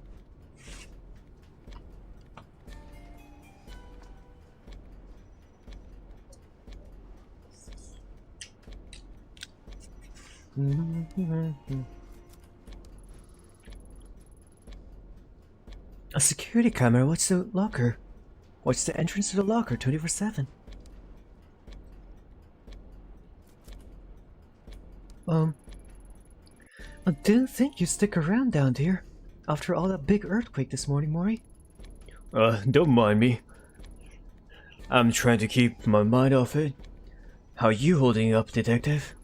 A security camera? What's the locker? What's the entrance to the locker 24/7? I didn't think you'd stick around down here after all that big earthquake this morning, Mori. Don't mind me. I'm trying to keep my mind off it. How you holding up, Detective?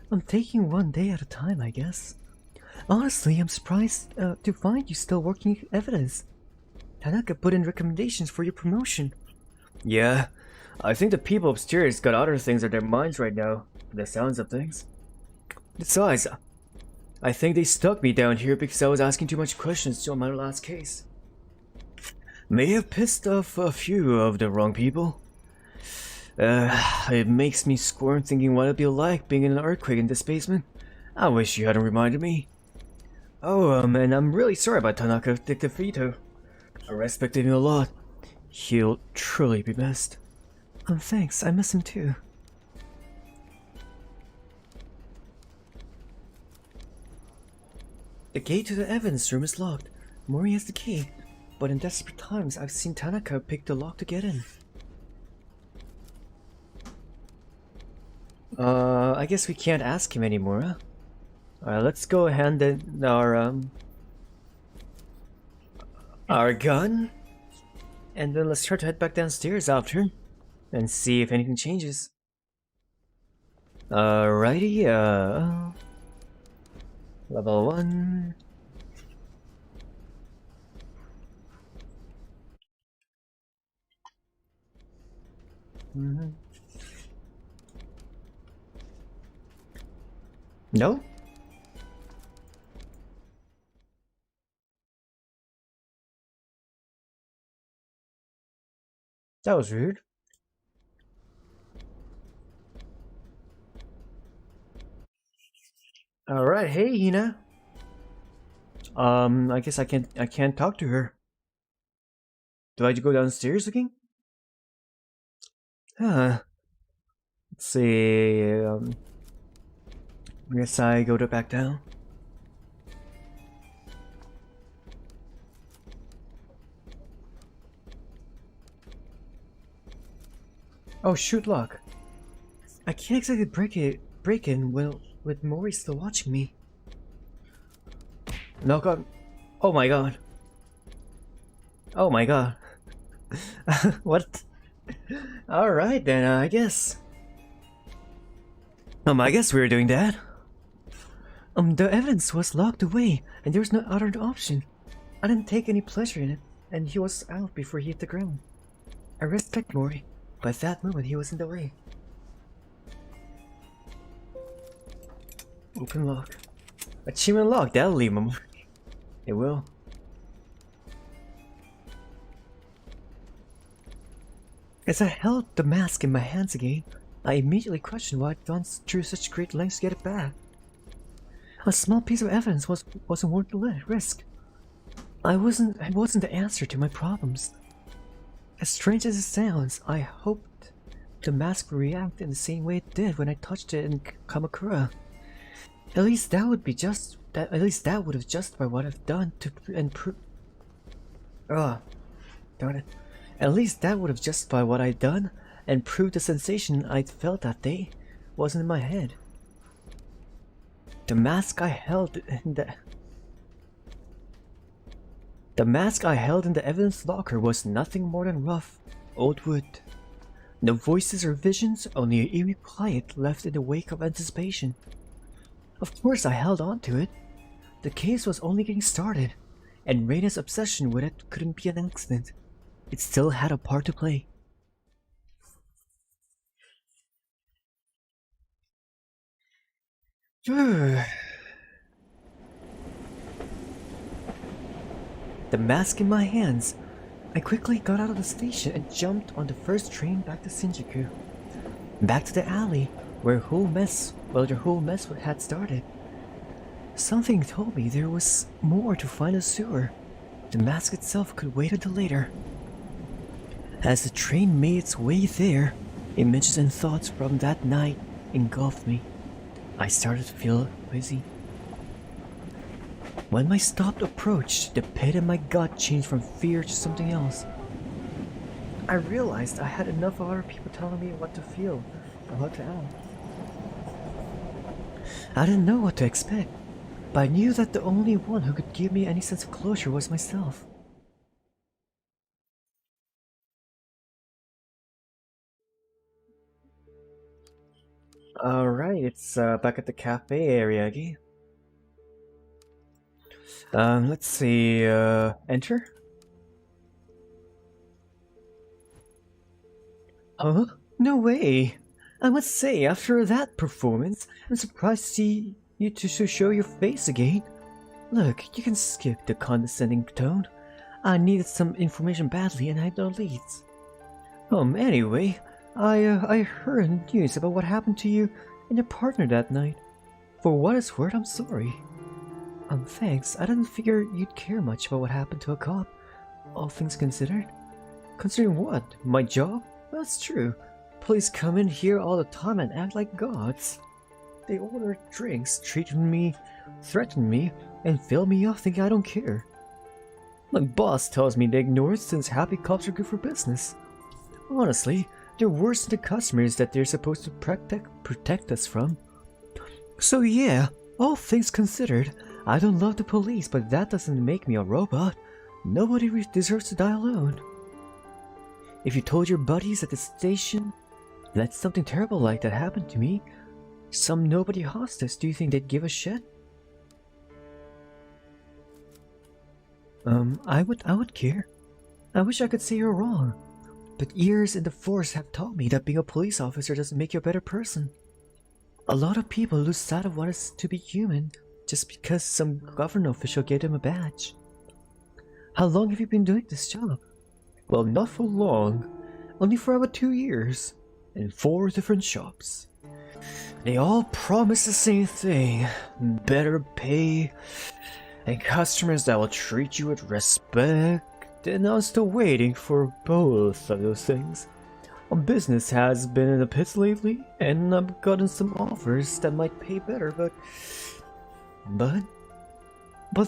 I'm taking one day at a time, I guess. Honestly, I'm surprised to find you still working evidence. Tanaka put in recommendations for your promotion. Yeah, I think the people upstairs got other things on their minds right now, from the sounds of things. Besides, I think they stuck me down here because I was asking too much questions on my last case. May have pissed off a few of the wrong people. It makes me squirm thinking what it'd be like being in an earthquake in this basement. I wish you hadn't reminded me. Oh, and I'm really sorry about Tanaka, Detective Ito. I respect him a lot. He'll truly be missed. Thanks, I miss him too. The gate to the evidence room is locked. Mori has the key, but in desperate times I've seen Tanaka pick the lock to get in. I guess we can't ask him anymore, huh? Alright, let's go hand in our gun, and then let's try to head back downstairs after and see if anything changes. Alrighty, level 1. No? That was rude. Alright, hey Hina. I guess I can't talk to her. Do I go downstairs looking? Huh. Let's see, I guess I go to back down. Oh shoot, lock. I can't exactly break in with Mori still watching me. Knock on. Oh my god. Oh my god. What? Alright then, I guess. I guess we were doing that. The evidence was locked away, and there was no other option. I didn't take any pleasure in it, and he was out before he hit the ground. I respect Mori, but at that moment he was in the way. Open lock. Achievement lock, that'll leave him. It will. As I held the mask in my hands again, I immediately questioned why I'd gone through such great lengths to get it back. A small piece of evidence wasn't worth the risk. I wasn't the answer to my problems. As strange as it sounds, I hoped the mask would react in the same way it did when I touched it in Kamakura. At least that would have justified what I've done and prove. Oh, darn it! At least that would have justified what I'd done and proved the sensation I'd felt that day wasn't in my head. The mask I held in the evidence locker was nothing more than rough, old wood. No voices or visions, only an eerie quiet left in the wake of anticipation. Of course I held on to it. The case was only getting started, and Reina's obsession with it couldn't be an accident. It still had a part to play. The mask in my hands, I quickly got out of the station and jumped on the first train back to Shinjuku. Back to the alley where the whole mess had started. Something told me there was more to find a sewer. The mask itself could wait until later. As the train made its way there, images and thoughts from that night engulfed me. I started to feel queasy. When my stop approached, the pit in my gut changed from fear to something else. I realized I had enough of other people telling me what to feel or what to act. I didn't know what to expect, but I knew that the only one who could give me any sense of closure was myself. Alright, it's back at the cafe area again. Let's see, enter? Huh? No way! I must say, after that performance, I'm surprised to see you to show your face again. Look, you can skip the condescending tone. I needed some information badly and I had no leads. Anyway, I heard news about what happened to you and your partner that night. For what it's worth, I'm sorry. Thanks. I didn't figure you'd care much about what happened to a cop, all things considered. Considering what? My job? That's true. Police come in here all the time and act like gods. They order drinks, threaten me, and fill me off thinking I don't care. My boss tells me to ignore it since happy cops are good for business. Honestly, they're worse than the customers that they're supposed to protect us from. So yeah, all things considered, I don't love the police, but that doesn't make me a robot. Nobody deserves to die alone. If you told your buddies at the station that something terrible like that happened to me, some nobody hostess, do you think they'd give a shit? I would care. I wish I could say you're wrong, but years in the force have taught me that being a police officer doesn't make you a better person. A lot of people lose sight of what it's to be human just because some government official gave them a badge. How long have you been doing this job? Well, not for long. Only for about 2 years. In 4 different shops. They all promise the same thing. Better pay. And customers that will treat you with respect. And I'm still waiting for both of those things. Business has been in the pits lately, and I've gotten some offers that might pay better, but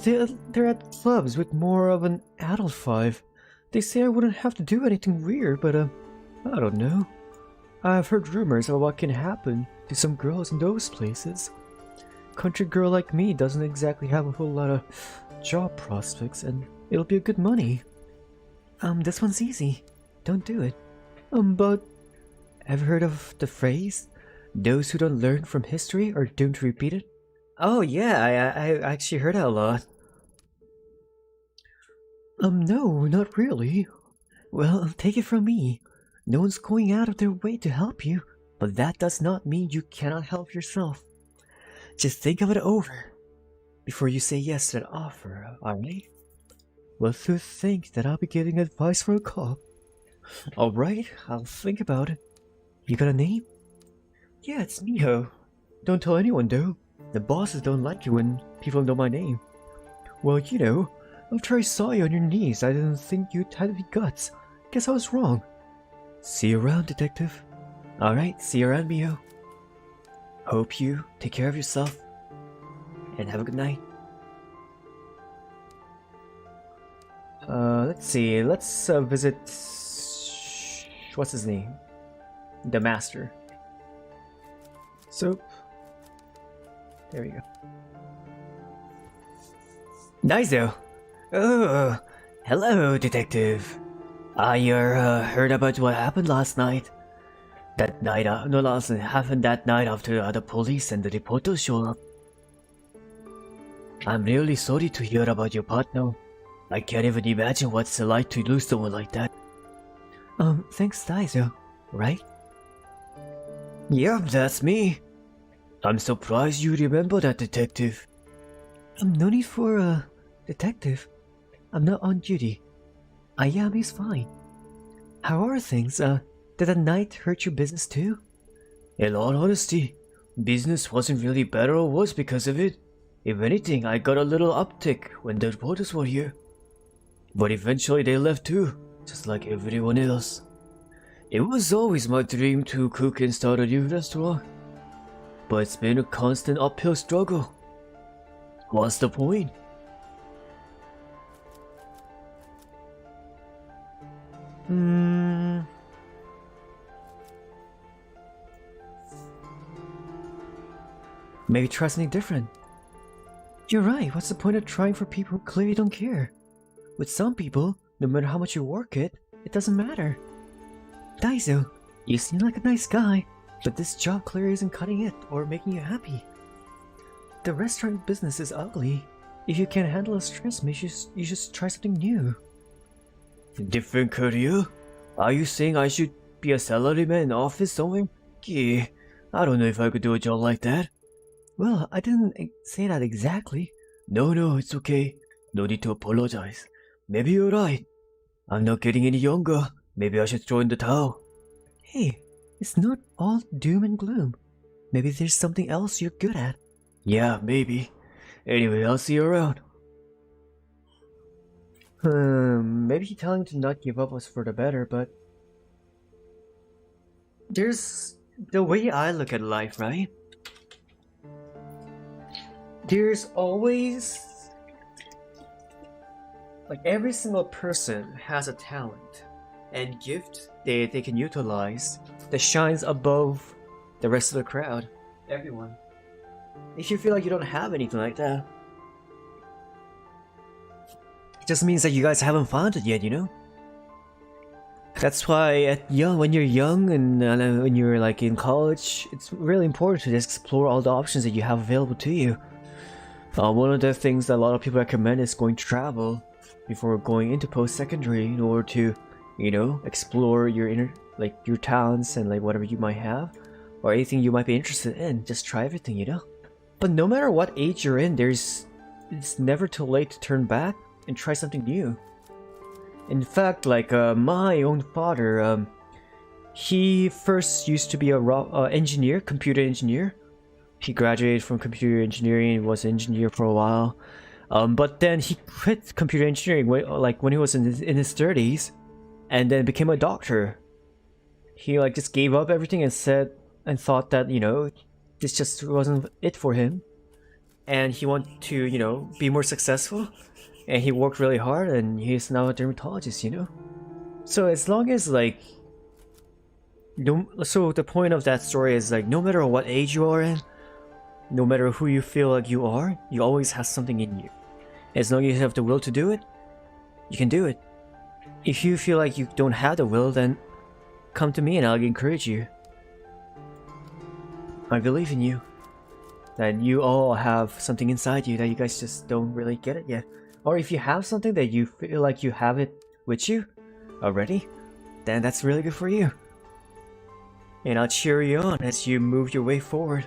they're at clubs with more of an adult vibe. They say I wouldn't have to do anything weird, but I don't know. I've heard rumors about what can happen to some girls in those places. Country girl like me doesn't exactly have a whole lot of job prospects, and it'll be a good money. This one's easy. Don't do it. But have you heard of the phrase, those who don't learn from history are doomed to repeat it? Oh yeah, I actually heard that a lot. No, not really. Well, take it from me. No one's going out of their way to help you, but that does not mean you cannot help yourself. Just think of it over before you say yes to that offer, alright? Well, to think that I'll be giving advice for a cop. Alright, I'll think about it. You got a name? Yeah, it's Miho. Don't tell anyone though. The bosses don't like it when people know my name. Well, you know, after I saw you on your knees, I didn't think you'd have any guts. Guess I was wrong. See you around, detective. Alright, see you around, Miho. Hope you take care of yourself. And have a good night. Let's see. Let's visit... What's his name? The master. So... There we go. Nizo! Oh, hello, detective. I heard about what happened last night. That night, happened that night after the police and the reporters showed up. I'm really sorry to hear about your partner. I can't even imagine what it's like to lose someone like that. Thanks, Nizo, right? Yeah, that's me. I'm surprised you remember that, detective. No need for a detective. I'm not on duty. Ayami's fine. How are things? Did the night hurt your business too? In all honesty, business wasn't really better or worse because of it. If anything, I got a little uptick when the reporters were here. But eventually they left too, just like everyone else. It was always my dream to cook and start a new restaurant. But it's been a constant uphill struggle. What's the point? Maybe try something different. You're right, what's the point of trying for people who clearly don't care? With some people, no matter how much you work it doesn't matter. Daiso, you seem like a nice guy, but this job clearly isn't cutting it or making you happy. The restaurant business is ugly. If you can't handle the stress, maybe you should try something new. Different career? Are you saying I should be a salaryman in an office somewhere? Yeah, I don't know if I could do a job like that. Well, I didn't say that exactly. No, it's okay. No need to apologize. Maybe you're right. I'm not getting any younger. Maybe I should throw in the towel. Hey, it's not all doom and gloom. Maybe there's something else you're good at. Yeah, maybe. Anyway, I'll see you around. Maybe telling him to not give up was for the better, but... There's the way I look at life, right? There's always... Like, every single person has a talent and gift they can utilize that shines above the rest of the crowd. Everyone. If you feel like you don't have anything like that, it just means that you guys haven't found it yet, you know? That's why when you're young and when you're like in college, it's really important to just explore all the options that you have available to you. One of the things that a lot of people recommend is going to travel before going into post-secondary in order to, you know, explore your your talents and like whatever you might have or anything you might be interested in. Just try everything, you know? But no matter what age you're in, it's never too late to turn back and try something new. In fact, like my own father, he first used to be a computer engineer. He graduated from computer engineering and was an engineer for a while. But then he quit computer engineering when he was in his 30s, and then became a doctor. He like just gave up everything and thought that, you know, this just wasn't it for him, and he wanted to, you know, be more successful. And he worked really hard, and he's now a dermatologist, you know. So as long as like No, so the point of that story is like, no matter what age you are in, no matter who you feel like you are, you always have something in you. As long as you have the will to do it, you can do it. If you feel like you don't have the will, then come to me and I'll encourage you. I believe in you. That you all have something inside you that you guys just don't really get it yet. Or if you have something that you feel like you have it with you already, then that's really good for you. And I'll cheer you on as you move your way forward.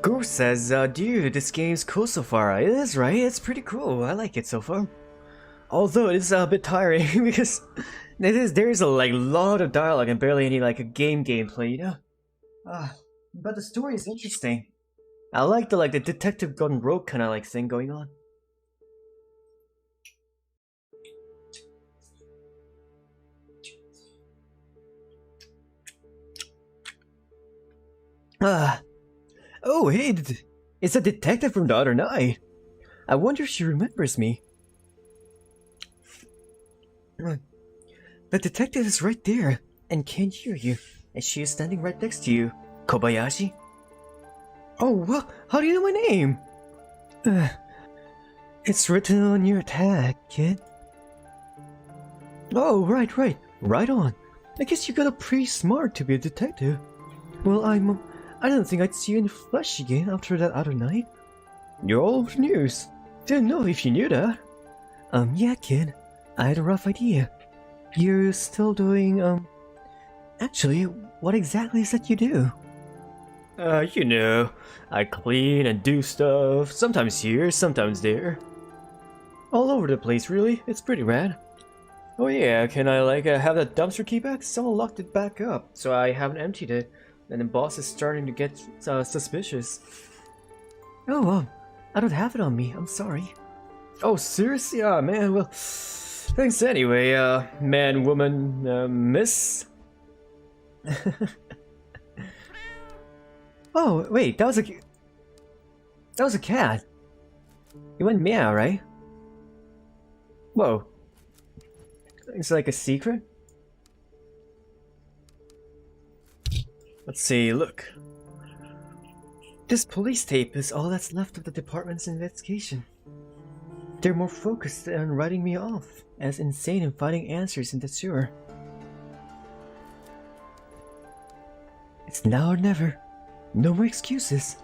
Ghost says, dude, this game's cool so far. It is, right? It's pretty cool. I like it so far. Although it's a bit tiring because there's a lot of dialogue and barely any like a gameplay, you know? But the story is interesting. I like the detective gone rogue kind of like thing going on. Oh hey, it's a detective from the other night. I wonder if she remembers me. The detective is right there and can't hear you, and she is standing right next to you. Kobayashi? Oh, what? How do you know my name? It's written on your tag, kid. Oh, right. Right on. I guess you got up pretty smart to be a detective. Well, I don't think I'd see you in the flesh again after that other night. You're old news. Didn't know if you knew that. Yeah, kid. I had a rough idea. You're still doing, Actually, what exactly is that you do? You know, I clean and do stuff, sometimes here, sometimes there. All over the place, really. It's pretty rad. Oh yeah, can I, have that dumpster key back? Someone locked it back up, so I haven't emptied it, and the boss is starting to get, suspicious. Oh, I don't have it on me, I'm sorry. Oh, seriously? Ah, man, well, thanks anyway, man, woman, miss? Oh, wait, that was a cat. It went meow, right? Whoa. It's like a secret? Let's see, look. This police tape is all that's left of the department's investigation. They're more focused on writing me off as insane and finding answers in the sewer. It's now or never. No more excuses.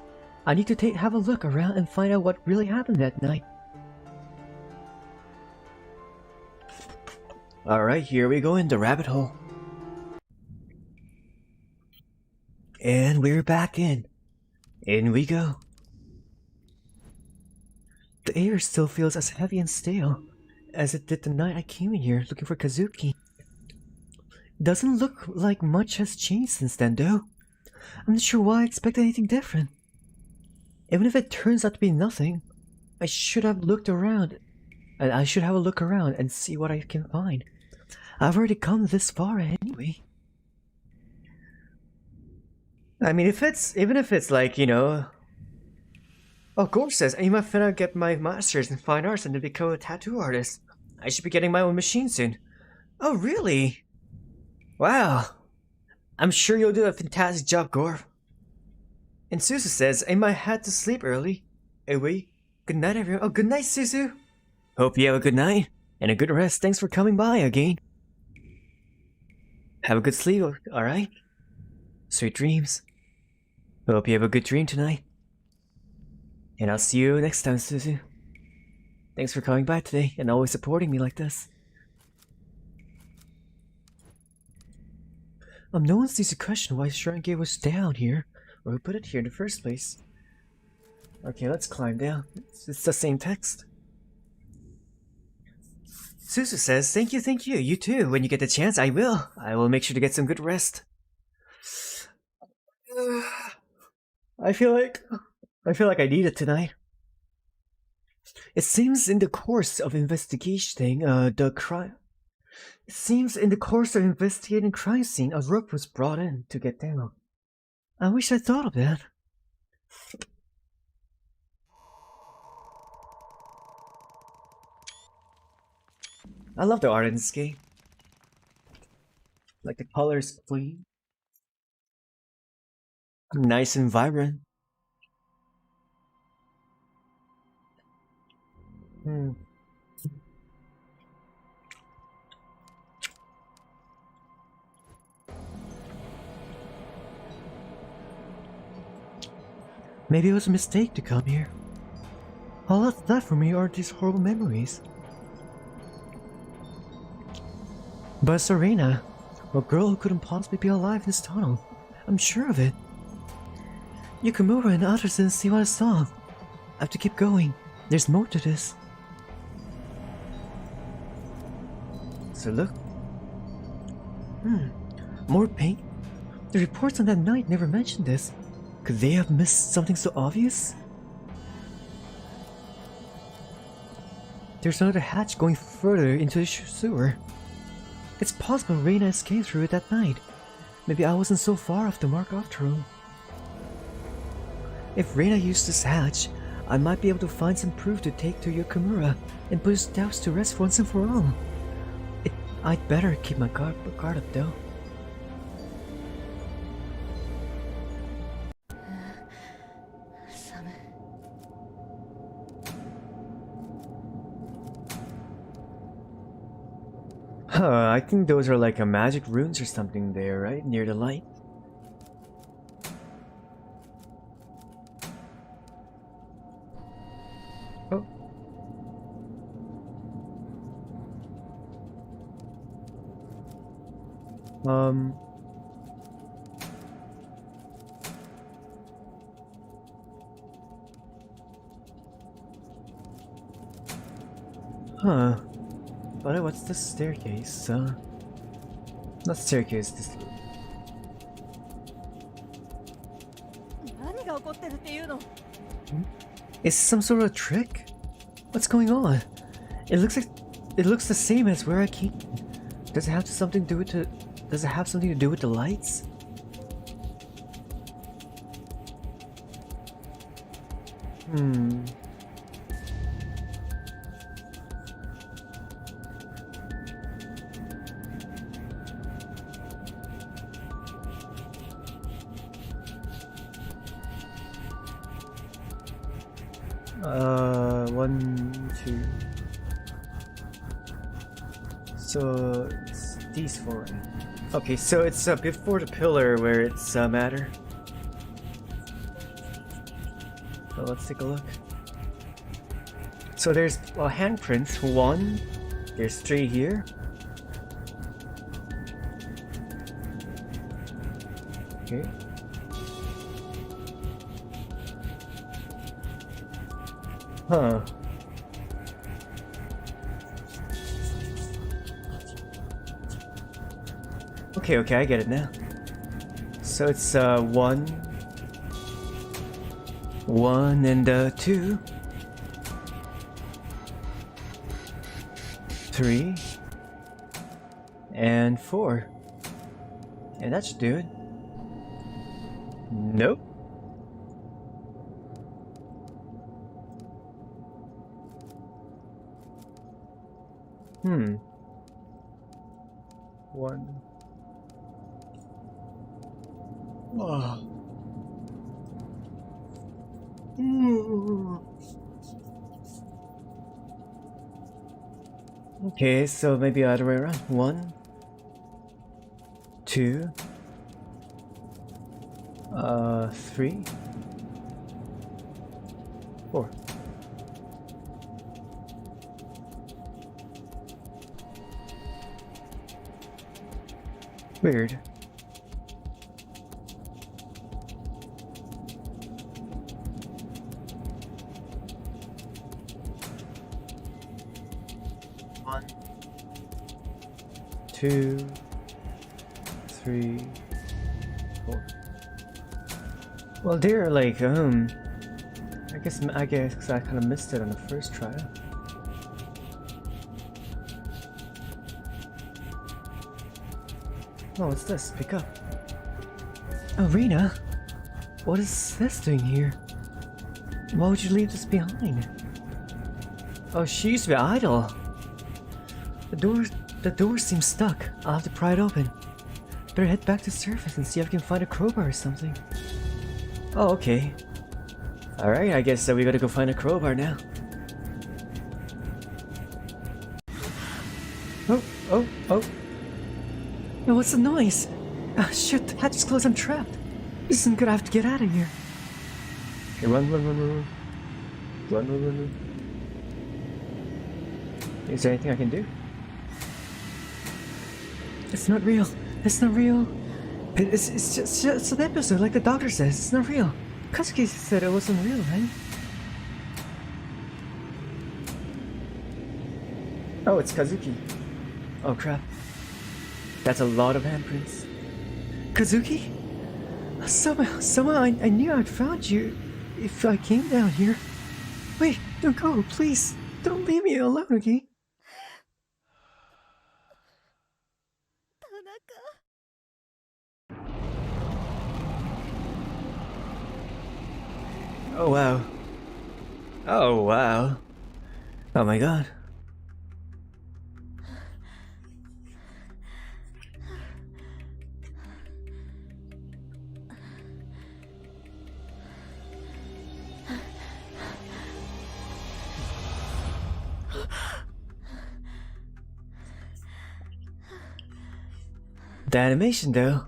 I need to have a look around and find out what really happened that night. Alright, here we go in the rabbit hole. And we're back in. In we go. The air still feels as heavy and stale as it did the night I came in here looking for Kazuki. Doesn't look like much has changed since then, though. I'm not sure why I expect anything different. Even if it turns out to be nothing, I should have looked around. And I should have a look around and see what I can find. I've already come this far anyway. I mean, even if it's like, you know... Oh, Gorge says, I'm finna get my master's in fine arts and to become a tattoo artist. I should be getting my own machine soon. Oh, really? Wow. I'm sure you'll do a fantastic job, Gore. And Suzu says, I might have to sleep early. Anyway, good night, everyone. Oh, good night, Suzu. Hope you have a good night and a good rest. Thanks for coming by again. Have a good sleep, alright? Sweet dreams. Hope you have a good dream tonight. And I'll see you next time, Suzu. Thanks for coming by today and always supporting me like this. No one sees a question why Shrine Gate was down here, or who put it here in the first place. Okay, let's climb down. It's the same text. Suzu says, thank you. You too. When you get the chance, I will. I will make sure to get some good rest. I feel like I need it tonight. It seems in the course of investigating investigating crime scene, a rope was brought in to get down. I wish I thought of that. I love the art in this game. Like the colors clean. Nice and vibrant. Maybe it was a mistake to come here. All that's left for me are these horrible memories. But Serena, a girl who couldn't possibly be alive in this tunnel. I'm sure of it. Yukimura and others didn't see what I saw. I have to keep going. There's more to this. So look. More paint? The reports on that night never mentioned this. Could they have missed something so obvious? There's another hatch going further into the sewer. It's possible Reina escaped through it that night. Maybe I wasn't so far off the mark after all. If Reina used this hatch, I might be able to find some proof to take to Yukimura and put his doubts to rest once and for all. I'd better keep my guard up though. I think those are like a magic runes or something there, right? Near the light. Oh. Huh. But what's the staircase? Not staircase, this. Is some sort of trick? What's going on? It looks the same as where I came. Does it have something to do with Does it have something to do with the lights? One, two. So it's these four. Okay, so it's before the pillar where it's matter. So let's take a look. So there's handprints. One. There's three here. Okay. Huh. Okay, I get it now. So it's one and two, 3 and 4, and that should do it. Nope. One. Oh. Okay, so maybe other way around. 1, 2, 3, 4. Weird. One, 2, 3, 4. Well, they're like I guess I kind of missed it on the first try. Oh, what's this? Pick up. Arena? What is this doing here? Why would you leave this behind? Oh, she used to be idle. The door seems stuck. I'll have to pry it open. Better head back to surface and see if I can find a crowbar or something. Oh, okay. Alright, I guess we gotta go find a crowbar now. Oh. Yo, what's the noise? Ah, shit, the hatch is closed, I'm trapped. This isn't good, I have to get out of here. Okay, run. Run. Is there anything I can do? It's not real. It's just an episode, like the doctor says. It's not real. Kazuki said it wasn't real, right? Oh, it's Kazuki. Oh crap. That's a lot of handprints. Kazuki? Somehow I knew I'd found you if I came down here. Wait, don't go, please. Don't leave me alone, okay? Oh wow. Oh my god. The animation though.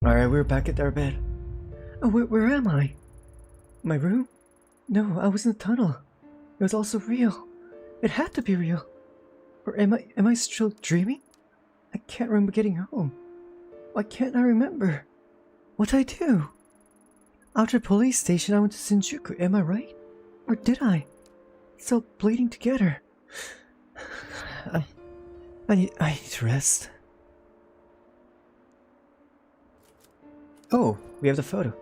Alright, we're back at our bed. Oh, where am I? My room? No, I was in the tunnel. It was also real. It had to be real. Or am I still dreaming? I can't remember getting home. Why can't I remember? What'd I do? After the police station, I went to Shinjuku, am I right? Or did I? It's all bleeding together. I need to rest. Oh, we have the photo.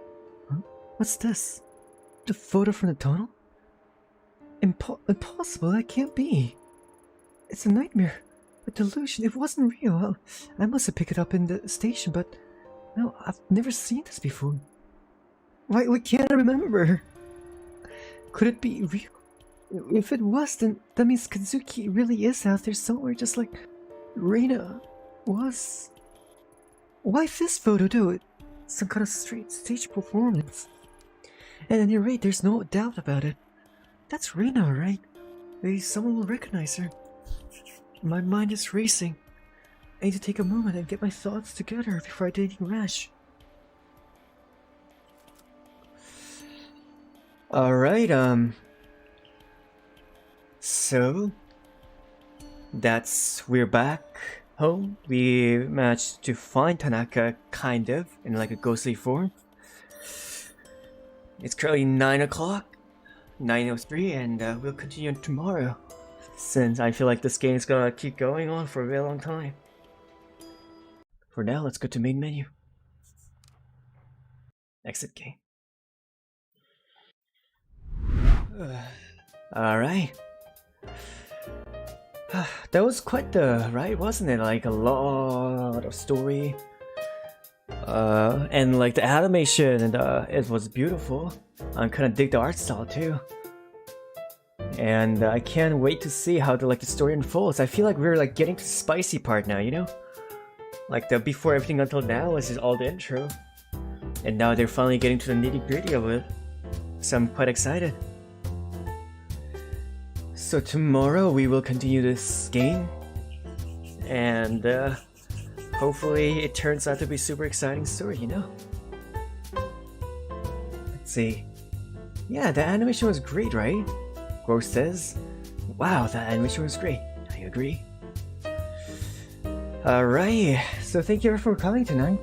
Huh? What's this? The photo from the tunnel? Impossible, that can't be. It's a nightmare. A delusion. It wasn't real. I must have picked it up in the station, but no, I've never seen this before. Why can't I remember? Could it be real? If it was, then that means Kazuki really is out there somewhere, just like Reina was. Why this photo, though? Some kind of straight stage performance. And you're right, there's no doubt about it. That's Reina, right? Maybe someone will recognize her. My mind is racing. I need to take a moment and get my thoughts together before I do anything rash. Alright, so we're back home. We managed to find Tanaka, kind of, in like a ghostly form. It's currently 9 o'clock, 9:03, and we'll continue tomorrow, since I feel like this game's gonna keep going on for a very long time. For now, let's go to main menu. Exit game. Alright. That was quite the ride, wasn't it? Like a lot of story. And like the animation, and it was beautiful. I kind of dig the art style too. And I can't wait to see how the story unfolds. I feel like we're like getting to the spicy part now, you know? Like the before everything until now was just all the intro. And now they're finally getting to the nitty-gritty of it. So I'm quite excited. So tomorrow we will continue this game. And hopefully it turns out to be a super exciting story, you know? Let's see. Yeah, the animation was great, right? Gross says. Wow, that animation was great. I agree. Alright, so thank you for coming tonight.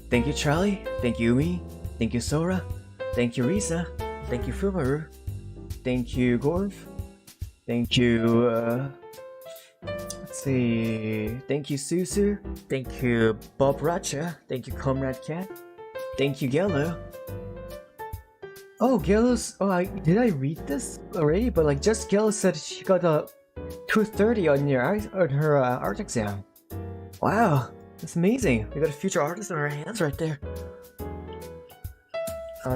Thank you, Charlie. Thank you, Umi. Thank you, Sora. Thank you, Risa. Thank you, Fumaru. Thank you, Gorv. Thank you, let's see. Thank you, Susu. Thank you, Bob Racha. Thank you, Comrade Cat. Thank you, Gello. Oh, Gello's. Oh, did I read this already? But like, just Gello said she got a 230 on her art exam. Wow, that's amazing. We got a future artist on our hands right there.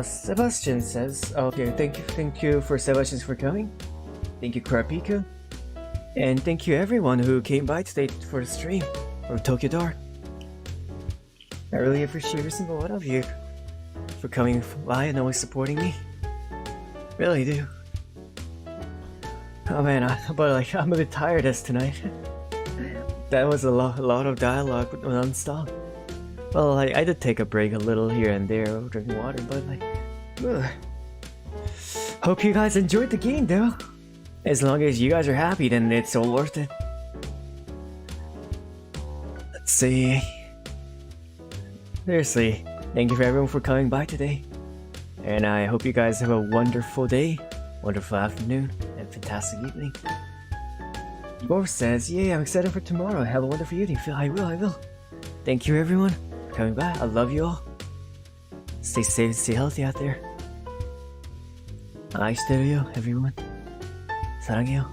Sebastian says, okay, thank you for Sebastian for coming. Thank you, Karapika. And thank you everyone who came by today for the stream of Tokyo Dark. I really appreciate every single one of you for coming by and always supporting me. Really do. Oh man, I'm a bit tired as tonight. That was a lot of dialogue non-stop. Well, I did take a break a little here and there, drinking water, but ugh. Hope you guys enjoyed the game though. As long as you guys are happy, then it's all worth it. Let's see. Seriously, thank you for everyone for coming by today. And I hope you guys have a wonderful day, wonderful afternoon, and fantastic evening. Morph says, yay, I'm excited for tomorrow. Have a wonderful evening. Phil, I will. Thank you everyone for coming by. I love you all. Stay safe and stay healthy out there. Aishiteru everyone. 사랑해요.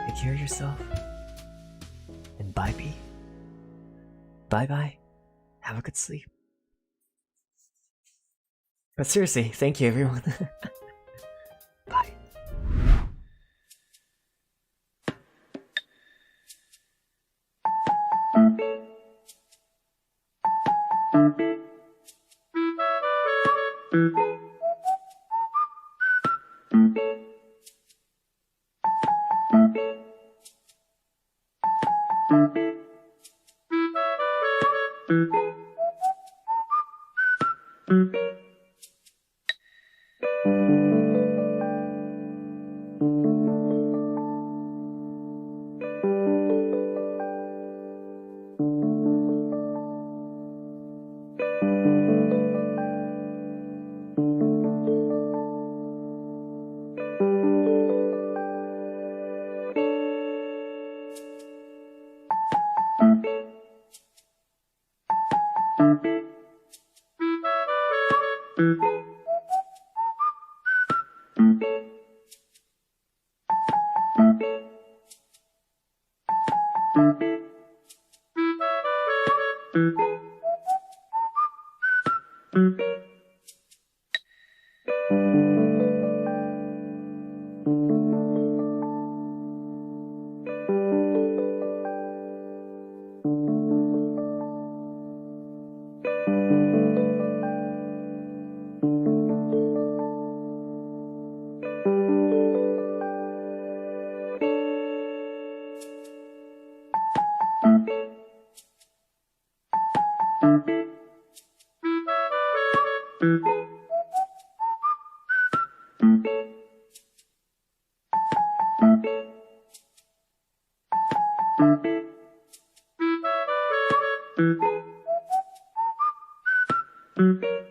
Take care of yourself. And bye, P. Bye. Have a good sleep. But seriously, thank you everyone. Bye. Thank you.